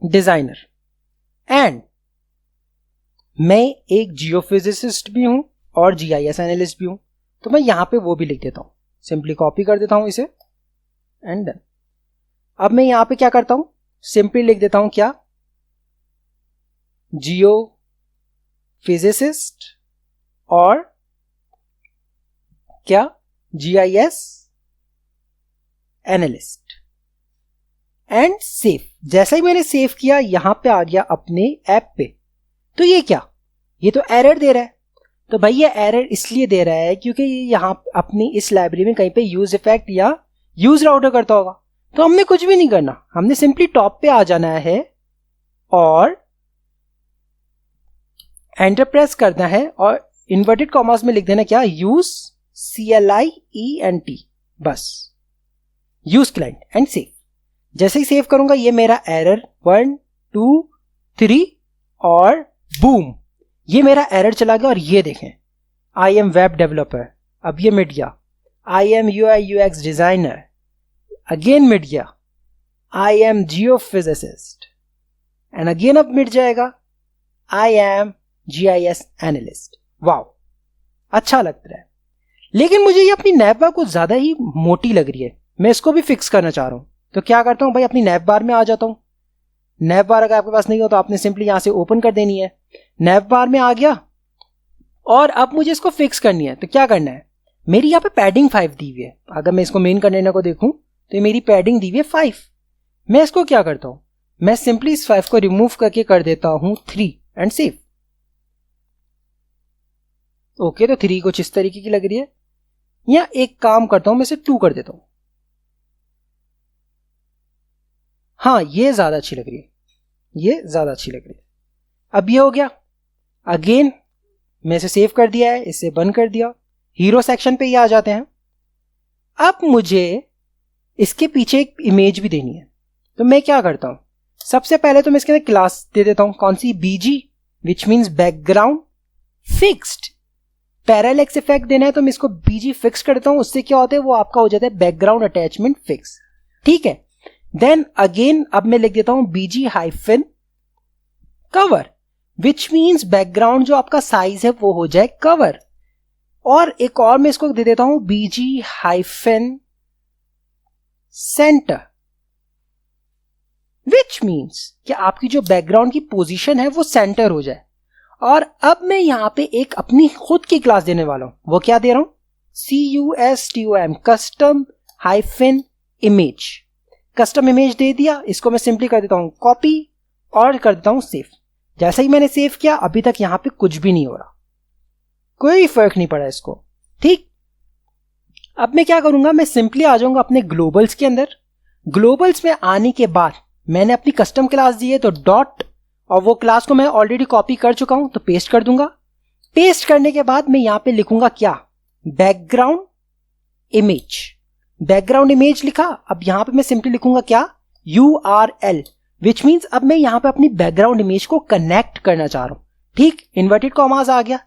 डिजाइनर। एंड मैं एक जियोफिजिसिस्ट भी हूं और GIS एनालिस्ट भी हूं, तो मैं यहां पे वो भी लिख देता हूं। सिंपली कॉपी कर देता हूं इसे एंड डन। अब मैं यहां पे क्या करता हूं, सिंपली लिख देता हूं क्या, जियोफिजिसिस्ट और क्या, GIS एनालिस्ट एंड सेव। जैसा ही मैंने सेव किया यहां पे आ गया अपने ऐप पे। तो ये क्या, ये तो एरर दे रहा है। तो भाई ये एरर इसलिए दे रहा है क्योंकि ये यहाँ अपनी इस लाइब्रेरी में कहीं पे यूज इफेक्ट या यूज राउटर करता होगा। तो हमने कुछ भी नहीं करना, हमने सिंपली टॉप पे आ जाना है और एंटर प्रेस करना है और इन्वर्टेड कॉमास में लिख देना क्या, यूज CLIENT, बस यूज क्लाइंट एंड सेव। जैसे ही सेव करूंगा ये मेरा एरर 1 2 3 और बूम, ये मेरा एरर चला गया। और ये देखें, आई एम वेब डेवलपर, अब ये मिट गया। I am UI UX designer, again मिट गया। I am geophysicist and again अब मिट जाएगा। I am GIS analyst. Wow, अच्छा लगता है। लेकिन मुझे ये अपनी नैव बार कुछ ज्यादा ही मोटी लग रही है, मैं इसको भी फिक्स करना चाह रहा हूं। तो क्या करता हूं भाई, अपनी नैव बार में आ जाता हूं। नैव बार अगर आपके पास नहीं हो तो आपने सिंपली यहां से ओपन कर देनी है। नैव बार में आ गया और अब मुझे इसको फिक्स करनी है। तो क्या करना है, मेरी यहाँ पे पैडिंग 5 दी हुई है। अगर मैं इसको मेन कंटेनर को देखूं तो ये मेरी पैडिंग दी हुई है 5। मैं इसको क्या करता हूं, मैं सिंपली इस 5 को रिमूव करके कर देता हूं 3 एंड सेव। ओके, तो 3 कुछ इस तरीके की लग रही है। या एक काम करता हूं, मैं इसे 2 कर देता हूं। हाँ, ये ज्यादा अच्छी लग रही है, ये ज्यादा अच्छी लग रही है। अब ये हो गया। अगेन मैं इसे सेव कर दिया है, इसे बंद कर दिया। हीरो सेक्शन पे ये आ जाते हैं। अब मुझे इसके पीछे एक इमेज भी देनी है। तो मैं क्या करता हूं, सबसे पहले तो मैं इसके अंदर क्लास दे देता हूं, कौन सी, BG, which means background fixed. Parallax effect देना है तो मैं इसको BG फिक्स कर देता हूं। उससे क्या होता है, वो आपका हो जाता है बैकग्राउंड अटैचमेंट फिक्स। ठीक है। देन अगेन अब मैं लिख देता हूं BG hyphen cover, which means background जो आपका साइज है वो हो जाए कवर। और एक और मैं इसको दे देता हूं BG हाइफन सेंटर, विच मीन्स कि आपकी जो बैकग्राउंड की पोजीशन है वो सेंटर हो जाए। और अब मैं यहां पे एक अपनी खुद की क्लास देने वाला हूं। वो क्या दे रहा हूं, CUSTOM, custom hyphen image. Custom image दे दिया। इसको मैं सिंपली कर देता हूं कॉपी और कर देता हूं सेव। जैसे ही मैंने सेव किया, अभी तक यहां पे कुछ भी नहीं हो रहा, कोई फर्क नहीं पड़ा इसको। ठीक, अब मैं क्या करूंगा, मैं सिंपली आ जाऊंगा अपने ग्लोबल्स के अंदर। ग्लोबल्स में आने के बाद मैंने अपनी कस्टम क्लास दी है तो डॉट, और वो क्लास को मैं ऑलरेडी कॉपी कर चुका हूं तो पेस्ट कर दूंगा। पेस्ट करने के बाद मैं यहां पे लिखूंगा क्या, बैकग्राउंड इमेज। बैकग्राउंड इमेज लिखा। अब यहां पे मैं सिंपली लिखूंगा क्या, URL, विच मीन्स अब मैं यहां पे अपनी बैकग्राउंड इमेज को कनेक्ट करना चाह रहा हूं। ठीक, इन्वर्टेड कॉमास आ गया।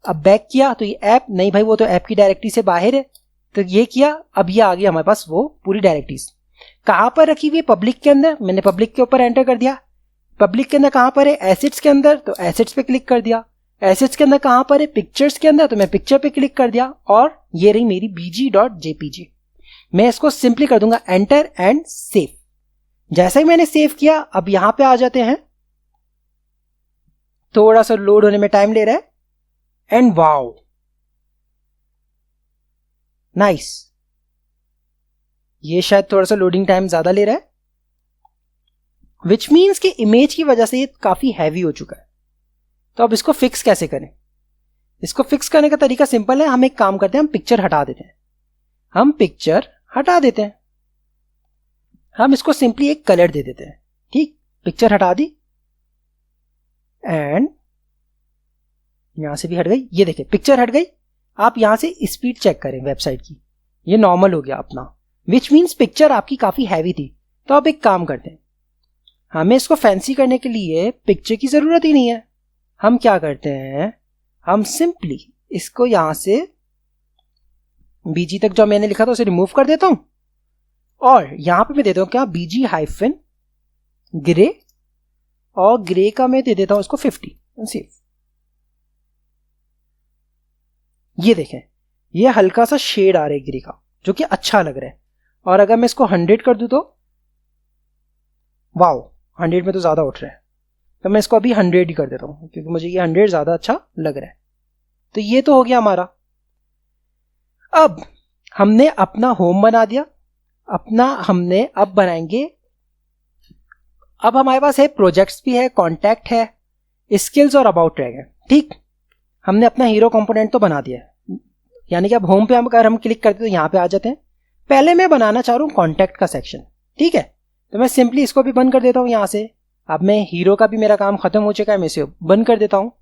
अब बैक किया तो ये ऐप नहीं भाई, वो तो ऐप की डायरेक्टरी से बाहर है। तो ये किया, अब ये आ गया हमारे पास वो पूरी डायरेक्टरीज। कहां पर रखी हुई है, पब्लिक के अंदर। मैंने पब्लिक के ऊपर एंटर कर दिया। पब्लिक के अंदर कहां पर है, एसेट्स के अंदर, तो एसेट्स पे क्लिक कर दिया। एसेट्स के अंदर कहां पर है, पिक्चर्स के अंदर, तो मैं पिक्चर पे क्लिक कर दिया। और ये रही मेरी BG.jpg। मैं इसको सिंपली कर दूंगा एंटर एंड सेव। जैसा ही मैंने सेव किया, अब यहां पे आ जाते हैं। थोड़ा सा लोड होने में टाइम ले रहा है। And wow, nice. ये शायद थोड़ा सा लोडिंग टाइम ज्यादा ले रहा है, विच मीन्स कि इमेज की वजह से ये काफी हैवी हो चुका है। तो अब इसको फिक्स कैसे करें। इसको फिक्स करने का तरीका सिंपल है। हम एक काम करते हैं, हम पिक्चर हटा देते हैं। हम पिक्चर हटा देते हैं। हम इसको सिंपली एक कलर दे देते हैं। ठीक, पिक्चर हटा दी एंड यहां से भी हट गई। ये देखिए पिक्चर हट गई। आप यहां से स्पीड चेक करें वेबसाइट की, ये नॉर्मल हो गया अपना, विच मीन्स पिक्चर आपकी काफी हैवी थी। तो अब एक काम करते हैं, हमें इसको फैंसी करने के लिए पिक्चर की जरूरत ही नहीं है। हम क्या करते हैं, हम सिंपली इसको यहां से BG तक जो मैंने लिखा था उसे रिमूव कर देता हूं और यहां पे मैं देता हूं क्या, BG हाइफन ग्रे, और ग्रे का मैं दे देता हूं इसको 50 सेव। ये देखें, ये हल्का सा शेड आ रहा है ग्रे का, जो कि अच्छा लग रहा है। और अगर मैं इसको 100 कर दूं तो वाओ, 100 में तो ज्यादा उठ रहा है। तो मैं इसको अभी 100 ही कर देता हूं क्योंकि मुझे ये 100 ज्यादा अच्छा लग रहा है। तो ये तो हो गया हमारा। अब हमने अपना होम बना दिया, अपना हमने अब बनाएंगे। अब हमारे पास है प्रोजेक्ट्स भी है, कॉन्टैक्ट है, स्किल्स और अबाउट रह गए। ठीक, हमने अपना हीरो कंपोनेंट तो बना दिया है, यानी कि अब होम पे अगर हम क्लिक करते तो यहाँ पे आ जाते हैं। पहले मैं बनाना चाह रहा हूँ कॉन्टैक्ट का सेक्शन, ठीक है, तो मैं सिंपली इसको भी बंद कर देता हूँ यहाँ से। अब मैं हीरो का भी मेरा काम खत्म हो चुका है, मैं इसे बंद कर देता हूँ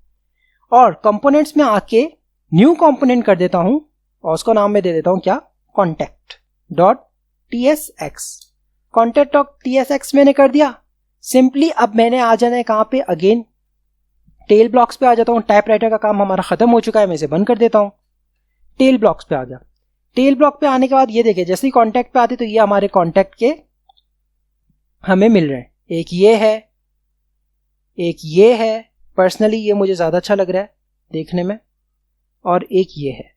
और कंपोनेंट्स में आके न्यू कंपोनेंट कर देता हूँ और उसको नाम में दे देता हूँ क्या, contact dot tsx। Contact dot tsx मैंने कर दिया। सिंपली अब मैंने आ जाना है कहाँ पे, अगेन टेल ब्लॉक्स पे आ जाता हूँ। टाइपराइटर का काम हमारा खत्म हो चुका है, मैं इसे बंद कर देता हूँ। टेल ब्लॉक्स पे आ गया। टेल ब्लॉक पे आने के बाद ये देखिए, जैसे ही कॉन्टैक्ट पे आते तो ये हमारे कॉन्टैक्ट के हमें मिल रहे हैं। एक ये है, एक ये है, पर्सनली ये मुझे ज़्यादा अच्छा लग रहा है देखने में, और एक ये है।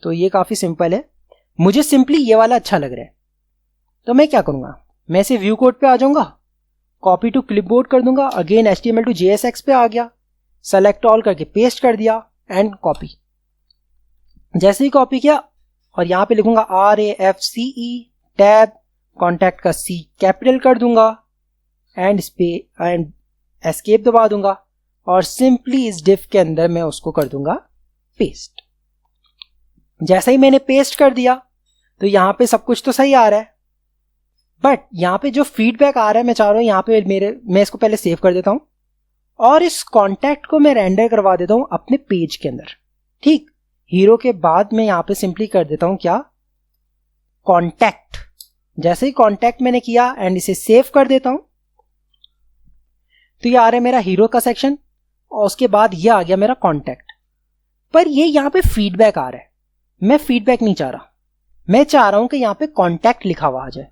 तो ये काफ़ी सिंपल है, मुझे सिंपली ये वाला अच्छा लग रहा है। तो मैं क्या करूँगा, मैं इसे व्यू कोड पे आ जाऊँगा, कॉपी टू क्लिपबोर्ड कर दूंगा, अगेन HTML टू JSX पे आ गया, सेलेक्ट ऑल करके पेस्ट कर दिया एंड कॉपी। जैसे ही कॉपी किया और यहाँ पे लिखूंगा RAFCE टैब, कॉन्टैक्ट का C कैपिटल कर दूंगा एंड एस्केप दबा दूंगा और सिंपली इस डिफ के अंदर मैं उसको कर दूंगा पेस्ट। जैसे ही मैंने पेस्ट कर दिया तो यहाँ पे सब कुछ तो सही आ रहा है, बट यहाँ पे जो फीडबैक आ रहा है मैं चाह रहा हूँ यहाँ पे मैं इसको पहले सेव कर देता हूँ और इस कॉन्टैक्ट को मैं रेंडर करवा देता हूँ अपने पेज के अंदर। ठीक, हीरो के बाद मैं यहाँ पे सिंपली कर देता हूँ क्या, कॉन्टैक्ट। जैसे ही कॉन्टैक्ट मैंने किया एंड इसे सेव कर देता हूँ तो ये आ रहा है मेरा हीरो का सेक्शन और उसके बाद ये आ गया मेरा कॉन्टैक्ट। पर ये यहाँ पे फीडबैक आ रहा है, मैं फीडबैक नहीं चाह रहा, मैं चाह रहा हूँ कि यहाँ पे कॉन्टैक्ट लिखा हुआ आ जाए।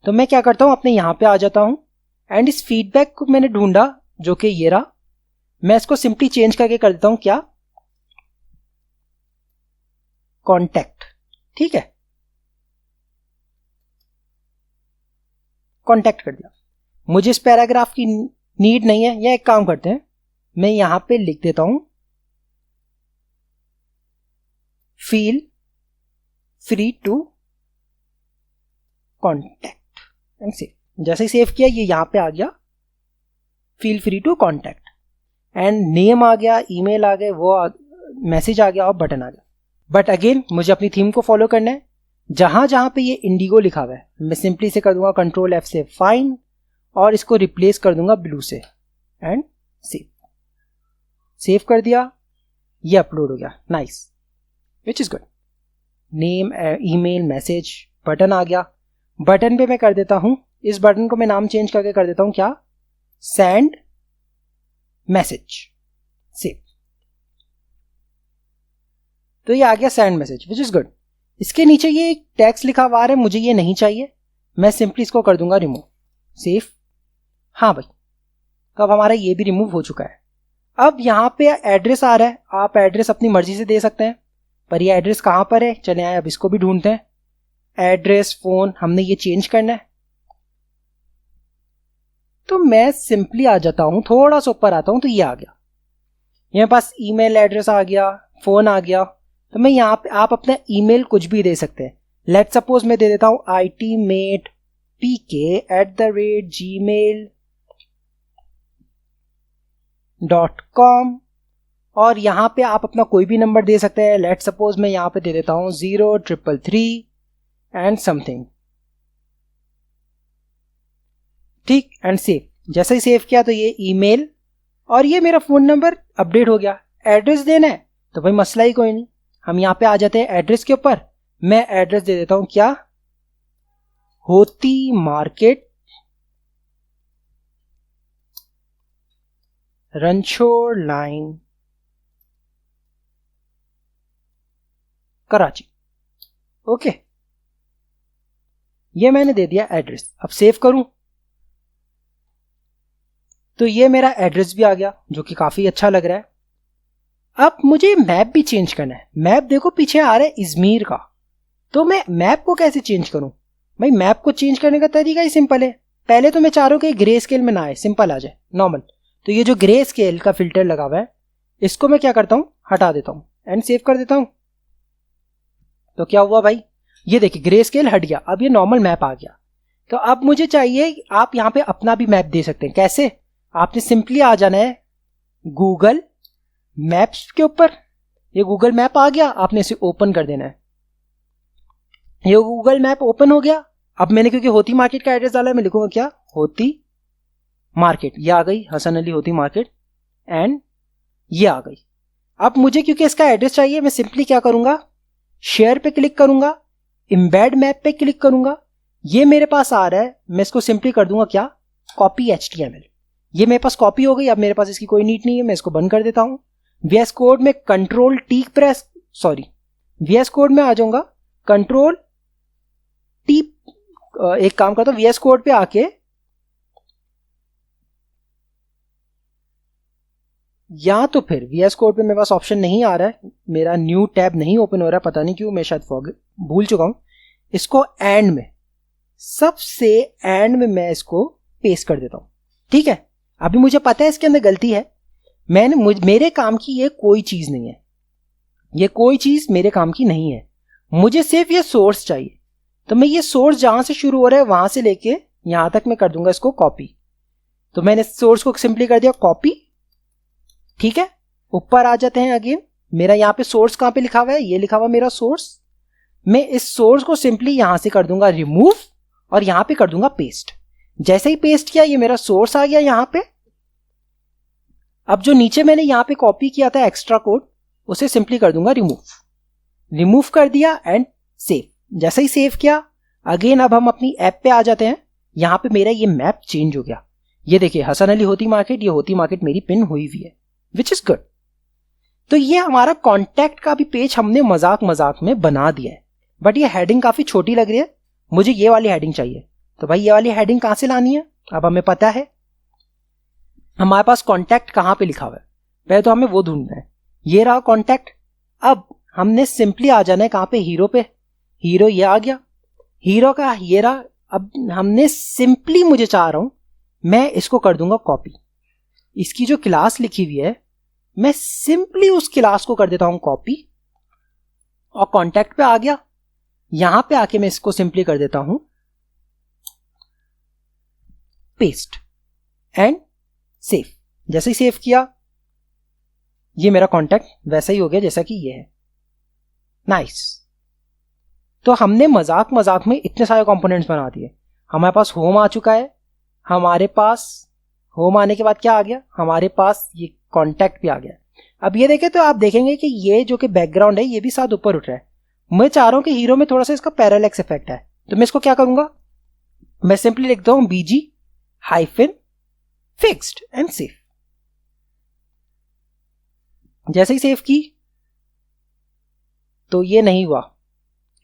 तो मैं क्या करता हूँ, अपने यहाँ पे आ जाता हूँ एंड इस फीडबैक को मैंने ढूंढा जो कि ये रहा, मैं इसको सिंपली चेंज करके कर देता हूँ क्या, कॉन्टैक्ट। ठीक है, कॉन्टैक्ट कर दिया। मुझे इस पैराग्राफ की नीड नहीं है, या एक काम करते हैं, मैं यहां पे लिख देता हूं feel free to contact and save. जैसे ही सेव किया ये यहां पे आ गया, feel free to contact and name आ गया, ईमेल आ गए, वो मैसेज आ गया और बटन आ गया। बट अगेन मुझे अपनी थीम को फॉलो करना है। जहां जहां पे ये इंडिगो लिखा हुआ है मैं सिंपली से कर दूंगा कंट्रोल F से फाइन और इसको रिप्लेस कर दूंगा ब्लू से एंड सेव कर दिया, ये अपलोड हो गया, nice, which is good. Name, email, message, button आ गया। बटन पे मैं कर देता हूं, इस बटन को मैं नाम चेंज करके कर देता हूं क्या, सेंड मैसेज, सेव। तो ये आ गया send message, which is good. इसके नीचे ये एक टेक्स्ट लिखा हुआ है, मुझे ये नहीं चाहिए, मैं सिंपली इसको कर दूंगा रिमूव, सेव। हाँ भाई, तो अब हमारा ये भी रिमूव हो चुका है। अब यहाँ पे एड्रेस आ रहा है, आप एड्रेस अपनी मर्जी से दे सकते हैं, पर ये एड्रेस कहाँ पर है, चले आए अब इसको भी ढूंढते हैं। एड्रेस, फोन, हमने ये चेंज करना है। तो मैं सिंपली आ जाता हूँ, थोड़ा सा ऊपर आता हूँ तो ये आ गया, मेरे पास ईमेल एड्रेस आ गया, फोन आ गया। तो मैं यहाँ पे आप अपना ईमेल कुछ भी दे सकते हैं। लेट सपोज मैं दे देता हूँ itmatepk@gmail.com और यहाँ पे आप अपना कोई भी नंबर दे सकते हैं। लेट सपोज मैं यहाँ पे दे देता हूँ 0333 एंड समथिंग, ठीक, एंड सेव। जैसे ही सेव किया तो ये ईमेल और ये मेरा फोन नंबर अपडेट हो गया। एड्रेस देना है तो भाई मसला ही कोई नहीं, हम यहाँ पे आ जाते हैं एड्रेस के ऊपर। मैं एड्रेस दे देता हूं क्या, होती market, Ranchhod line, Karachi. Okay, ये मैंने दे दिया एड्रेस। अब सेव करूं तो ये मेरा एड्रेस भी आ गया, जो कि काफी अच्छा लग रहा है। अब मुझे मैप भी चेंज करना है। मैप देखो पीछे आ रहा है इजमीर का, तो मैं मैप को कैसे चेंज करूं? भाई मैप को चेंज करने का तरीका ही सिंपल है। पहले तो मैं चाह रहा हूं कि ग्रे स्केल में ना आए, सिंपल आ जाए, नॉर्मल। तो ये जो ग्रे स्केल का फिल्टर लगा हुआ है इसको मैं क्या करता हूं, हटा देता हूं एंड सेव कर देता हूं। तो क्या हुआ भाई, ये देखिए ग्रे स्केल हट गया, अब ये नॉर्मल मैप आ गया। तो अब मुझे चाहिए, आप यहां पे अपना भी मैप दे सकते हैं। कैसे? आपने सिंपली आ जाना है गूगल मैप्स के ऊपर, ये गूगल मैप आ गया, आपने इसे ओपन कर देना है। ये गूगल मैप ओपन हो गया। अब मैंने क्योंकि होती मार्केट का एड्रेस डाला है, मैं लिखूंगा क्या, होती मार्केट। ये आ गई हसन अली होती मार्केट एंड ये आ गई। अब मुझे क्योंकि इसका एड्रेस चाहिए, मैं सिंपली क्या करूंगा, शेयर पे क्लिक करूंगा, इम्बेड मैप पे क्लिक करूंगा। ये मेरे पास आ रहा है, मैं इसको सिंपली कर दूंगा क्या, कॉपी HTML। ये मेरे पास कॉपी हो गई। अब मेरे पास इसकी कोई नीड नहीं है, मैं इसको बंद कर देता हूं। VS कोड में control T press, sorry VS code में आ जाऊंगा, कंट्रोल टी, एक काम करता हूं, VS कोड पे आके या तो फिर VS कोड पे मेरे पास ऑप्शन नहीं आ रहा है, मेरा न्यू टैब नहीं ओपन हो रहा है, पता नहीं क्यों, मैं शायद भूल चुका हूं। इसको एंड में, सबसे एंड में मैं इसको पेस्ट कर देता हूं। ठीक है, अभी मुझे पता है इसके अंदर गलती है, मेरे काम की ये कोई चीज नहीं है, ये कोई चीज मेरे काम की नहीं है, मुझे सिर्फ ये सोर्स चाहिए। तो मैं ये सोर्स जहां से शुरू हो रहा है वहां से लेके यहां तक मैं कर दूंगा इसको कॉपी। तो मैंने सोर्स को सिंपली कर दिया कॉपी। ठीक है, ऊपर आ जाते हैं अगेन, मेरा यहां पे सोर्स कहां पे लिखा हुआ है, ये लिखा हुआ मेरा सोर्स। मैं इस सोर्स को सिंपली यहां से कर दूंगा रिमूव और यहां पे कर दूंगा पेस्ट। जैसे ही पेस्ट किया, ये मेरा सोर्स आ गया यहां पे। अब जो नीचे मैंने यहां पे कॉपी किया था एक्स्ट्रा कोड, उसे सिंपली कर दूंगा रिमूव कर दिया एंड सेव। जैसे ही सेव किया, अगेन अब हम अपनी ऐप पे आ जाते हैं। यहां पे मेरा ये मैप चेंज हो गया, ये देखिए हसन अली होती मार्केट, ये होती मार्केट मेरी पिन हुई हुई है, विच इज गुड। तो ये हमारा कॉन्टैक्ट का भी पेज हमने मजाक मजाक में बना दिया है, बट ये हेडिंग काफी छोटी लग रही है, मुझे ये वाली हेडिंग चाहिए। तो भाई ये वाली हेडिंग कहां से लानी है, अब हमें पता है हमारे पास कॉन्टैक्ट कहां पे लिखा हुआ है, पहले तो हमें वो ढूंढना है। ये रहा कॉन्टैक्ट। अब हमने सिंपली आ जाना है कहां पे, हीरो पे। हीरो ये आ गया, हीरो का ये रहा। अब हमने सिंपली, मुझे चाह रहा हूं मैं इसको कर दूंगा कॉपी। इसकी जो क्लास लिखी हुई है, मैं सिंपली उस क्लास को कर देता हूं कॉपी और कॉन्टैक्ट पे आ गया। यहां पे आके मैं इसको सिंपली कर देता हूं पेस्ट एंड सेव। जैसे ही सेव किया, ये मेरा कॉन्टैक्ट वैसा ही हो गया जैसा कि ये है। नाइस। तो हमने मजाक मजाक में इतने सारे कंपोनेंट्स बना दिए। हमारे पास होम आ चुका है, हमारे पास होम आने के बाद क्या आ गया, हमारे पास ये कॉन्टैक्ट भी आ गया। अब ये देखें तो आप देखेंगे कि ये जो कि बैकग्राउंड है, ये भी साथ ऊपर उठ रहा है। मैं चाह रहा हूं कि हीरो में थोड़ा सा इसका पैरेलैक्स इफेक्ट है, तो मैं इसको क्या करूंगा, मैं सिंपली लिखता हूं BG hyphen fixed and save. जैसे ही सेव की, तो ये नहीं हुआ।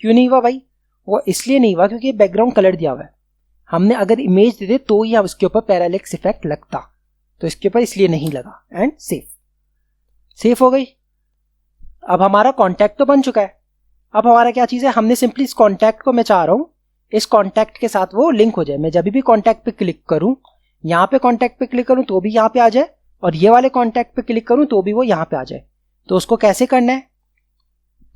क्यों नहीं हुआ भाई, वो इसलिए नहीं हुआ क्योंकि बैकग्राउंड कलर दिया हुआ है। हमने अगर इमेज दे दे तो ही इसके ऊपर पैरेलैक्स इफेक्ट लगता, तो इसके ऊपर इसलिए नहीं लगा। एंड सेव हो गई। अब हमारा कॉन्टैक्ट तो बन चुका है। अब हमारा क्या चीज है, हमने सिंपली इस कॉन्टैक्ट को, मैं चाह रहा हूं इस कॉन्टैक्ट के साथ वो लिंक हो जाए। मैं जब भी कॉन्टैक्ट पे क्लिक करूं, यहां पे कॉन्टैक्ट पे क्लिक करूं तो भी यहां पे आ जाए, और ये वाले कॉन्टैक्ट पे क्लिक करूं तो भी वो यहां पे आ जाए। तो उसको कैसे करना है,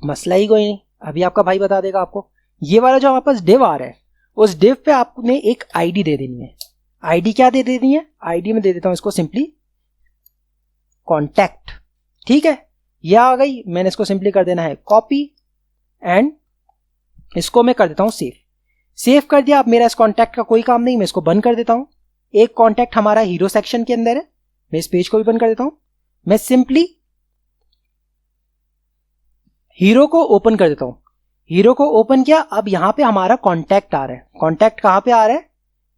मसला ही कोई नहीं, अभी आपका भाई बता देगा आपको। ये वाला जो हमारे पास डिव आ रहा है, उस डिव पे आपने एक आईडी दे देनी है। आईडी क्या दे देनी है, आईडी में दे देता हूं इसको सिंपली कॉन्टैक्ट। ठीक है, ये आ गई। मैंने इसको सिंपली कर देना है कॉपी एंड इसको मैं कर देता हूं सेव कर दिया। अब मेरा इस कॉन्टैक्ट का कोई काम नहीं, मैं इसको बंद कर देता हूं। एक कॉन्टैक्ट हमारा हीरो सेक्शन के अंदर है, मैं इस पेज को भी बंद कर देता हूं। मैं सिंपली हीरो को ओपन कर देता हूं। हीरो को ओपन किया, अब यहां पे हमारा कॉन्टैक्ट आ रहा है। कॉन्टैक्ट कहां पे आ रहा है,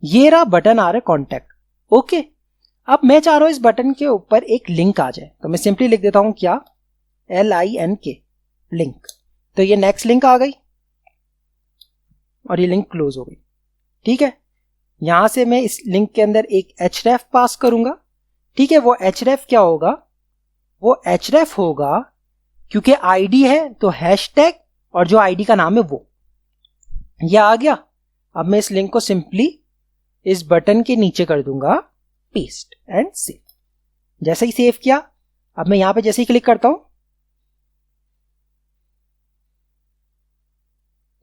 ये रहा बटन आ रहा है कॉन्टैक्ट। ओके, अब मैं चाह रहा हूं इस बटन के ऊपर एक लिंक आ जाए, तो मैं सिंपली लिख देता हूं क्या, LINK लिंक। तो ये नेक्स्ट लिंक आ गई और ये लिंक क्लोज हो गई। ठीक है, यहां से मैं इस लिंक के अंदर एक href पास करूंगा। ठीक है, वो href क्या होगा, वो href होगा, क्योंकि आईडी है तो हैशटैग और जो आईडी का नाम है वो, ये आ गया। अब मैं इस लिंक को सिंपली इस बटन के नीचे कर दूंगा पेस्ट एंड सेव। जैसे ही सेव किया, अब मैं यहां पे जैसे ही क्लिक करता हूं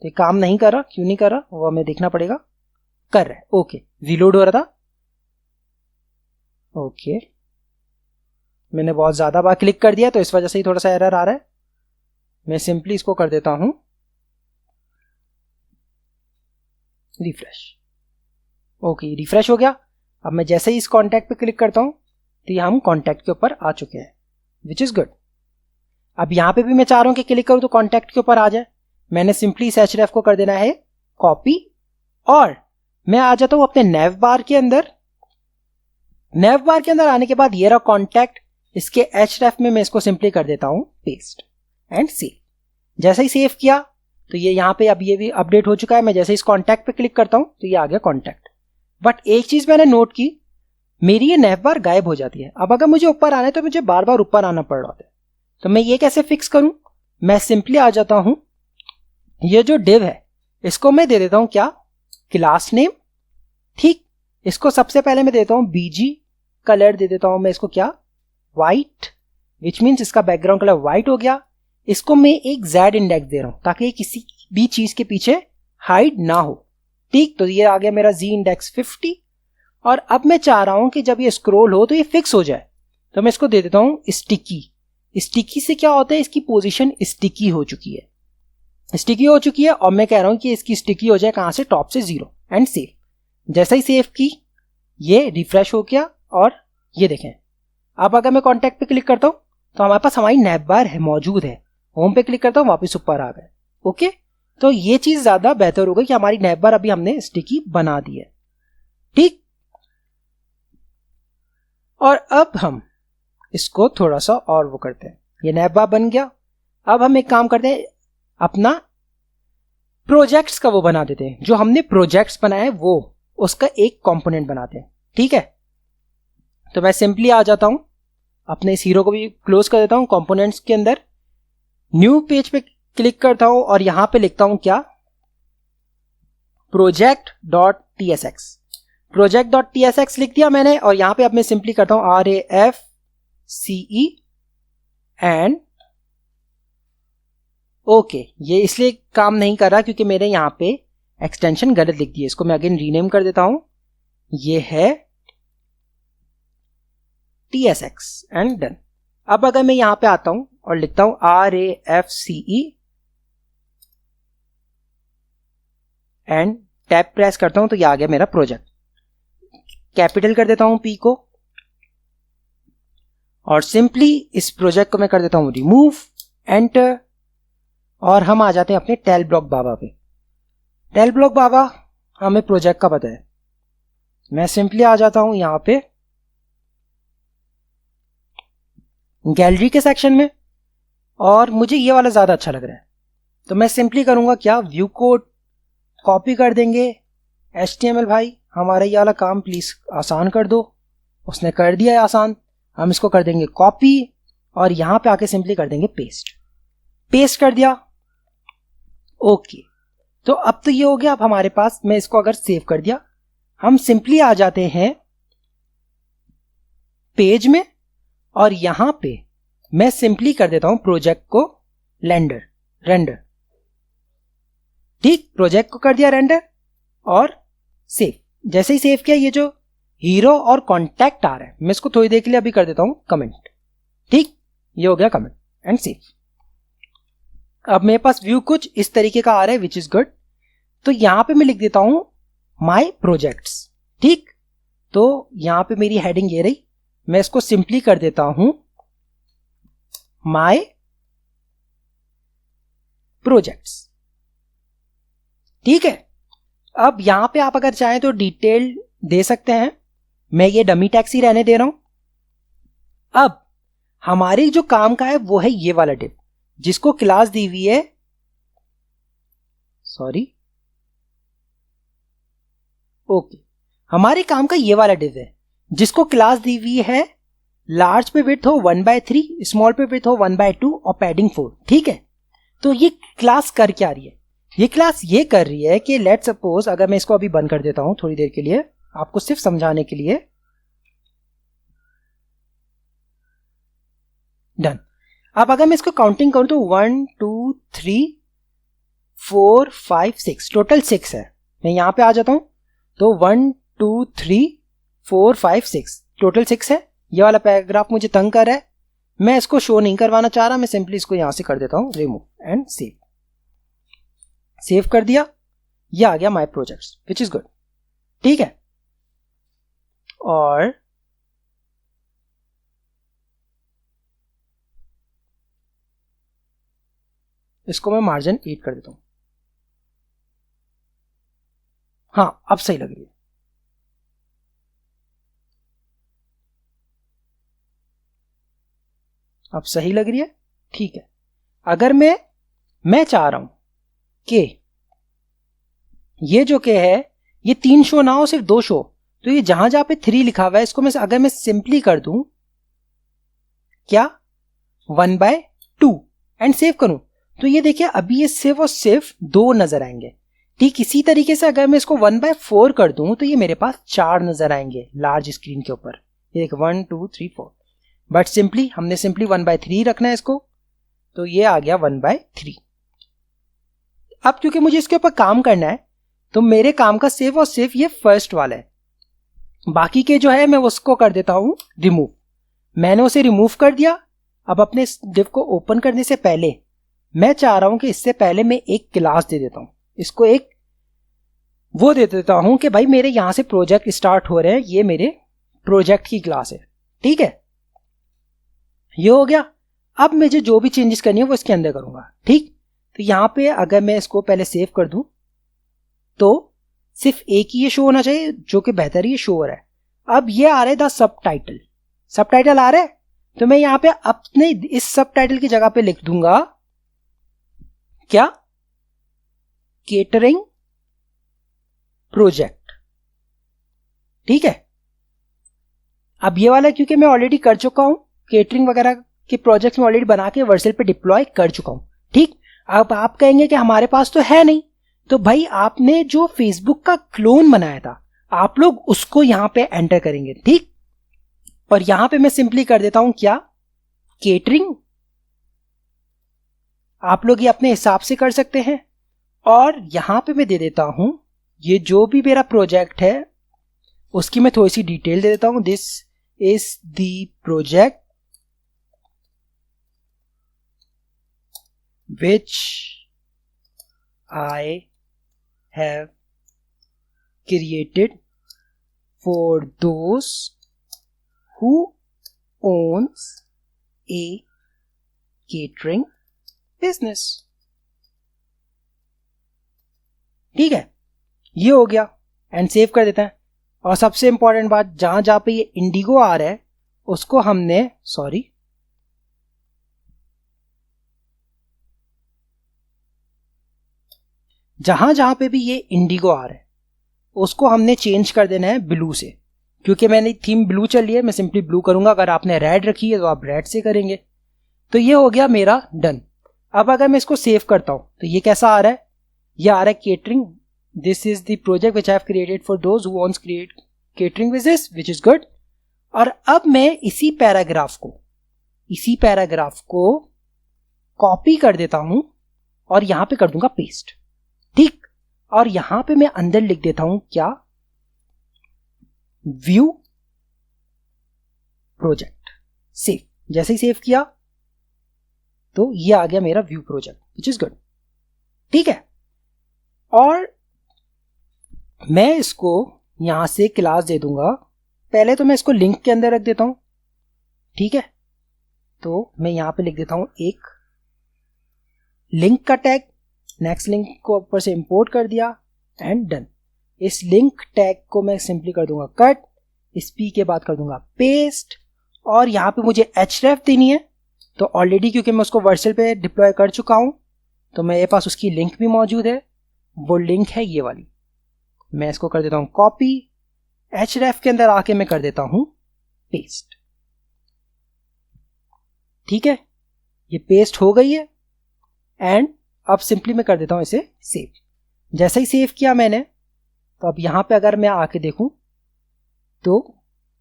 तो ये काम नहीं कर रहा। क्यों नहीं कर रहा, वो हमें देखना पड़ेगा। कर रहा है, ओके, रीलोड हो रहा था। ओके, मैंने बहुत ज़्यादा बार क्लिक कर दिया तो इस वजह से ही थोड़ा सा एरर आ रहा है। मैं सिंपली इसको कर देता हूं रिफ्रेश। ओके, रिफ्रेश हो गया। अब मैं जैसे ही इस कॉन्टैक्ट पे क्लिक करता हूं तो ये हम कॉन्टैक्ट के ऊपर आ चुके हैं, विच इज़ गुड। अब यहां पे भी मैं चाह रहा हूं कि क्लिक करूं तो कॉन्टैक्ट के ऊपर आ जाए। मैंने सिंपली इस href को कर देना है कॉपी, और मैं आ जाता हूं अपने नेव बार के अंदर। नेव बार के अंदर आने के बाद ये रहा कॉन्टैक्ट, इसके href में मैं इसको सिंपली कर देता हूं पेस्ट एंड सेव। जैसे ही सेव किया तो ये यहाँ पे अब ये भी अपडेट हो चुका है। मैं जैसे इस कॉन्टैक्ट पे क्लिक करता हूं तो ये आ गया कॉन्टैक्ट। बट एक चीज मैंने नोट की, मेरी ये नेव बार गायब हो जाती है। अब अगर मुझे ऊपर आना है तो मुझे बार बार ऊपर आना पड़ रहा है, तो मैं ये कैसे फिक्स करूं? मैं सिंपली आ जाता हूं, ये जो डिव है इसको मैं दे देता हूं क्या, क्लास नेम। ठीक, इसको सबसे पहले मैं देता हूं बीजी, कलर दे देता हूं मैं इसको क्या, व्हाइट, विच मीन्स इसका बैकग्राउंड कलर व्हाइट हो गया। इसको मैं एक Z इंडेक्स दे रहा हूं ताकि ये किसी भी चीज के पीछे हाइड ना हो। ठीक, तो ये आ गया मेरा Z इंडेक्स 50। और अब मैं चाह रहा हूं कि जब ये स्क्रॉल हो तो ये फिक्स हो जाए, तो मैं इसको दे देता हूं स्टिकी। स्टिकी से क्या होता है, इसकी पोजीशन स्टिकी हो चुकी है, स्टिकी हो चुकी है। और मैं कह रहा हूं कि इसकी स्टिकी हो जाए कहां से, टॉप से 0 एंड सेव। जैसा ही सेव की ये रिफ्रेश हो गया और ये देखें। अब अगर मैं कॉन्टैक्ट पे क्लिक करता हूं तो हमारे पास हमारी नेव बार है, मौजूद है। होम पे क्लिक करता हूं, वापस ऊपर आ गए। ओके, तो ये चीज ज्यादा बेहतर हो गई कि हमारी नेव बार अभी हमने स्टिकी बना दी है। ठीक, और अब हम इसको थोड़ा सा और वो करते हैं। ये नेव बार बन गया। अब हम एक काम करते हैं, अपना प्रोजेक्ट्स का वो बना देते हैं। जो हमने प्रोजेक्ट्स बनाए वो उसका एक कंपोनेंट बनाते हैं। ठीक है, तो मैं सिंपली आ जाता हूं, अपने इस हीरो को भी क्लोज कर देता हूं, कंपोनेंट्स के अंदर न्यू पेज पे क्लिक करता हूं और यहां पे लिखता हूं क्या, project.tsx। project.tsx लिख दिया मैंने, और यहां पे अब मैं सिंपली करता हूं RAFCE एंड ओके। ये इसलिए काम नहीं कर रहा क्योंकि मेरे यहां पे एक्सटेंशन गलत लिख दी है। इसको मैं अगेन रीनेम कर देता हूं, ये है TSX एंड डन। अब अगर मैं यहां पे आता हूं और लिखता हूं RAFCE एंड टैब प्रेस करता हूं तो ये आ गया मेरा प्रोजेक्ट। कैपिटल कर देता हूं P को और सिंपली इस प्रोजेक्ट को मैं कर देता हूं रिमूव, एंटर, और हम आ जाते हैं अपने टेल ब्लॉक बाबा पे। टेल ब्लॉक बाबा हमें प्रोजेक्ट का पता है। मैं सिंपली आ जाता हूं यहां पे गैलरी के सेक्शन में, और मुझे ये वाला ज्यादा अच्छा लग रहा है तो मैं सिंपली करूंगा क्या, व्यू कोड कॉपी कर देंगे। HTML भाई हमारा ये वाला काम प्लीज आसान कर दो। उसने कर दिया है आसान। हम इसको कर देंगे कॉपी और यहां पे आके सिंपली कर देंगे पेस्ट। पेस्ट कर दिया, ओके। तो अब तो ये हो गया। अब हमारे पास, मैं इसको अगर सेव कर दिया, हम सिंपली आ जाते हैं पेज में, और यहां पे मैं सिंपली कर देता हूं प्रोजेक्ट को रेंडर। ठीक, प्रोजेक्ट को कर दिया रेंडर और सेव। जैसे ही सेव किया, ये जो हीरो और कॉन्टैक्ट आ रहा है, मैं इसको थोड़ी देर के लिए अभी कर देता हूं कमेंट। ठीक, ये हो गया कमेंट एंड सेव। अब मेरे पास व्यू कुछ इस तरीके का आ रहा है, विच इज गुड। तो यहां पे मैं लिख देता हूं माय प्रोजेक्ट्स। ठीक, तो यहां पे मेरी हेडिंग ये रही। मैं इसको सिंपली कर देता हूं माय प्रोजेक्ट्स। ठीक है, अब यहां पे आप अगर चाहें तो डिटेल दे सकते हैं। मैं ये डमी टैक्स ही रहने दे रहा हूं। अब हमारी जो काम का है वो है ये वाला डिव, जिसको क्लास दी हुई है, हमारे काम का ये वाला डिव है जिसको क्लास दी हुई है लार्ज पे विड्थ हो 1/3, स्मॉल पे विड्थ हो 1/2 और पैडिंग 4। ठीक है, तो ये क्लास कर क्या रही है? ये क्लास ये कर रही है कि लेट्स सपोज, अगर मैं इसको अभी बंद कर देता हूं थोड़ी देर के लिए आपको सिर्फ समझाने के लिए, डन। अब अगर मैं इसको काउंटिंग करूं तो 1 2 3 4 5 6, टोटल 6 है। मैं यहां पे आ जाता हूं तो 1 2 3 4 5 6, टोटल 6 है। ये वाला पैराग्राफ मुझे तंग कर रहा है, मैं इसको शो नहीं करवाना चाह रहा, मैं सिंपली इसको यहां से कर देता हूं रिमूव एंड सेव। सेव कर दिया, ये आ गया my projects which is good. ठीक है, और इसको मैं मार्जिन 8 कर देता हूं। हाँ, अब सही लग रही है। अब सही लग रही है। ठीक है, अगर मैं चाह रहा हूं कि ये जो के है ये 3 शो ना हो, सिर्फ 2 शो, तो ये जहां जहां पे 3 लिखा हुआ है इसको मैं अगर मैं सिंपली कर दूं क्या 1/2 एंड सेव करूं, तो ये देखिए अभी ये सिर्फ और सिर्फ 2 नजर आएंगे। ठीक इसी तरीके से अगर मैं इसको 1/4 कर दूं तो ये मेरे पास 4 नजर आएंगे लार्ज स्क्रीन के ऊपर। ये देख 1 2 3 4, बट सिंपली हमने सिंपली 1/3 रखना है इसको, तो ये आ गया 1/3। अब क्योंकि मुझे इसके ऊपर काम करना है तो मेरे काम का सिर्फ और सिर्फ ये फर्स्ट वाला है, बाकी के जो है मैं उसको कर देता हूं रिमूव। मैंने उसे रिमूव कर दिया। अब अपने डिव को ओपन करने से पहले मैं चाह रहा हूं कि इससे पहले मैं एक क्लास दे देता हूं, इसको एक वो दे देता हूं कि भाई मेरे यहां से प्रोजेक्ट स्टार्ट हो रहे हैं, ये मेरे प्रोजेक्ट की क्लास है। ठीक है, ये हो गया। अब मुझे जो भी चेंजेस करनी है वो इसके अंदर करूंगा। ठीक, तो यहां पे अगर मैं इसको पहले सेव कर दूं तो सिर्फ एक ही ये शो होना चाहिए, जो कि बेहतर ही शो हो रहा है। अब ये आ रहा है द सबटाइटल, सबटाइटल आ रहा है, तो मैं यहां पे अपने इस सबटाइटल की जगह पे लिख दूंगा क्या, केटरिंग प्रोजेक्ट। ठीक है, अब ये वाला क्योंकि मैं ऑलरेडी कर चुका हूं, केटरिंग वगैरह के प्रोजेक्ट्स में ऑलरेडी बना के वर्सेल पे डिप्लॉय कर चुका हूं। ठीक, अब आप कहेंगे कि हमारे पास तो है नहीं, तो भाई आपने जो फेसबुक का क्लोन बनाया था आप लोग उसको यहां पे एंटर करेंगे। ठीक, और यहां पे मैं सिंपली कर देता हूं क्या, केटरिंग। आप लोग ये अपने हिसाब से कर सकते हैं, और यहां पे मैं दे देता हूं ये जो भी मेरा प्रोजेक्ट है उसकी मैं थोड़ी सी डिटेल दे देता हूं। This is the project which I have created for those who owns a catering business। ठीक है, ये हो गया एंड सेव कर देते हैं। और सबसे इंपॉर्टेंट बात, जहां जहां पे ये इंडिगो आ रहा है उसको हमने जहां जहां पे भी ये इंडिगो आ रहा है उसको हमने चेंज कर देना है ब्लू से, क्योंकि मैंने थीम ब्लू चली है, मैं सिंपली ब्लू करूंगा। अगर आपने रेड रखी है तो आप रेड से करेंगे। तो ये हो गया मेरा डन। अब अगर मैं इसको सेव करता हूं तो ये कैसा आ रहा है, ये आ रहा है catering, this is the project which I have created for those who wants create catering business which is good. और अब मैं इसी पैराग्राफ को कॉपी कर देता हूं और यहां पे कर दूंगा पेस्ट। ठीक, और यहां पे मैं अंदर लिख देता हूं क्या, व्यू प्रोजेक्ट। सेव, जैसे ही सेव किया तो ये आ गया मेरा view project which is good. ठीक है, और मैं इसको यहां से क्लास दे दूंगा। पहले तो मैं इसको लिंक के अंदर रख देता हूं। ठीक है, तो मैं यहां पे लिख देता हूं एक लिंक का टैग, नेक्स्ट लिंक को ऊपर से इंपोर्ट कर दिया एंड डन। इस लिंक टैग को मैं सिंपली कर दूंगा कट, इस पी के बाद कर दूंगा पेस्ट, और यहां पे मुझे href देनी है। तो ऑलरेडी क्योंकि मैं उसको वर्सेल पे डिप्लॉय कर चुका हूं तो मेरे पास उसकी लिंक भी मौजूद है, वो लिंक है ये वाली। मैं इसको कर देता हूं कॉपी, href के अंदर आके मैं कर देता हूं पेस्ट। ठीक है, ये पेस्ट हो गई है एंड अब सिंपली मैं कर देता हूं इसे सेव। जैसे ही सेव किया मैंने, तो अब यहां पे अगर मैं आके देखूं तो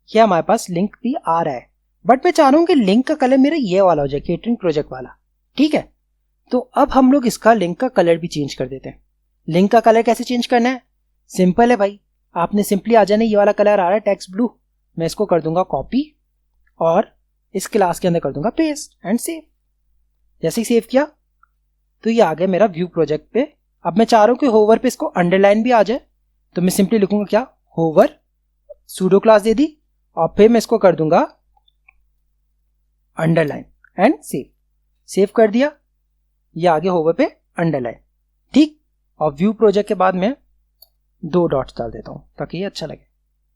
ये हमारे पास लिंक भी आ रहा है, बट मैं चाह रहा हूं कि लिंक का कलर मेरा ये वाला हो जाए, केटरिंग प्रोजेक्ट वाला। ठीक है, तो अब हम लोग इसका लिंक का कलर भी चेंज कर देते हैं। लिंक का कलर कैसे चेंज करना है, सिंपल है भाई, आपने सिंपली आ जाना, ये वाला कलर आ रहा है टेक्स्ट ब्लू, मैं इसको कर दूंगा कॉपी और इस क्लास के अंदर कर दूंगा पेस्ट एंड सेव। जैसे ही सेव किया तो ये आ गया मेरा व्यू प्रोजेक्ट पे। अब मैं चाह रहा हूं कि होवर पे इसको अंडरलाइन भी आ जाए, तो मैं सिंपली लिखूंगा क्या, होवर, सूडो क्लास दे दी और फिर मैं इसको कर दूंगा अंडरलाइन एंड सेव। सेव कर दिया, ये आगे होवर पे अंडरलाइन। ठीक, और व्यू प्रोजेक्ट के बाद मैं 2 डॉट्स डाल देता हूं ताकि ये अच्छा लगे,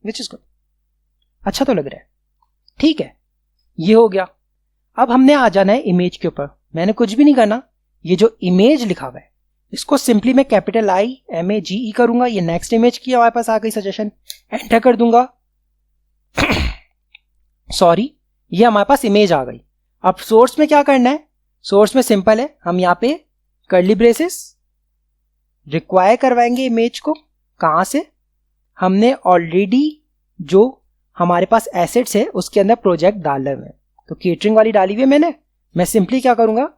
विच इज गुड। अच्छा तो लग रहा है, ठीक है, ये हो गया। अब हमने आ जाना है इमेज के ऊपर। मैंने कुछ भी नहीं करना, ये जो इमेज लिखा हुआ है इसको सिंपली मैं कैपिटल IMAGE करूंगा। ये नेक्स्ट इमेज की हमारे पास आ गई सजेशन, एंटर कर दूंगा। सॉरी, ये हमारे पास इमेज आ गई। अब सोर्स में क्या करना है, सोर्स में सिंपल है, हम यहाँ पे कर्ली ब्रेसेस रिक्वायर करवाएंगे इमेज को। कहां से, हमने ऑलरेडी जो हमारे पास एसेट्स है उसके अंदर प्रोजेक्ट डाले हुए हैं, तो केटरिंग वाली डाली हुई है मैंने। मैं सिंपली क्या करूंगा,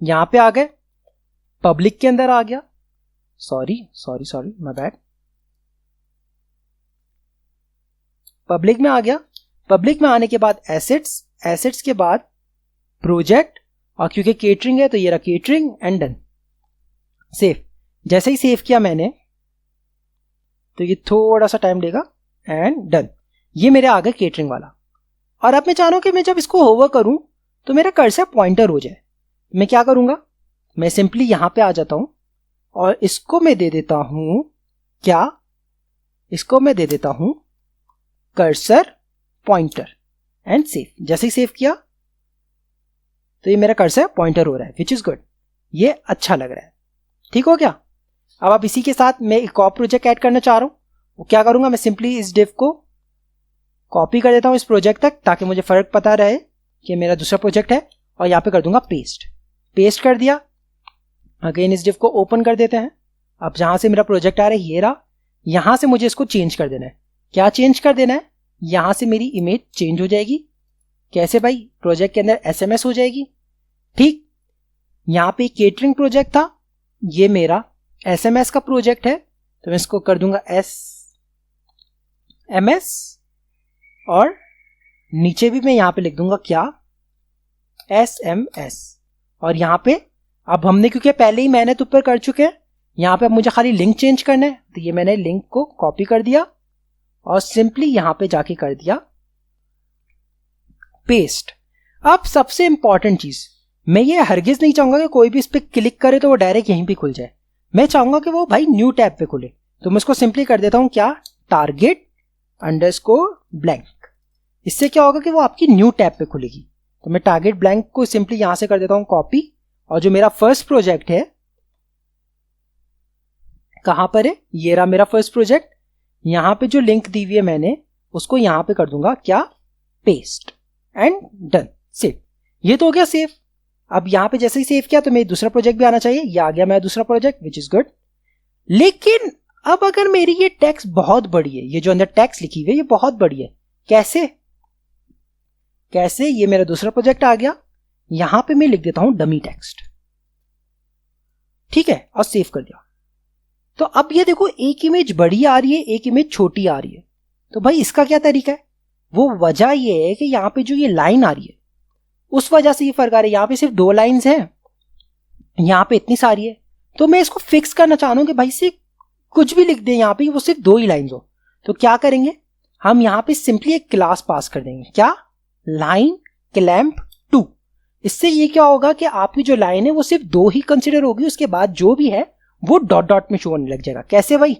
यहां पे आ गए, पब्लिक के अंदर आ गया, सॉरी माय बैड, पब्लिक में आ गया। पब्लिक में आने के बाद एसेट्स, एसेट्स के बाद प्रोजेक्ट, और क्योंकि केटरिंग है तो ये रहा केटरिंग एंड डन, सेव। जैसे ही सेव किया मैंने तो ये थोड़ा सा टाइम लेगा एंड डन, ये मेरे आ गए केटरिंग वाला। और अब मैं चाह रहा हूं कि मैं जब इसको होवर करूं तो मेरा कर्सर पॉइंटर हो जाए। मैं क्या करूंगा, मैं सिंपली यहां पे आ जाता हूं और इसको मैं दे देता हूं क्या, इसको मैं दे देता हूं कर्सर पॉइंटर एंड सेव। जैसे ही सेव किया तो ये मेरा कर्सर पॉइंटर हो रहा है, विच इज गुड, ये अच्छा लग रहा है। ठीक हो गया। अब आप इसी के साथ मैं एक और प्रोजेक्ट ऐड करना चाह रहा हूं, वो क्या करूंगा, मैं सिंपली इस डिव को कॉपी कर देता हूं इस प्रोजेक्ट तक, ताकि मुझे फर्क पता रहे कि मेरा दूसरा प्रोजेक्ट है, और यहां पे कर दूंगा पेस्ट। पेस्ट कर दिया, अगेन इस डिव को ओपन कर देते हैं। अब जहां से मेरा प्रोजेक्ट आ रहा है ये रहा, यहां से मुझे इसको चेंज कर देना है। क्या चेंज कर देना है, यहां से मेरी इमेज चेंज हो जाएगी। कैसे भाई, प्रोजेक्ट के अंदर SMS हो जाएगी। ठीक, यहां पे केटरिंग प्रोजेक्ट था, ये मेरा SMS का प्रोजेक्ट है, तो मैं इसको कर दूंगा SMS, और नीचे भी मैं यहां पे लिख दूंगा क्या, SMS। और यहां पे अब हमने क्योंकि पहले ही मेहनत ऊपर कर चुके हैं, यहां पे अब मुझे खाली लिंक चेंज करना है, तो ये मैंने लिंक को कॉपी कर दिया और सिंपली यहां पे जाके कर दिया पेस्ट। अब सबसे इंपॉर्टेंट चीज, मैं ये हरगिज नहीं चाहूंगा कि कोई भी इस पे क्लिक करे तो वो डायरेक्ट यहीं पे खुल जाए। मैं चाहूंगा कि वो भाई न्यू टैब पे खुले, तो मैं इसको सिंपली कर देता हूं क्या, टारगेट अंडरस्कोर ब्लैंक। इससे क्या होगा कि वो आपकी न्यू टैब पे खुलेगी। तो मैं टारगेट ब्लैंक को सिंपली यहां से कर देता हूं कॉपी, और जो मेरा फर्स्ट प्रोजेक्ट है कहां पर है, ये रहा मेरा फर्स्ट प्रोजेक्ट। यहां पे जो लिंक दी हुई है मैंने उसको यहां पे कर दूंगा क्या, पेस्ट एंड डन, सेव। ये तो हो गया सेव। अब यहां पे जैसे ही सेव किया तो मेरा दूसरा प्रोजेक्ट भी आना चाहिए, ये आ गया मेरा दूसरा प्रोजेक्ट, विच इज गुड। लेकिन अब अगर मेरी ये टेक्स्ट बहुत बड़ी है, ये जो अंदर टेक्स्ट लिखी हुई है ये बहुत बड़ी है, कैसे कैसे, ये मेरा दूसरा प्रोजेक्ट आ गया, यहां पे मैं लिख देता हूं डमी टेक्स्ट, ठीक है, और सेव कर दिया। तो अब ये देखो, एक इमेज बड़ी आ रही है, एक इमेज छोटी आ रही है। तो भाई इसका क्या तरीका है, वो वजह ये है कि यहां पे जो ये लाइन आ रही है उस वजह से ये फर्क आ रहा है। यहां पे सिर्फ 2 लाइंस हैं, यहां पे इतनी सारी है। तो मैं इसको फिक्स करना चाह रहा हूं कि भाई से कुछ भी लिख दे यहां पे, वो सिर्फ 2 ही लाइंस हो। तो क्या करेंगे, हम यहां पे सिंपली एक क्लास पास कर देंगे, क्या, लाइन क्लैंप 2। इससे ये क्या होगा कि आपकी जो लाइन है वो सिर्फ 2 ही कंसिडर होगी, उसके बाद जो भी है वो डॉट डॉट में शो होने लग जाएगा। कैसे भाई,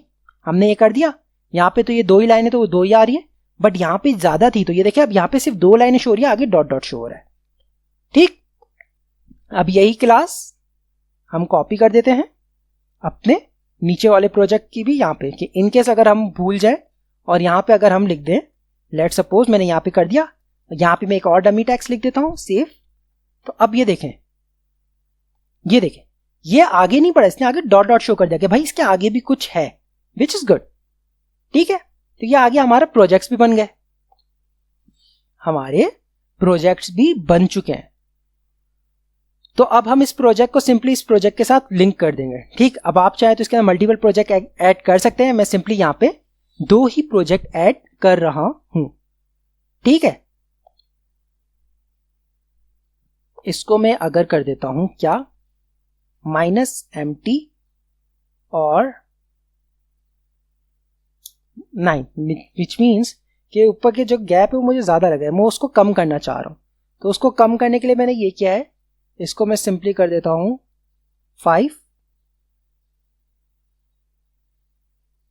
हमने ये कर दिया, यहां पे तो ये 2 ही लाइन है तो वो 2 ही आ रही है, बट यहां पे ज्यादा थी तो ये देखिए अब यहां पे सिर्फ 2 लाइनें शो हो रही है, आगे डॉट डॉट शो हो रहा है। ठीक, अब यही क्लास हम कॉपी कर देते हैं अपने नीचे वाले प्रोजेक्ट की भी यहां पे, कि इनकेस अगर हम भूल जाए और यहां पे अगर हम लिख दें, लेट सपोज मैंने यहां पे कर दिया, यहां पे मैं एक और डमी टेक्स्ट लिख देता हूं, सेव। तो अब ये देखें, ये आगे नहीं पड़ा, इसने आगे डॉट डॉट शो कर दिया कि भाई इसके आगे भी कुछ है, विच इज गुड। ठीक है, तो ये आगे हमारे प्रोजेक्ट्स भी बन गए, हमारे प्रोजेक्ट्स भी बन चुके हैं। तो अब हम इस प्रोजेक्ट को सिंपली इस प्रोजेक्ट के साथ लिंक कर देंगे। ठीक, अब आप चाहे तो इसके अंदर मल्टीपल प्रोजेक्ट ऐड कर सकते हैं। मैं सिंपली यहां पे 2 ही प्रोजेक्ट ऐड कर रहा हूं। ठीक है, इसको मैं अगर कर देता हूं क्या, -empty और 9, विच मीन्स कि ऊपर के जो गैप है वो मुझे ज्यादा लग रहा है, मैं उसको कम करना चाह रहा हूं। तो उसको कम करने के लिए मैंने ये किया है, इसको मैं सिंपली कर देता हूं 5।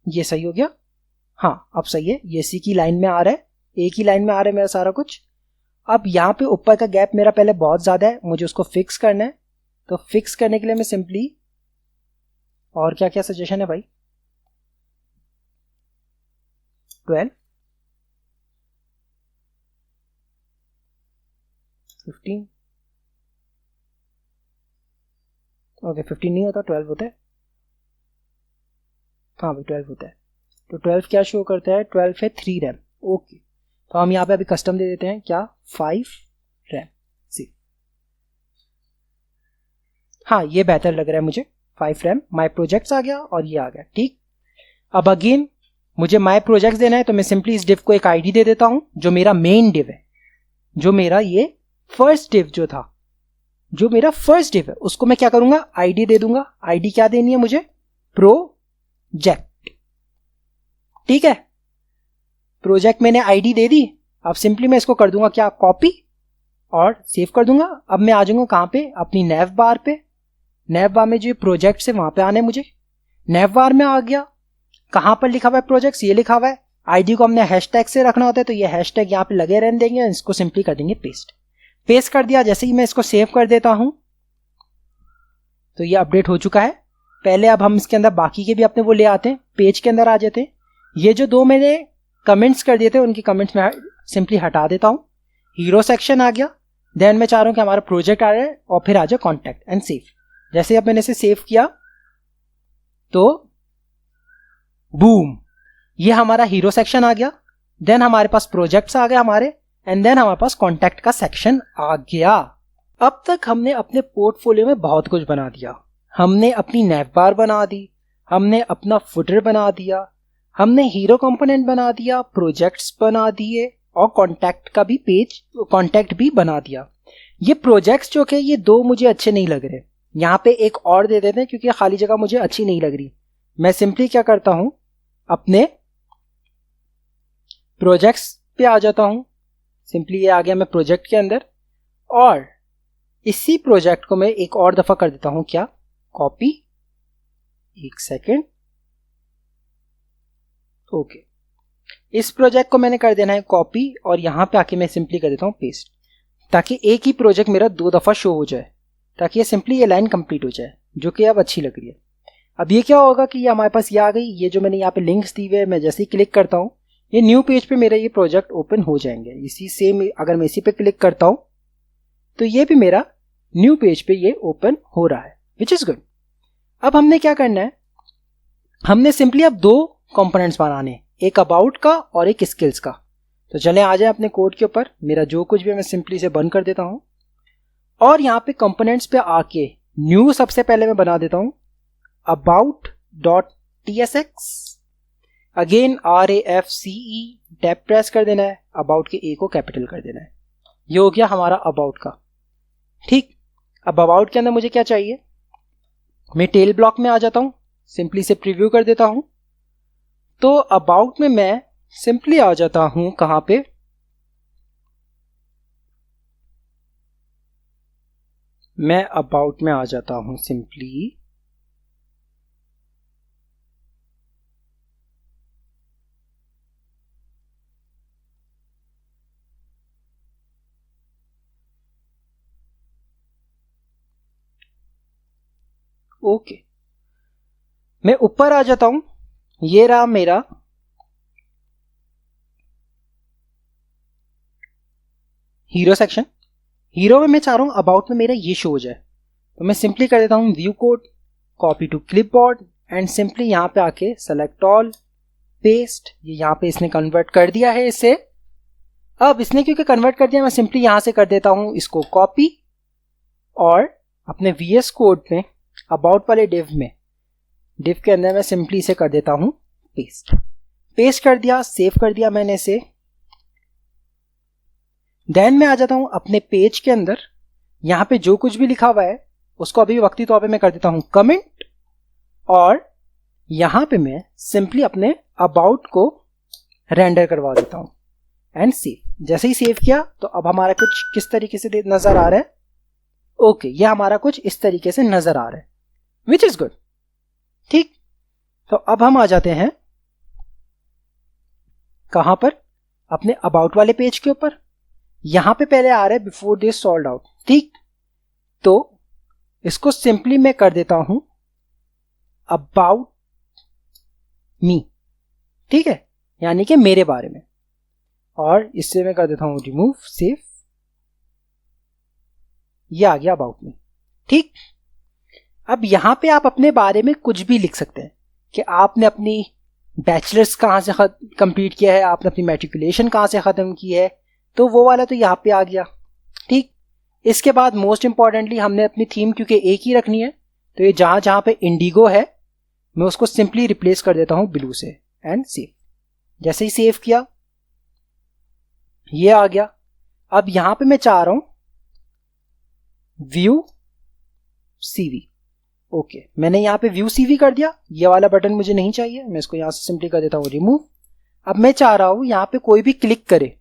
ये सही हो गया, हाँ अब सही है, ये सी की लाइन में आ रहा है, एक ही लाइन में आ रहा है मेरा सारा कुछ। अब यहाँ पे ऊपर का गैप मेरा पहले बहुत ज्यादा है, मुझे उसको फिक्स करना है। तो फिक्स करने के लिए मैं सिंपली, और क्या क्या सजेशन है भाई, 12, 15, ओके 15 नहीं होता, 12 होता है, हाँ भाई 12 होता है। तो 12 क्या शो करता है, 12 है 3 रैम, ओके। तो हम यहाँ पे अभी कस्टम दे देते हैं क्या, 5 रैम सी, हाँ ये बेहतर लग रहा है मुझे, 5 रैम माई प्रोजेक्ट्स आ गया और ये आ गया, ठीक। अब अगेन मुझे माई प्रोजेक्ट्स देना है, तो मैं सिंपली इस डिव को एक आईडी दे देता हूं, जो मेरा मेन डिव है, जो मेरा ये फर्स्ट डिव जो था, जो मेरा फर्स्ट डिव है, उसको मैं क्या करूंगा, आईडी दे दूंगा। आईडी क्या देनी है मुझे, प्रोजेक्ट, ठीक है। प्रोजेक्ट मैंने आईडी दे दी, अब सिंपली मैं इसको कर दूंगा क्या, कॉपी और सेव कर दूंगा। अब मैं आ जाऊंगा कहां पे, अपनी नैव बार पे। नैव बार में जो प्रोजेक्ट है वहां पे आने मुझे, नैव बार में आ गया, कहां पर लिखा हुआ है प्रोजेक्ट्स, ये लिखा हुआ है। आईडी को हमने हैशटैग से रखना होता है, तो ये हैशटैग यहाँ पे लगे रहने देंगे, इसको सिंपली कर देंगे पेस्ट। पेस्ट कर दिया, जैसे ही मैं इसको सेव कर देता हूं तो ये अपडेट हो चुका है। पहले अब हम इसके अंदर बाकी के भी अपने वो ले आते हैं, पेज के अंदर आ जाते हैं। ये जो 2 मैंने कमेंट्स कर दिए थे, उनकी कमेंट्स में सिंपली हटा देता हूं। हीरो सेक्शन आ गया, देन मैं चाह रहा हूं कि हमारा प्रोजेक्ट आ रहा है, और फिर आ जाए कॉन्टैक्ट एंड सेव। जैसे अब मैंने इसे सेव किया तो बूम, ये हमारा हीरो सेक्शन आ गया, देन हमारे पास प्रोजेक्ट्स आ गए हमारे, एंड देन हमारे पास कॉन्टैक्ट का सेक्शन आ गया। अब तक हमने अपने पोर्टफोलियो में बहुत कुछ बना दिया। हमने अपनी नैव बार बना दी, हमने अपना फुटर बना दिया, हमने हीरो कंपोनेंट बना दिया, प्रोजेक्ट्स बना दिए, और कॉन्टैक्ट का भी पेज, कॉन्टैक्ट भी बना दिया। ये प्रोजेक्ट्स जो कि ये 2 मुझे अच्छे नहीं लग रहे, यहाँ पे एक और दे देते हैं, क्योंकि खाली जगह मुझे अच्छी नहीं लग रही। मैं सिंपली क्या करता हूं, अपने प्रोजेक्ट्स पे आ जाता हूं, सिंपली ये आ गया मैं प्रोजेक्ट के अंदर, और इसी प्रोजेक्ट को मैं एक और दफा कर देता हूं क्या, कॉपी, एक सेकेंड, ओके। इस प्रोजेक्ट को मैंने कर देना है कॉपी, और यहां पे आके मैं सिंपली कर देता हूं पेस्ट, ताकि एक ही प्रोजेक्ट मेरा 2 दफा शो हो जाए, ताकि ये सिंपली ये लाइन कंप्लीट हो जाए, जो कि अब अच्छी लग रही है। अब ये क्या होगा कि ये हमारे पास ये आ गई, ये जो मैंने यहाँ पे लिंक्स दी हुए है, मैं जैसे ही क्लिक करता हूँ ये न्यू पेज पे मेरा ये प्रोजेक्ट ओपन हो जाएंगे। इसी सेम अगर मैं इसी पे क्लिक करता हूँ तो ये भी मेरा न्यू पेज पे ये ओपन हो रहा है, विच इज गुड। अब हमने क्या करना है, हमने सिंपली अब 2 कंपोनेंट्स बनाने, एक अबाउट का और एक स्किल्स का। तो चले आ जाए अपने कोड के ऊपर, मेरा जो कुछ भी मैं सिंपली से बंद कर देता हूं, और यहाँ पे कंपोनेंट्स पे आके न्यू सबसे पहले मैं बना देता हूं about.tsx, again RAFCE, tab press कर देना है, अबाउट के ए को कैपिटल कर देना है। ये हो गया हमारा अबाउट का, ठीक। अब अबाउट के अंदर मुझे क्या चाहिए, मैं टेल ब्लॉक में आ जाता हूं, सिंपली से प्रीव्यू कर देता हूं। तो अबाउट में मैं सिंपली आ जाता हूं कहां पे, मैं अबाउट में आ जाता हूं सिंपली ओके, मैं ऊपर आ जाता हूं, ये रहा मेरा हीरो सेक्शन। हीरो में मैं चाह रहा हूं अबाउट में मेरा ये शो हो जाए, तो मैं सिंपली कर देता हूं view code, copy to clipboard, and simply यहां पे आके सेलेक्ट ऑल, पेस्ट। ये यहां पे इसने कन्वर्ट कर दिया है इसे। अब इसने क्योंकि कन्वर्ट कर दिया, मैं सिंपली यहां से कर देता हूं इसको कॉपी, और अपने VS कोड में अबाउट वाले डिव में, डिव के अंदर मैं सिंपली इसे कर देता हूं पेस्ट। पेस्ट कर दिया, सेव कर दिया मैंने इसे, देन मैं आ जाता हूं अपने पेज के अंदर, यहां पे जो कुछ भी लिखा हुआ है उसको अभी वक्ती तौर पे मैं कर देता हूं कमेंट, और यहां पे मैं सिंपली अपने अबाउट को रेंडर करवा देता हूं एंड सेव। जैसे ही सेव किया तो अब हमारा कुछ किस तरीके से नजर आ रहा है, ओके ये हमारा कुछ इस तरीके से नजर आ रहा है, विच इज गुड। ठीक, तो अब हम आ जाते हैं कहां पर, अपने अबाउट वाले पेज के ऊपर। यहां पे पहले आ रहा है बिफोर दिस सोल्ड आउट। ठीक, तो इसको सिंपली मैं कर देता हूं अबाउट मी, ठीक है, यानी कि मेरे बारे में, और इससे मैं कर देता हूं रिमूव, सेव, ये आ गया अबाउट मी। ठीक, अब यहां पे आप अपने बारे में कुछ भी लिख सकते हैं कि आपने अपनी बैचलर्स कहां से कंप्लीट किया है, आपने अपनी मैट्रिकुलेशन कहां से खत्म की है, तो वो वाला तो यहां पे आ गया। ठीक, इसके बाद मोस्ट इंपॉर्टेंटली हमने अपनी थीम क्योंकि एक ही रखनी है, तो ये जहां जहां पे इंडिगो है मैं उसको सिंपली रिप्लेस कर देता हूं ब्लू से एंड सेव। जैसे ही सेव किया ये आ गया। अब यहां पे मैं चाह रहा हूं व्यू सीवी, ओके मैंने यहां पे व्यू सीवी कर दिया, ये वाला बटन मुझे नहीं चाहिए, मैं इसको यहां से सिंपली कर देता हूं रिमूव। अब मैं चाह रहा हूं यहां पे कोई भी क्लिक करे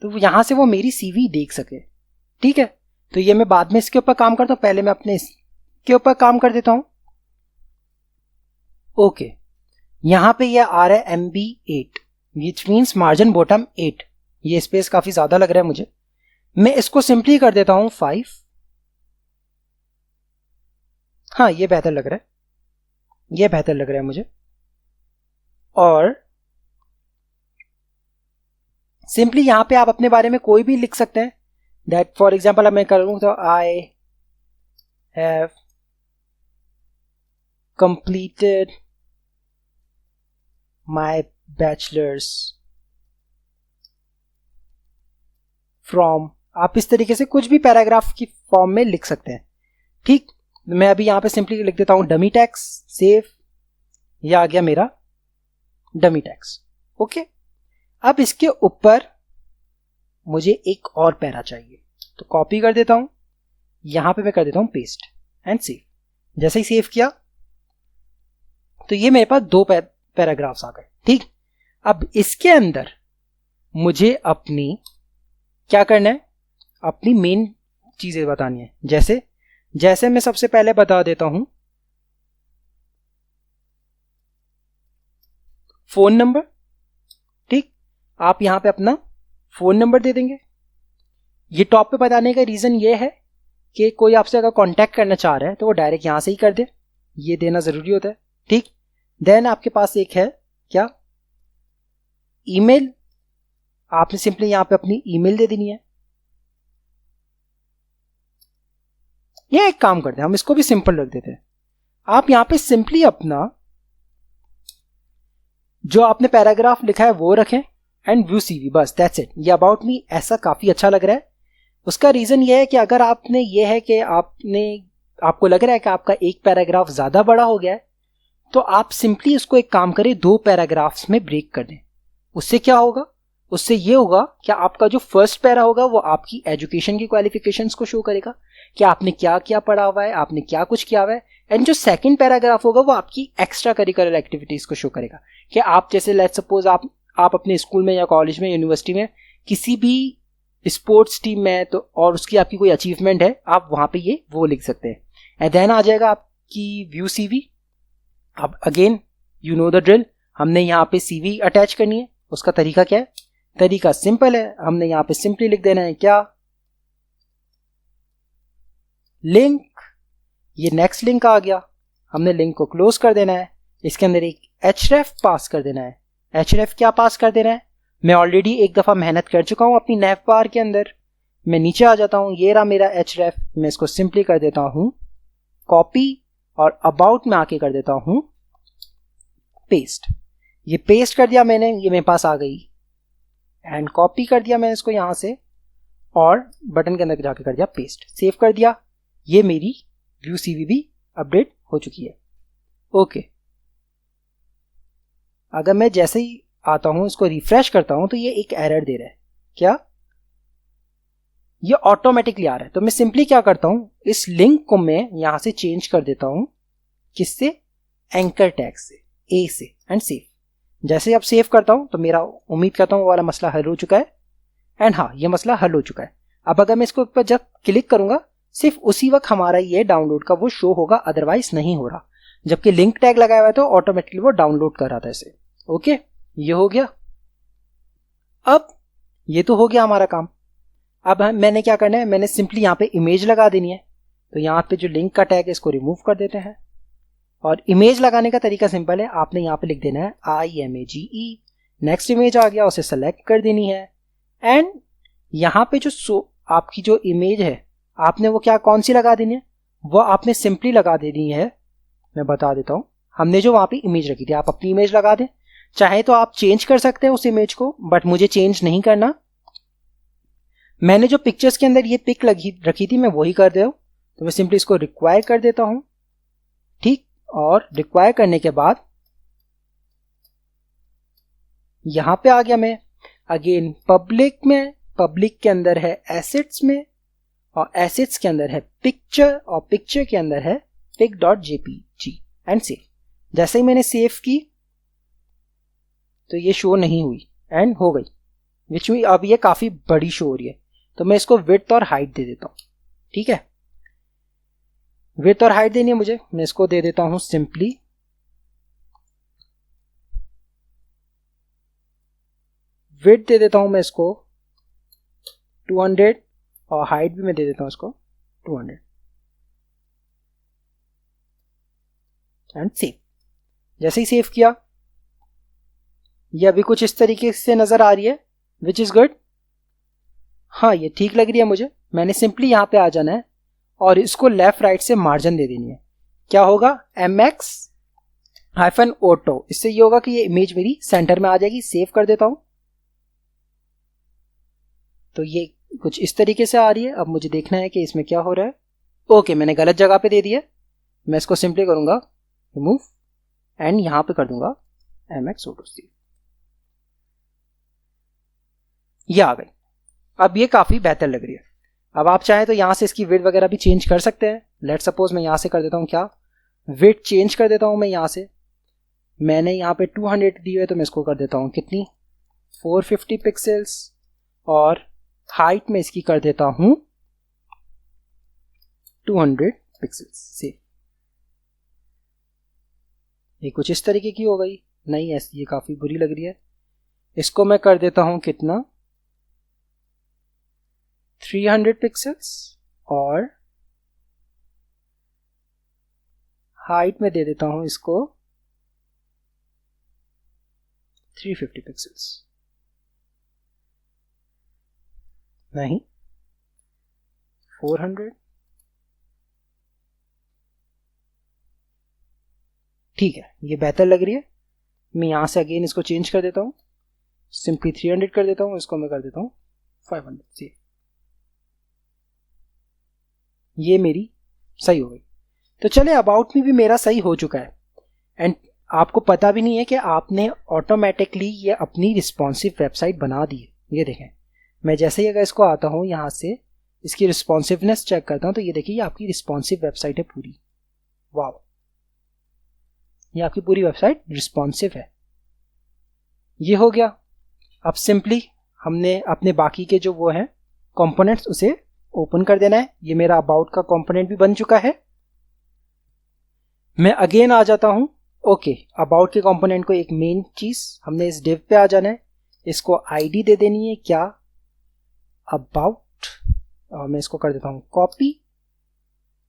तो यहां से वो मेरी सीवी देख सके। ठीक है, तो ये मैं बाद में इसके ऊपर काम करता हूं, पहले मैं अपने इसके ऊपर काम कर देता हूं। ओके, यहां पे ये आ रहा है MB8 which means margin bottom 8, ये स्पेस काफी ज्यादा लग रहा है मुझे, मैं इसको सिंपली कर देता हूं 5। हाँ ये बेहतर लग रहा है, ये बेहतर लग रहा है मुझे। और सिंपली यहां पे आप अपने बारे में कोई भी लिख सकते हैं, दैट फॉर एग्जाम्पल अब मैं करूँ तो I have completed my bachelors from, आप इस तरीके से कुछ भी पैराग्राफ की फॉर्म में लिख सकते हैं। ठीक, मैं अभी यहां पे सिंपली लिख देता हूं डमी टैक्स, सेव, ये आ गया मेरा डमी टैक्स। ओके, अब इसके ऊपर मुझे एक और पैरा चाहिए, तो कॉपी कर देता हूं, यहां पे मैं कर देता हूं पेस्ट एंड सेव। जैसे ही सेव किया तो ये मेरे पास 2 पैराग्राफ्स आ गए। ठीक, अब इसके अंदर मुझे अपनी क्या करना है, अपनी मेन चीजें बतानी है। जैसे मैं सबसे पहले बता देता हूं फोन नंबर। ठीक, आप यहां पे अपना फोन नंबर दे देंगे। ये टॉप पे बताने का रीजन ये है कि कोई आपसे अगर कांटेक्ट करना चाह रहा है तो वो डायरेक्ट यहां से ही कर दे, ये देना जरूरी होता है। ठीक, देन आपके पास एक है क्या, ईमेल, आपने सिंपली यहां पे अपनी ईमेल दे देनी है। ये एक काम करते हैं, हम इसको भी सिंपल रख देते हैं। आप यहां पे सिंपली अपना जो आपने पैराग्राफ लिखा है वो रखें एंड व्यू सीवी, बस दैट्स इट। ये अबाउट मी ऐसा काफी अच्छा लग रहा है। उसका रीजन ये है कि अगर आपने ये है कि आपको लग रहा है कि आपका एक पैराग्राफ ज्यादा बड़ा हो गया है, तो आप सिंपली इसको एक काम करें 2 पैराग्राफ्स में ब्रेक कर दें। उससे क्या होगा, उससे ये होगा कि आपका जो फर्स्ट पैरा होगा वो आपकी एजुकेशन की क्वालिफिकेशंस को शो करेगा कि आपने क्या क्या पढ़ा हुआ है, आपने क्या कुछ किया हुआ है, एंड जो सेकंड पैराग्राफ होगा वो आपकी एक्स्ट्रा करिकुलर एक्टिविटीज को शो करेगा कि आप जैसे लेट्स सपोज आप अपने स्कूल में या कॉलेज में यूनिवर्सिटी में किसी भी स्पोर्ट्स टीम में है तो, और उसकी आपकी कोई अचीवमेंट है, आप वहां पे ये वो लिख सकते हैं। एंड देन आ जाएगा आपकी व्यू सीवी। अब again you know the drill, हमने यहाँ पे सीवी अटैच करनी है। उसका तरीका क्या है, तरीका सिंपल है, हमने यहाँ पे सिंपली लिख देना है क्या, लिंक, ये नेक्स्ट लिंक आ गया, हमने लिंक को क्लोज कर देना है। इसके अंदर एक href पास कर देना है। href क्या पास कर देना है, मैं ऑलरेडी एक दफा मेहनत कर चुका हूं अपनी नैव बार के अंदर। मैं नीचे आ जाता हूं, ये रहा मेरा href, मैं इसको सिंपली कर देता हूं कॉपी और अबाउट में आके कर देता हूं पेस्ट। ये पेस्ट कर दिया मैंने, ये मेरे पास आ गई, एंड कॉपी कर दिया मैंने इसको यहां से और बटन के अंदर जाके कर दिया पेस्ट, सेव कर दिया। ये मेरी व्यू सीवी भी अपडेट हो चुकी है। ओके, अगर मैं जैसे ही आता हूं इसको रिफ्रेश करता हूं तो ये एक एरर दे रहा है क्या, ये ऑटोमेटिकली आ रहा है। तो मैं सिंपली क्या करता हूं, इस लिंक को मैं यहां से चेंज कर देता हूं, किससे, एंकर टैग से, ए से, एंड सेव। जैसे ही अब सेव करता हूं तो मेरा उम्मीद करता हूं वो वाला मसला हल हो चुका है। एंड हाँ, ये मसला हल हो चुका है। अब अगर मैं इसको ऊपर जब क्लिक करूंगा, सिर्फ उसी वक्त हमारा ये डाउनलोड का वो शो होगा, अदरवाइज नहीं हो रहा। जबकि लिंक टैग लगाया हुआ है तो ऑटोमेटिकली वो डाउनलोड कर रहा था इसे। ओके, ये हो गया। अब ये तो हो गया हमारा काम। अब मैंने क्या करना है, मैंने सिंपली यहाँ पे इमेज लगा देनी है। तो यहाँ पे जो लिंक का टैग है इसको रिमूव कर देते हैं। और इमेज लगाने का तरीका सिंपल है, आपने यहाँ पे लिख देना है IMAGE। नेक्स्ट इमेज आ गया, उसे सेलेक्ट कर देनी है। एंड यहाँ पे जो आपकी जो इमेज है, आपने वो क्या कौन सी लगा देनी है, वो आपने सिंपली लगा देनी है। मैं बता देता हूँ, हमने जो वहाँ पे इमेज रखी थी, आप अपनी इमेज लगा दें। चाहे तो आप चेंज कर सकते हैं उस इमेज को, बट मुझे चेंज नहीं करना। मैंने जो पिक्चर्स के अंदर ये पिक रखी थी मैं वही कर दे रहा हूँ। तो मैं सिंपली इसको रिक्वायर कर देता हूँ, ठीक। और रिक्वायर करने के बाद यहां पे आ गया मैं अगेन पब्लिक में। पब्लिक के अंदर है एसेट्स में, और एसेट्स के अंदर है पिक्चर, और पिक्चर के अंदर है pic.jpg एंड सेव। जैसे ही मैंने सेव की तो ये शो नहीं हुई एंड हो गई, विच में अब ये काफी बड़ी शो हो रही है। तो मैं इसको विड्थ और हाइट दे देता हूं, ठीक है। विड्थ और हाइट देनी है मुझे, मैं इसको दे देता हूं सिंपली विड्थ दे देता हूं मैं इसको 200, और हाइट भी मैं दे देता हूं इसको 200 एंड सेव। जैसे ही सेव किया, ये अभी कुछ इस तरीके से नजर आ रही है, विच इज गुड। हाँ, ये ठीक लग रही है मुझे। मैंने सिंपली यहां पे आ जाना है और इसको लेफ्ट राइट से मार्जिन दे देनी है। क्या होगा, MX-auto। इससे ये होगा कि ये इमेज मेरी सेंटर में आ जाएगी। सेव कर देता हूं तो ये कुछ इस तरीके से आ रही है। अब मुझे देखना है कि इसमें क्या हो रहा है। ओके, मैंने गलत जगह पे दे दिया। मैं इसको सिंपली करूंगा रिमूव एंड यहां पे कर दूंगा MX-auto। ये आ गई। अब ये काफी बेहतर लग रही है। अब आप चाहें तो यहां से इसकी विड्थ वगैरह भी चेंज कर सकते हैं। लेट सपोज मैं यहां से कर देता हूं, क्या विड्थ चेंज कर देता हूं मैं यहां से। मैंने यहां पे 200 दी हुई है तो मैं इसको कर देता हूं कितनी, 450 पिक्सल्स। और हाइट में इसकी कर देता हूं 200 पिक्सल्स से। ये कुछ इस तरीके की हो गई। नहीं, ऐसी ये काफी बुरी लग रही है। इसको मैं कर देता हूं कितना, 300 पिक्सल्स। और हाइट में दे देता हूं इसको 350 पिक्सल्स। नहीं, 400। ठीक है, ये बेहतर लग रही है। मैं यहां से अगेन इसको चेंज कर देता हूं, सिंपली 300 कर देता हूं। इसको मैं कर देता हूं 500 से। ये मेरी सही हो गई। तो चले, अबाउट में भी मेरा सही हो चुका है। एंड आपको पता भी नहीं है कि आपने ऑटोमेटिकली ये अपनी रिस्पॉन्सिव वेबसाइट बना दी है। ये देखें, मैं जैसे ही अगर इसको आता हूँ यहाँ से इसकी रिस्पॉन्सिवनेस चेक करता हूँ तो ये देखिए, ये आपकी रिस्पॉन्सिव वेबसाइट है पूरी। वाह, ये आपकी पूरी वेबसाइट रिस्पॉन्सिव है। ये हो गया। अब सिंपली हमने अपने बाकी के जो वो हैं कंपोनेंट्स उसे ओपन कर देना है। ये मेरा अबाउट का कंपोनेंट भी बन चुका है। मैं अगेन आ जाता हूं। ओके, अबाउट के कंपोनेंट को एक मेन चीज हमने इस डिव पे आ जाना है। इसको आईडी दे देनी है, क्या, अबाउट। और मैं इसको कर देता हूं कॉपी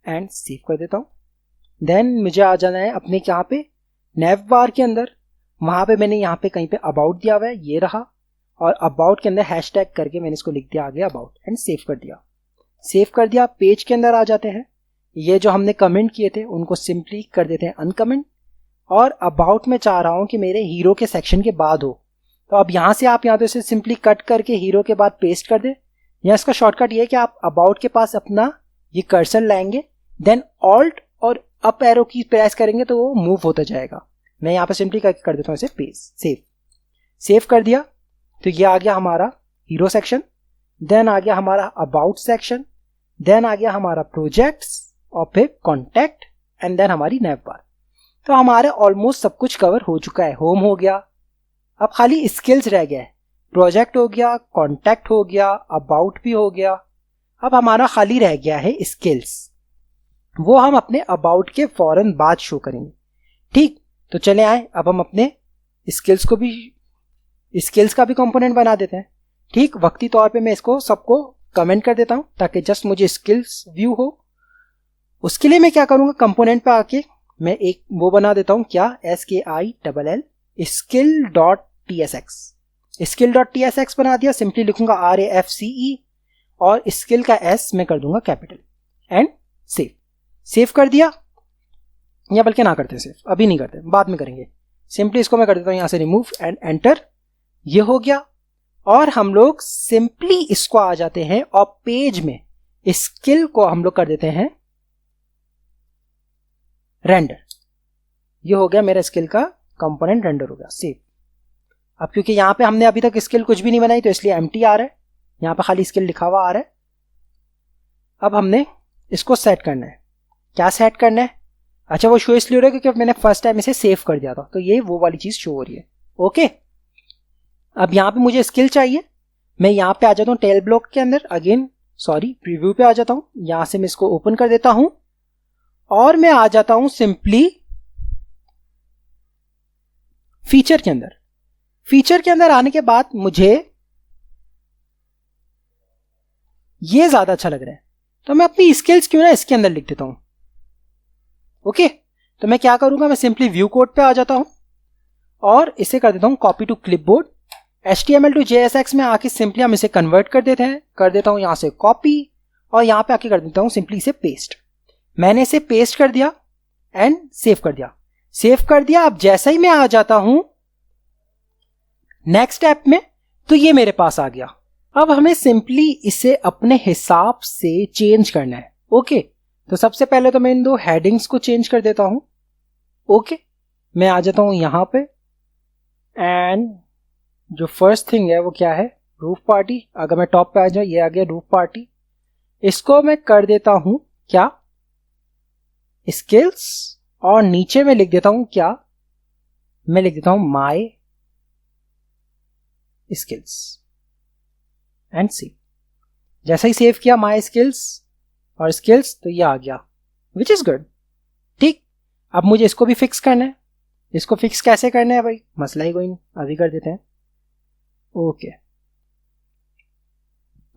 एंड सेव कर देता हूं। देन मुझे आ जाना है अपने यहाँ पे नेव बार के अंदर। वहां पे मैंने यहाँ पे कहीं पे अबाउट दिया हुआ है, ये रहा। और अबाउट के अंदर हैशटैग करके मैंने इसको लिख दिया आगे अबाउट एंड सेव कर दिया। सेव कर दिया, पेज के अंदर आ जाते हैं। ये जो हमने कमेंट किए थे उनको सिंपली कर देते हैं अनकमेंट। और अबाउट में चाह रहा हूं कि मेरे हीरो के सेक्शन के बाद हो, तो अब यहां से आप यहाँ पे इसे सिंपली कट करके हीरो के बाद पेस्ट कर दे। या इसका शॉर्टकट ये है कि आप अबाउट के पास अपना ये कर्सर लाएंगे, देन ऑल्ट और अप एरो की प्रेस करेंगे तो वो मूव होता जाएगा। मैं यहाँ पे सिंपली करके कर देता हूँ इसे पेस्ट, सेव कर दिया। तो ये आ गया हमारा हीरो सेक्शन। देन आ गया हमारा अबाउट सेक्शन, देन आ गया हमारा प्रोजेक्ट्स और फिर कॉन्टैक्ट एंड देन हमारी नैव बार। तो हमारे ऑलमोस्ट सब कुछ कवर हो चुका है। होम हो गया, अब खाली स्किल्स रह गया है। प्रोजेक्ट हो गया, कॉन्टैक्ट हो गया, अबाउट भी हो गया। अब हमारा खाली रह गया है स्किल्स, वो हम अपने अबाउट के फौरन बाद शो करेंगे। ठीक, तो चले आए अब हम अपने स्किल्स का भी कंपोनेंट बना देते हैं। ठीक, वक्ती तौर पे मैं इसको सबको कमेंट कर देता हूं ताकि जस्ट मुझे स्किल्स व्यू हो। उसके लिए मैं क्या करूंगा, कंपोनेंट पे आके मैं एक वो बना देता हूं, क्या, SKILL skill.tsx। skill.tsx बना दिया, सिंपली लिखूंगा RAFCE और स्किल का S मैं कर दूंगा कैपिटल एंड सेव कर दिया। या बल्कि ना करते सेव, अभी नहीं करते, बाद में करेंगे। सिंपली इसको मैं कर देता हूं यहां से रिमूव एंड एंटर, ये हो गया। और हम लोग सिंपली इसको आ जाते हैं और पेज में स्किल को हम लोग कर देते हैं रेंडर। ये हो गया मेरा स्किल का कंपोनेंट रेंडर हो गया, सेव। अब क्योंकि यहां पे हमने अभी तक स्किल कुछ भी नहीं बनाई तो इसलिए एम्प्टी आ रहा है, यहां पे खाली स्किल लिखा हुआ आ रहा है। अब हमने इसको सेट करना है। क्या सेट करना है, अच्छा वो शो इसलिए हो रहा है क्योंकि मैंने फर्स्ट टाइम इसे सेव कर दिया था, तो ये वो वाली चीज शो हो रही है। ओके, अब यहां पे मुझे स्किल चाहिए, मैं यहां पे आ जाता हूं टेल ब्लॉक के अंदर, अगेन सॉरी प्रीव्यू पे आ जाता हूं। यहां से मैं इसको ओपन कर देता हूं और मैं आ जाता हूं सिंपली फीचर के अंदर। फीचर के अंदर आने के बाद मुझे ये ज्यादा अच्छा लग रहा है, तो मैं अपनी स्किल्स क्यों ना इसके अंदर लिख देता हूं। ओके, तो मैं क्या करूंगा, मैं सिंपली व्यू कोड पे आ जाता हूं और इसे कर देता हूं copy to clipboard. HTML to JSX में आके सिंपली हम इसे कन्वर्ट कर देते हैं, कर देता हूं यहां से कॉपी और यहां पे आके कर देता हूं सिंपली इसे पेस्ट। मैंने इसे पेस्ट कर दिया एंड सेव कर दिया, सेव कर दिया। अब जैसा ही मैं आ जाता हूं नेक्स्ट स्टेप में, तो ये मेरे पास आ गया। अब हमें सिंपली इसे अपने हिसाब से चेंज करना है। ओके, तो सबसे पहले तो मैं इन दो हेडिंग्स को चेंज कर देता हूं। ओके, मैं आ जाता हूं यहां पे एंड जो फर्स्ट थिंग है वो क्या है, रूफ पार्टी। अगर मैं टॉप पे आ जाऊं, ये आ गया रूफ पार्टी। इसको मैं कर देता हूं क्या, स्किल्स, और नीचे में लिख देता हूं क्या, मैं लिख देता हूं माय स्किल्स एंड सेव। जैसा ही सेव किया माय स्किल्स और स्किल्स, तो ये आ गया, विच इज गुड। ठीक, अब मुझे इसको भी फिक्स करना है। इसको फिक्स कैसे करना है भाई, मसला ही कोई नहीं, अभी कर देते हैं। ओके,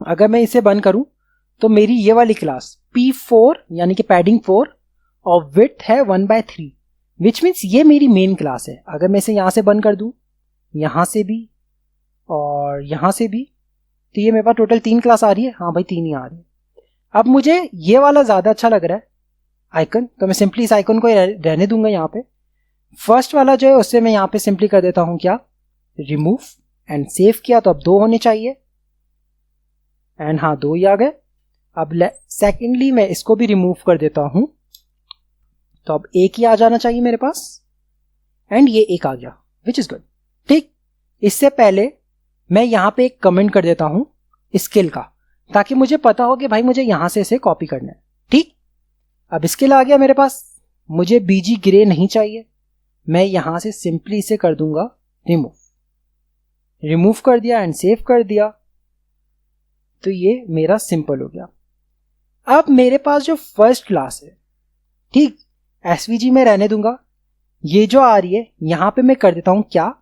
अगर मैं इसे बंद करूं तो मेरी ये वाली क्लास P4 यानी कि पैडिंग 4 और विड्थ है 1/3, विच मीन्स ये मेरी मेन क्लास है। अगर मैं इसे यहां से बंद कर दूं, यहां से भी और यहां से भी, तो ये मेरे पास टोटल 3 क्लास आ रही है। हाँ भाई 3 ही आ रही है। अब मुझे ये वाला ज्यादा अच्छा लग रहा है आइकन, तो मैं सिंपली इस आइकन को रहने दूंगा यहाँ पे। फर्स्ट वाला जो है उससे मैं यहाँ पे सिंपली कर देता हूं क्या, रिमूव एंड सेव किया, तो अब 2 होने चाहिए एंड हाँ 2 ही आ गए। अब सेकेंडली मैं इसको भी रिमूव कर देता हूं, तो अब 1 ही आ जाना चाहिए मेरे पास एंड ये 1 आ गया, विच इज गुड। ठीक, इससे पहले मैं यहां पे एक कमेंट कर देता हूं स्किल का, ताकि मुझे पता हो कि भाई मुझे यहां से इसे कॉपी करना है। ठीक, अब स्किल आ गया मेरे पास, मुझे बीजी ग्रे नहीं चाहिए, मैं यहां से सिंपली इसे कर दूंगा रिमूव कर दिया एंड सेव कर दिया, तो ये मेरा सिंपल हो गया। अब मेरे पास जो फर्स्ट क्लास है, ठीक, SVG में रहने दूंगा। ये जो आ रही है यहां पे मैं कर देता हूं क्या,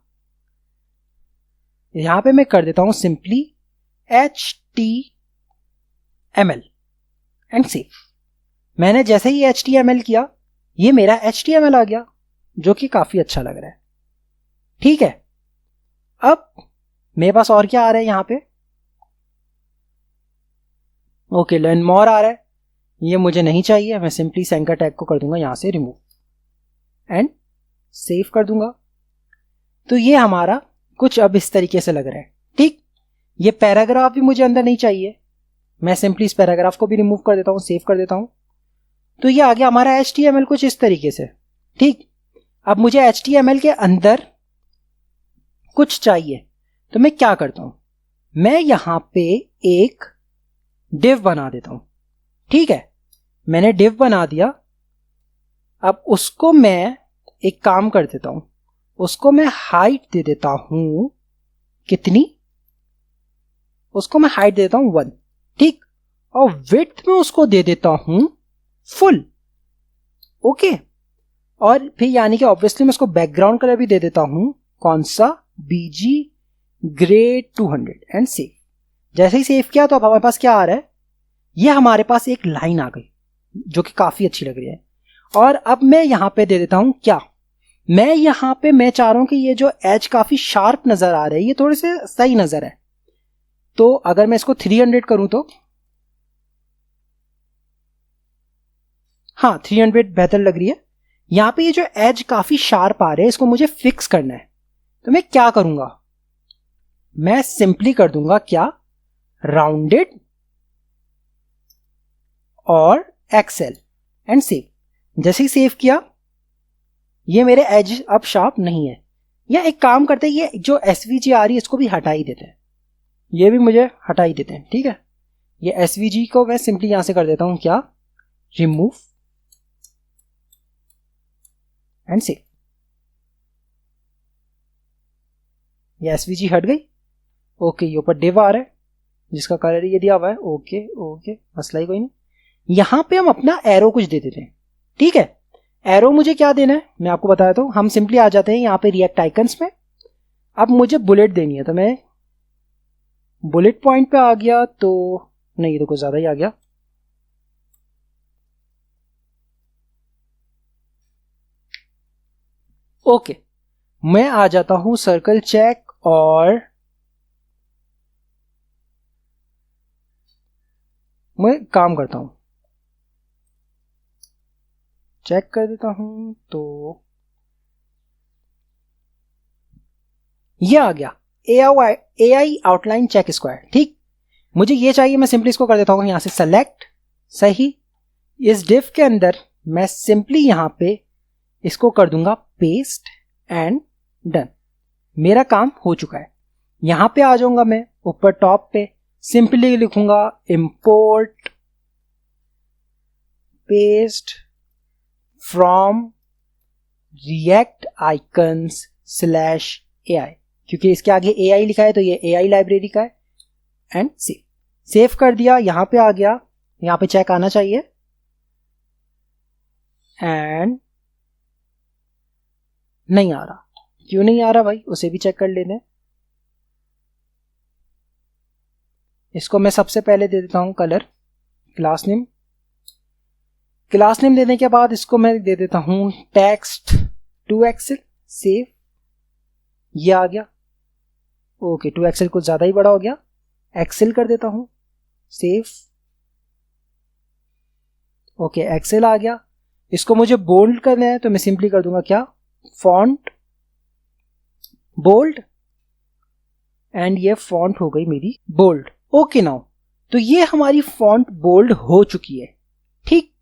यहां पे मैं कर देता हूं सिंपली HTML एंड सेव। मैंने जैसे ही HTML किया, ये मेरा HTML आ गया, जो कि काफी अच्छा लग रहा है। ठीक है, अब मेरे पास और क्या आ रहा है यहां पे, ओके लर्न मोर आ रहा है, ये मुझे नहीं चाहिए। मैं सिंपली एंकर टैग को कर दूंगा यहां से रिमूव एंड सेव कर दूंगा। तो ये हमारा कुछ अब इस तरीके से लग रहा है। ठीक, ये पैराग्राफ भी मुझे अंदर नहीं चाहिए, मैं सिंपली इस पैराग्राफ को भी रिमूव कर देता हूं, सेव कर देता हूं। तो ये आ गया हमारा HTML कुछ इस तरीके से। ठीक, अब मुझे HTML के अंदर कुछ चाहिए, तो मैं क्या करता हूं, मैं यहां पे एक div बना देता हूं। ठीक है, मैंने div बना दिया। अब उसको मैं एक काम कर देता हूं, उसको मैं हाइट दे देता हूं, कितनी, उसको मैं हाइट दे देता हूं 1। ठीक, और विड्थ में उसको दे देता हूं फुल। ओके, और फिर यानी कि ऑब्वियसली मैं उसको बैकग्राउंड कलर भी दे देता हूं, कौन सा, BG ग्रे 200 एंड सेव। जैसे ही सेव किया तो अब हमारे पास क्या आ रहा है, ये हमारे पास एक लाइन आ गई जो कि काफी अच्छी लग रही है। और अब मैं यहां पे दे देता हूं क्या, मैं यहां पे मैं चाह रहा हूं कि ये जो एज काफी शार्प नजर आ रहे हैं, ये थोड़े से सही नजर है। तो अगर मैं इसको 300 करूं तो हाँ 300 बेहतर लग रही है। यहां पे ये जो एज काफी शार्प आ रहे हैं, इसको मुझे फिक्स करना है। तो मैं क्या करूंगा, मैं सिंपली कर दूंगा क्या, राउंडेड और एक्सेल एंड सेव। जैसे ही सेव किया, ये मेरे एज अब शार्प नहीं है। या एक काम करते हैं, ये जो SVG आ रही है इसको भी हटा ही देते हैं, ये भी मुझे हटा ही देते हैं। ठीक है, ये SVG को मैं सिंपली यहां से कर देता हूं क्या, रिमूव एंड सेव। ये SVG हट गई। ओके, ये ऊपर div आ रहा है जिसका कलर ये दिया हुआ है। ओके ओके, मसला ही कोई नहीं। यहां पे हम अपना एरो कुछ दे देते हैं। ठीक है, एरो मुझे क्या देना है मैं आपको बता देता हूं। हम सिंपली आ जाते हैं यहां पे रिएक्ट आइकन्स में। अब मुझे बुलेट देनी है, तो मैं बुलेट पॉइंट पे आ गया, तो नहीं, तो कुछ ज्यादा ही आ गया। ओके, मैं आ जाता हूं सर्कल चेक, और मैं काम करता हूं, चेक कर देता हूं। तो ये आ गया AI आउटलाइन चेक स्क्वायर। ठीक, मुझे ये चाहिए, मैं सिंपली इसको कर देता हूं यहां से सेलेक्ट, सही। इस डिव के अंदर मैं सिंपली यहां पे इसको कर दूंगा पेस्ट एंड डन। मेरा काम हो चुका है। यहां पे आ जाऊंगा मैं ऊपर टॉप पे, सिंपली लिखूंगा import paste from react icons /AI, क्योंकि इसके आगे AI लिखा है तो ये AI लाइब्रेरी का है। एंड सेव कर दिया, यहां पे आ गया, यहां पे चेक आना चाहिए। एंड नहीं आ रहा, क्यों नहीं आ रहा भाई, उसे भी चेक कर लेते हैं। इसको मैं सबसे पहले दे देता हूं colour, class name. Class name देने के बाद इसको मैं दे देता हूं टेक्स्ट टू एक्सेल, सेव। ये आ गया। ओके, 2 एक्सेल कुछ ज्यादा ही बड़ा हो गया, एक्सेल कर देता हूं, सेव। ओके, एक्सेल आ गया। इसको मुझे बोल्ड करना है तो मैं सिंपली कर दूंगा क्या, फॉन्ट बोल्ड, एंड ये फॉन्ट हो गई मेरी बोल्ड। ओके नाउ, तो ये हमारी फॉन्ट बोल्ड हो चुकी है। ठीक,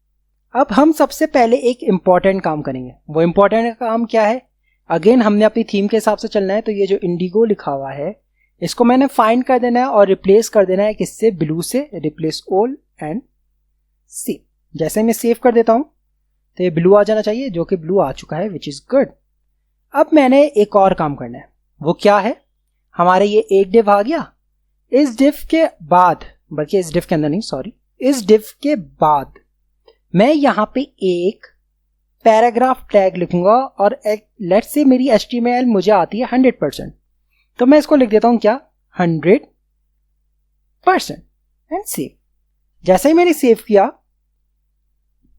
अब हम सबसे पहले एक इंपॉर्टेंट काम करेंगे। वो इंपॉर्टेंट काम क्या है, अगेन हमने अपनी थीम के हिसाब से चलना है। तो ये जो इंडिगो लिखा हुआ है इसको मैंने फाइंड कर देना है और रिप्लेस कर देना है किससे, ब्लू से। Replace all and save. जैसे मैं सेव कर देता हूं तो ये ब्लू आ जाना चाहिए, जो कि ब्लू आ चुका है, विच इज गुड। अब मैंने एक और काम करना है, वो क्या है, हमारे ये एक डिव आ गया। इस डिव के बाद, बल्कि इस डिव के अंदर नहीं, सॉरी, इस डिव के बाद मैं यहां पे एक पैराग्राफ टैग लिखूंगा। और लेट्स से मेरी HTML मुझे आती है 100%, तो मैं इसको लिख देता हूं क्या, 100% एंड सेव। जैसे ही मैंने सेव किया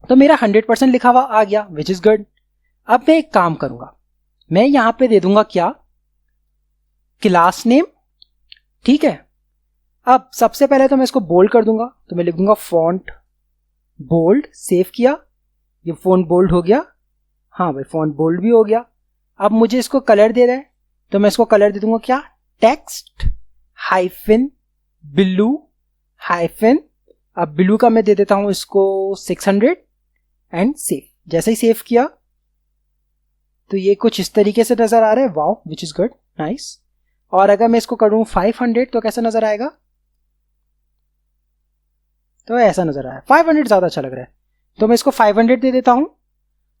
तो मेरा 100% लिखा हुआ आ गया, विच इज गुड। अब मैं एक काम करूंगा, मैं यहां पे दे दूंगा क्या, क्लास नेम। ठीक है, अब सबसे पहले तो मैं इसको बोल्ड कर दूंगा, तो मैं लिख दूंगा फॉन्ट बोल्ड। सेव किया, ये फॉन्ट बोल्ड हो गया। हाँ भाई, फॉन्ट बोल्ड भी हो गया। अब मुझे इसको कलर दे रहा है तो मैं इसको कलर दे दूंगा क्या, टेक्स्ट हाइफन ब्लू हाइफन। अब ब्लू का मैं दे देता हूं इसको 600 एंड सेव। जैसे ही सेव किया तो ये कुछ इस तरीके से नजर आ रहा है, wow, which is good, nice. और अगर मैं इसको करूं 500 तो कैसा नजर आएगा, तो ऐसा नजर आया। 500 ज्यादा अच्छा लग रहा है, तो मैं इसको 500 दे देता हूं।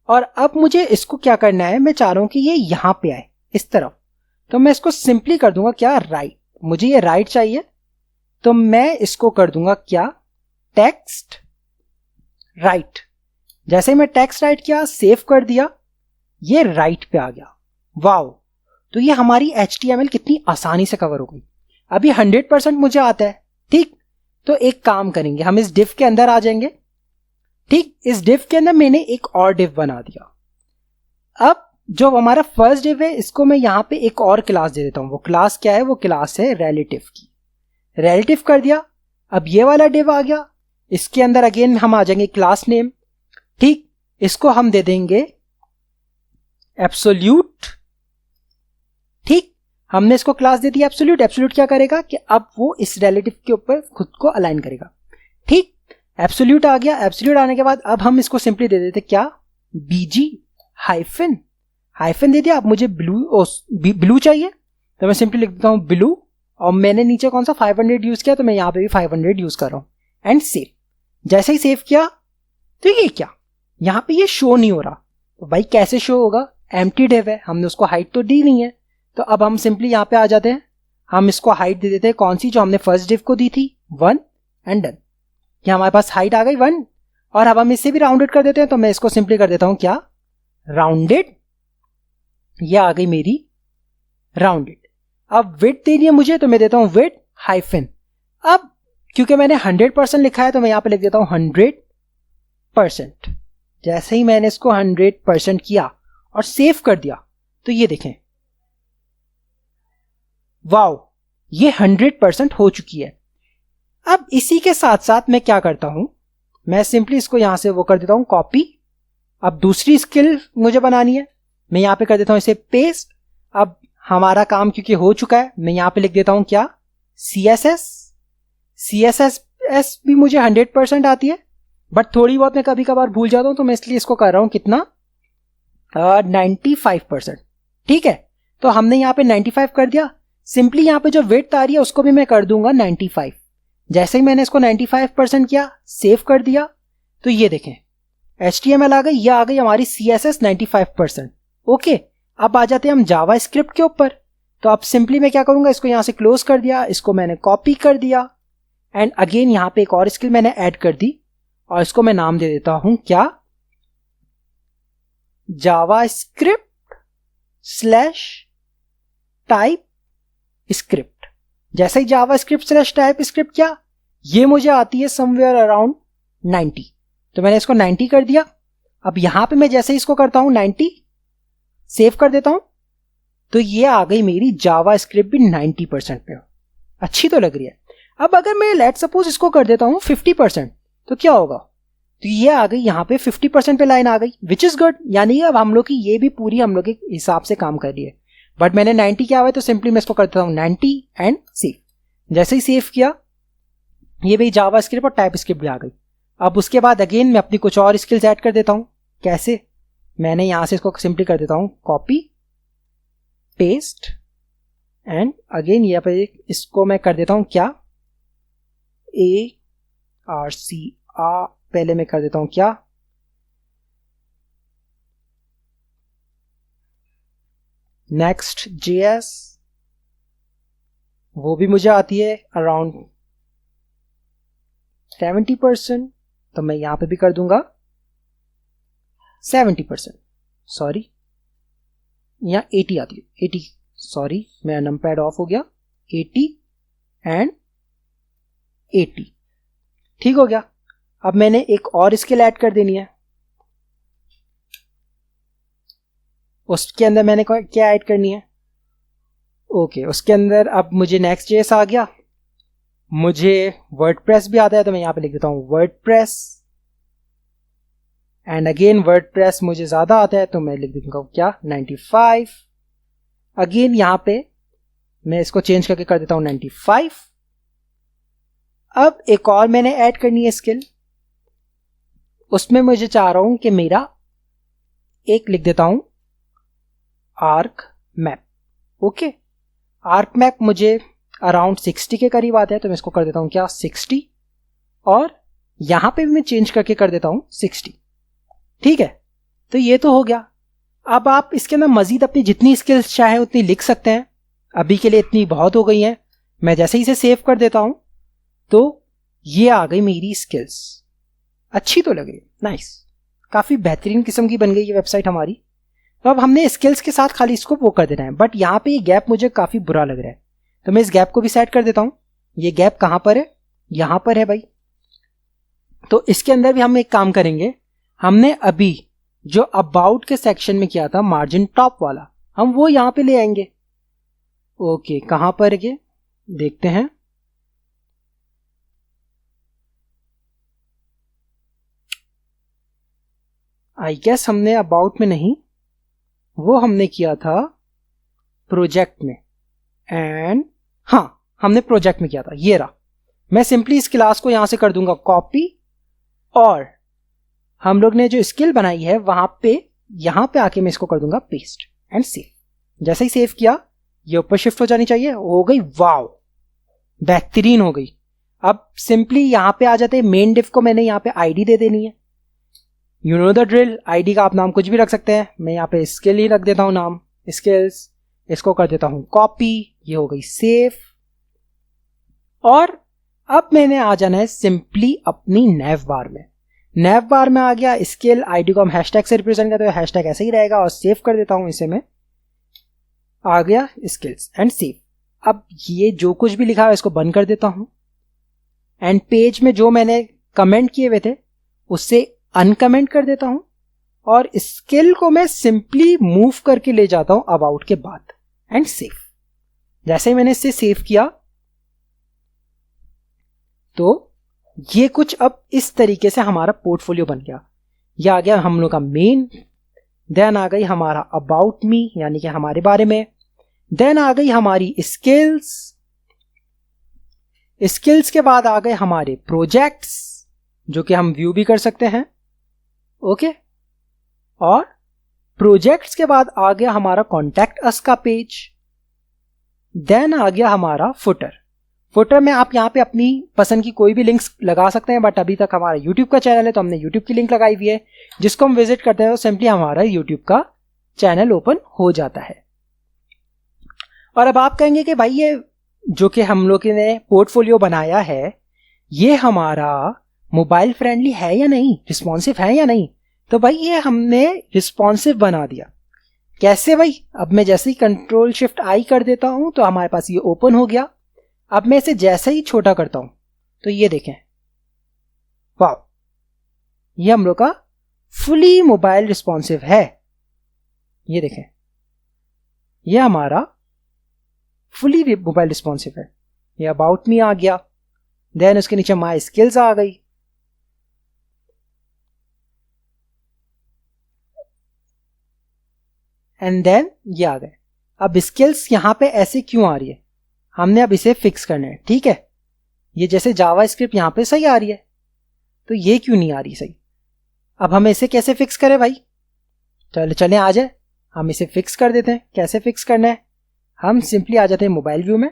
और अब मुझे इसको क्या करना है, मैं चाह रहा हूं कि ये यहां पे आए इस तरफ, तो मैं इसको सिंपली कर दूंगा क्या, राइट। मुझे ये राइट चाहिए, तो मैं इसको कर दूंगा क्या, टेक्स्ट राइट। जैसे ही मैं टेक्स्ट राइट किया, सेव कर दिया, ये राइट पे आ गया। वाओ, तो ये हमारी HTML कितनी आसानी से कवर हो गई। अभी 100% मुझे आता है, ठीक। तो एक काम करेंगे, हम इस डिव के अंदर आ जाएंगे, ठीक। इस डिव के अंदर मैंने एक और डिव बना दिया। अब जो हमारा फर्स्ट डिव है, इसको मैं यहां पे एक और क्लास दे देता हूं। वो क्लास क्या है, वो क्लास है रिलेटिव की। रिलेटिव कर दिया। अब ये वाला डिव आ गया, इसके अंदर अगेन हम आ जाएंगे क्लास नेम, ठीक। इसको हम दे देंगे एब्सोल्यूट, ठीक। हमने इसको class they the absolute. Absolute क्या करेगा कि अब वो इस रिलेटिव के ऊपर खुद को अलाइन करेगा, ठीक। एब्सोल्यूट आ गया। एब्सोल्यूट आने के बाद अब हम इसको सिंपली दे देते क्या, बीजी हाइफन, हाइफन दे दिया। अब मुझे ब्लू चाहिए, तो मैं सिंपली लिख देता हूं ब्लू, और मैंने नीचे कौन सा 500 यूज किया, तो मैं यहां पे भी 500 यूज कर रहा हूं एंड सेव। जैसे ही सेव किया, तो ये क्या, यहां पे ये शो नहीं हो रहा। तो भाई कैसे शो होगा, एम्प्टी डिव है, हमने उसको हाइट तो दी नहीं है। तो अब हम सिंपली यहां पे आ जाते हैं, हम इसको हाइट दे देते हैं कौन सी, जो हमने फर्स्ट डिव को दी थी, 1 एंड डन। ये हमारे पास हाइट आ गई 1। और अब हम इससे भी राउंडेड कर देते हैं, तो मैं इसको सिंपली कर देता हूं क्या, राउंडेड। ये आ गई मेरी राउंडेड। अब विड्थ देनी है मुझे, तो मैं देता हूं विड्थ हाइफन। अब क्योंकि मैंने 100% लिखा है, तो मैं यहां पे लिख देता हूं 100%। जैसे ही मैंने इसको 100% किया और सेव कर दिया, तो ये देखें, वाओ, ये 100% हो चुकी है। अब इसी के साथ साथ मैं क्या करता हूं, मैं सिंपली इसको यहां से वो कर देता हूं कॉपी। अब दूसरी स्किल मुझे बनानी है, मैं यहां पे कर देता हूं इसे पेस्ट। अब हमारा काम क्योंकि हो चुका है, मैं यहां पे लिख देता हूं क्या, CSS। CSS भी मुझे 100% आती है, बट थोड़ी बहुत मैं कभी कभार भूल जाता हूं, तो मैं इसलिए इसको कर रहा हूं कितना, 95%, ठीक है। तो हमने यहां पे 95 कर दिया। सिंपली यहां पे जो विड्थ आ रही है उसको भी मैं कर दूंगा 95। जैसे ही मैंने इसको 95% किया, सेव कर दिया, तो ये देखें HTML आ गई, ये आ गई हमारी CSS 95%। ओके, अब आ जाते हैं हम जावा स्क्रिप्ट के ऊपर। तो अब सिंपली मैं क्या करूंगा, इसको यहां से क्लोज कर दिया, इसको मैंने कॉपी कर दिया, एंड अगेन यहां पे एक और स्किल मैंने ऐड कर दी, और इसको मैं नाम दे देता हूं क्या, जावा स्क्रिप्ट /टाइप स्क्रिप्ट। जैसे ही जावा स्क्रिप्ट /टाइप स्क्रिप्ट क्या, ये मुझे आती है समवेयर अराउंड 90, तो मैंने इसको 90 कर दिया। अब यहां पे मैं जैसे ही इसको करता हूं 90, सेव कर देता हूं, तो ये आ गई मेरी जावा स्क्रिप्ट भी 90% पे। अच्छी तो लग रही है। अब अगर मैं लेट सपोज इसको कर देता हूं 50%, तो क्या होगा, तो ये आ गई यहां पे 50% पे लाइन आ गई, विच इज गुड। यानी अब हम लोग की ये भी पूरी हम लोग के हिसाब से काम कर रही है। बट मैंने 90 किया हुआ है, तो सिंपली मैं इसको कर देता हूं 90 एंड सेव। जैसे ही सेव किया, ये भी जावा स्क्रिप्ट और टाइप स्क्रिप्ट भी आ गई। अब उसके बाद अगेन मैं अपनी कुछ और स्किल्स ऐड कर देता हूं। कैसे, मैंने यहां से इसको सिंपली कर देता हूं कॉपी पेस्ट, एंड अगेन यहाँ पे इसको मैं कर देता हूं क्या, ARCR, पहले मैं कर देता हूं क्या, नेक्स्ट JS, वो भी मुझे आती है अराउंड 70%, तो मैं यहां पे भी कर दूंगा 70%। सॉरी, यहां 80 आती है, 80, सॉरी मेरा नंपैड ऑफ हो गया, 80 एंड 80, ठीक हो गया। अब मैंने एक और स्किल ऐड कर देनी है, उसके अंदर मैंने क्या ऐड करनी है, ओके, उसके अंदर अब मुझे नेक्स्ट जेएस आ गया, मुझे वर्डप्रेस भी आता है, तो मैं यहां पे लिख देता हूं वर्डप्रेस, एंड अगेन वर्डप्रेस मुझे ज्यादा आता है, तो मैं लिख देता हूं क्या 95। अगेन यहां पे मैं इसको चेंज करके कर देता हूं 95। अब एक और मैंने ऐड करनी है स्किल, उसमें मुझे चाह रहा हूं कि मेरा एक लिख देता हूं arc map. Okay, arc map मुझे अराउंड 60 के करीब आता है, तो मैं इसको कर देता हूँ क्या 60, और यहां पे भी मैं चेंज करके कर देता हूं 60। ठीक है, तो ये तो हो गया। अब आप इसके अंदर मजीद अपनी जितनी स्किल्स चाहे उतनी लिख सकते हैं, अभी के लिए इतनी बहुत हो गई हैं। मैं जैसे ही इसे सेव कर देता हूं तो ये आ गई मेरी स्किल्स। अच्छी तो लग रही है, नाइस, काफी बेहतरीन किस्म की बन गई ये वेबसाइट हमारी। तो अब हमने स्किल्स के साथ खाली इसको वो कर देना है, बट यहाँ पे ये गैप मुझे काफी बुरा लग रहा है, तो मैं इस गैप को भी सेट कर देता हूं। ये गैप कहां पर है, यहां पर है भाई। तो इसके अंदर भी हम एक काम करेंगे, हमने अभी जो अबाउट के सेक्शन में किया था मार्जिन टॉप वाला, हम वो यहां पे ले आएंगे। ओके, कहां पर ये देखते हैं। आई गेस हमने अबाउट में नहीं, वो हमने किया था प्रोजेक्ट में, एंड हाँ हमने प्रोजेक्ट में किया था, ये रहा। मैं सिंपली इस क्लास को यहां से कर दूंगा कॉपी, और हम लोग ने जो स्किल बनाई है वहां पे यहां पे आके मैं इसको कर दूंगा पेस्ट एंड सेव। जैसे ही सेव किया ये ऊपर शिफ्ट हो जानी चाहिए, हो गई, वाव, बेहतरीन हो गई। अब सिंपली यहां पे आ जाते हैं, मेन डिव को मैंने यहां पे आईडी दे देनी है। You know the drill, ID का आप नाम कुछ भी रख सकते हैं, मैं यहां पे स्किल ही रख देता हूं नाम, स्किल्स। इसको कर देता हूं कॉपी, ये हो गई सेव। और अब मैंने आ जाना है सिंपली अपनी नैव बार में। नैव बार में आ गया स्किल, आईडी को हम हैशटैग से रिप्रेजेंट करते हैं, हैशटैग ऐसे ही रहेगा, और सेव कर देता हूं इसे मैं। आ गया स्किल्स एंड सेव। अब ये जो कुछ भी लिखा है इसको बंद कर देता हूं, एंड पेज में जो मैंने कमेंट किए हुए थे उससे अनकमेंट कर देता हूं, और स्किल को मैं सिंपली मूव करके ले जाता हूं अबाउट के बाद, एंड सेव। जैसे ही मैंने इसे सेव किया तो ये कुछ अब इस तरीके से हमारा पोर्टफोलियो बन गया। ये आ गया हम लोग का मेन, देन आ गई हमारा अबाउट मी यानी कि हमारे बारे में, देन आ गई हमारी स्किल्स, स्किल्स के बाद आ गए हमारे प्रोजेक्ट्स जो कि हम व्यू भी कर सकते हैं। ओके, और प्रोजेक्ट्स के बाद आ गया हमारा कॉन्टैक्ट अस का पेज, देन आ गया हमारा फुटर। फुटर में आप यहाँ पे अपनी पसंद की कोई भी लिंक्स लगा सकते हैं, बट अभी तक हमारा यूट्यूब का चैनल है तो हमने यूट्यूब की लिंक लगाई हुई है, जिसको हम विजिट करते हैं तो सिंपली हमारा यूट्यूब का चैनल ओपन हो जाता है। और अब आप कहेंगे कि भाई ये जो कि हम लोग ने पोर्टफोलियो बनाया है ये हमारा मोबाइल फ्रेंडली है या नहीं, रिस्पॉन्सिव है या नहीं। तो भाई ये हमने रिस्पॉन्सिव बना दिया। कैसे भाई, अब मैं जैसे ही कंट्रोल शिफ्ट आई कर देता हूं तो हमारे पास ये ओपन हो गया। अब मैं इसे जैसे ही छोटा करता हूं तो ये देखें, वाह, ये हम लोग का फुली मोबाइल रिस्पॉन्सिव है। ये देखें, ये हमारा फुली मोबाइल रिस्पॉन्सिव है। ये अबाउट मी आ गया, देन उसके नीचे माई स्किल्स आ गई, एंड देन ये आ गए। अब स्किल्स यहां पे ऐसे क्यों आ रही है, हमने अब इसे फिक्स करना है। ठीक है, ये जैसे जावा स्क्रिप्ट यहां पे सही आ रही है तो ये क्यों नहीं आ रही सही। अब हम इसे कैसे फिक्स करें भाई, चले आ जाए हम इसे फिक्स कर देते हैं। कैसे फिक्स करना है, हम सिंपली आ जाते हैं मोबाइल व्यू में,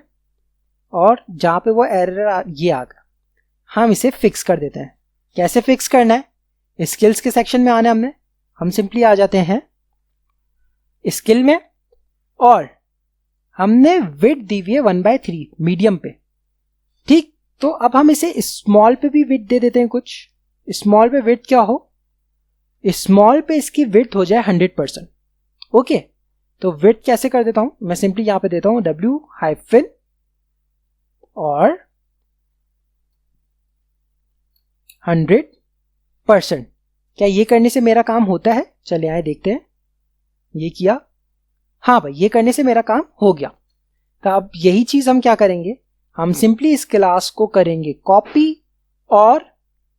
और जहां पे वो एरर ये आ गया हम इसे फिक्स कर देते हैं। कैसे फिक्स करना है, स्किल्स के सेक्शन में आना है हमने, हम सिंपली आ जाते हैं स्किल में, और हमने विड्थ दी हुई है 1/3 मीडियम पे। ठीक, तो अब हम इसे स्मॉल पे भी विड्थ दे देते हैं। कुछ स्मॉल पे विड्थ क्या हो, स्मॉल पे इसकी विड्थ हो जाए 100%। ओके, तो विड्थ कैसे कर देता हूं, मैं सिंपली यहां पे देता हूं W- और 100%। क्या ये करने से मेरा काम होता है, चले आए देखते हैं। ये किया, हाँ भाई, ये करने से मेरा काम हो गया। तो अब यही चीज हम क्या करेंगे, हम सिंपली इस क्लास को करेंगे कॉपी, और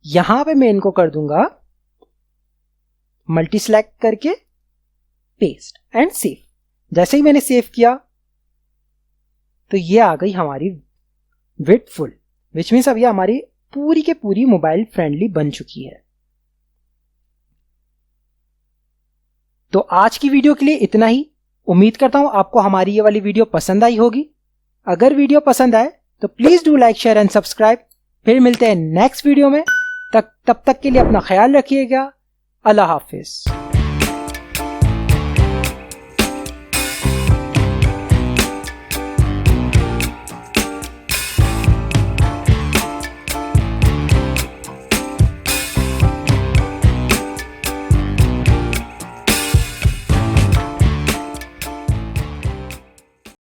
यहां पे मैं इनको कर दूंगा मल्टी सेलेक्ट करके पेस्ट एंड सेव। जैसे ही मैंने सेव किया तो ये आ गई हमारी विड्थ फुल, विच मीन्स अब ये हमारी पूरी के पूरी मोबाइल फ्रेंडली बन चुकी है। तो आज की वीडियो के लिए इतना ही। उम्मीद करता हूं आपको हमारी ये वाली वीडियो पसंद आई होगी। अगर वीडियो पसंद आए तो please do like, share and subscribe. फिर मिलते हैं नेक्स्ट वीडियो में। तब तक के लिए अपना ख्याल रखिएगा। अल्लाह हाफिज।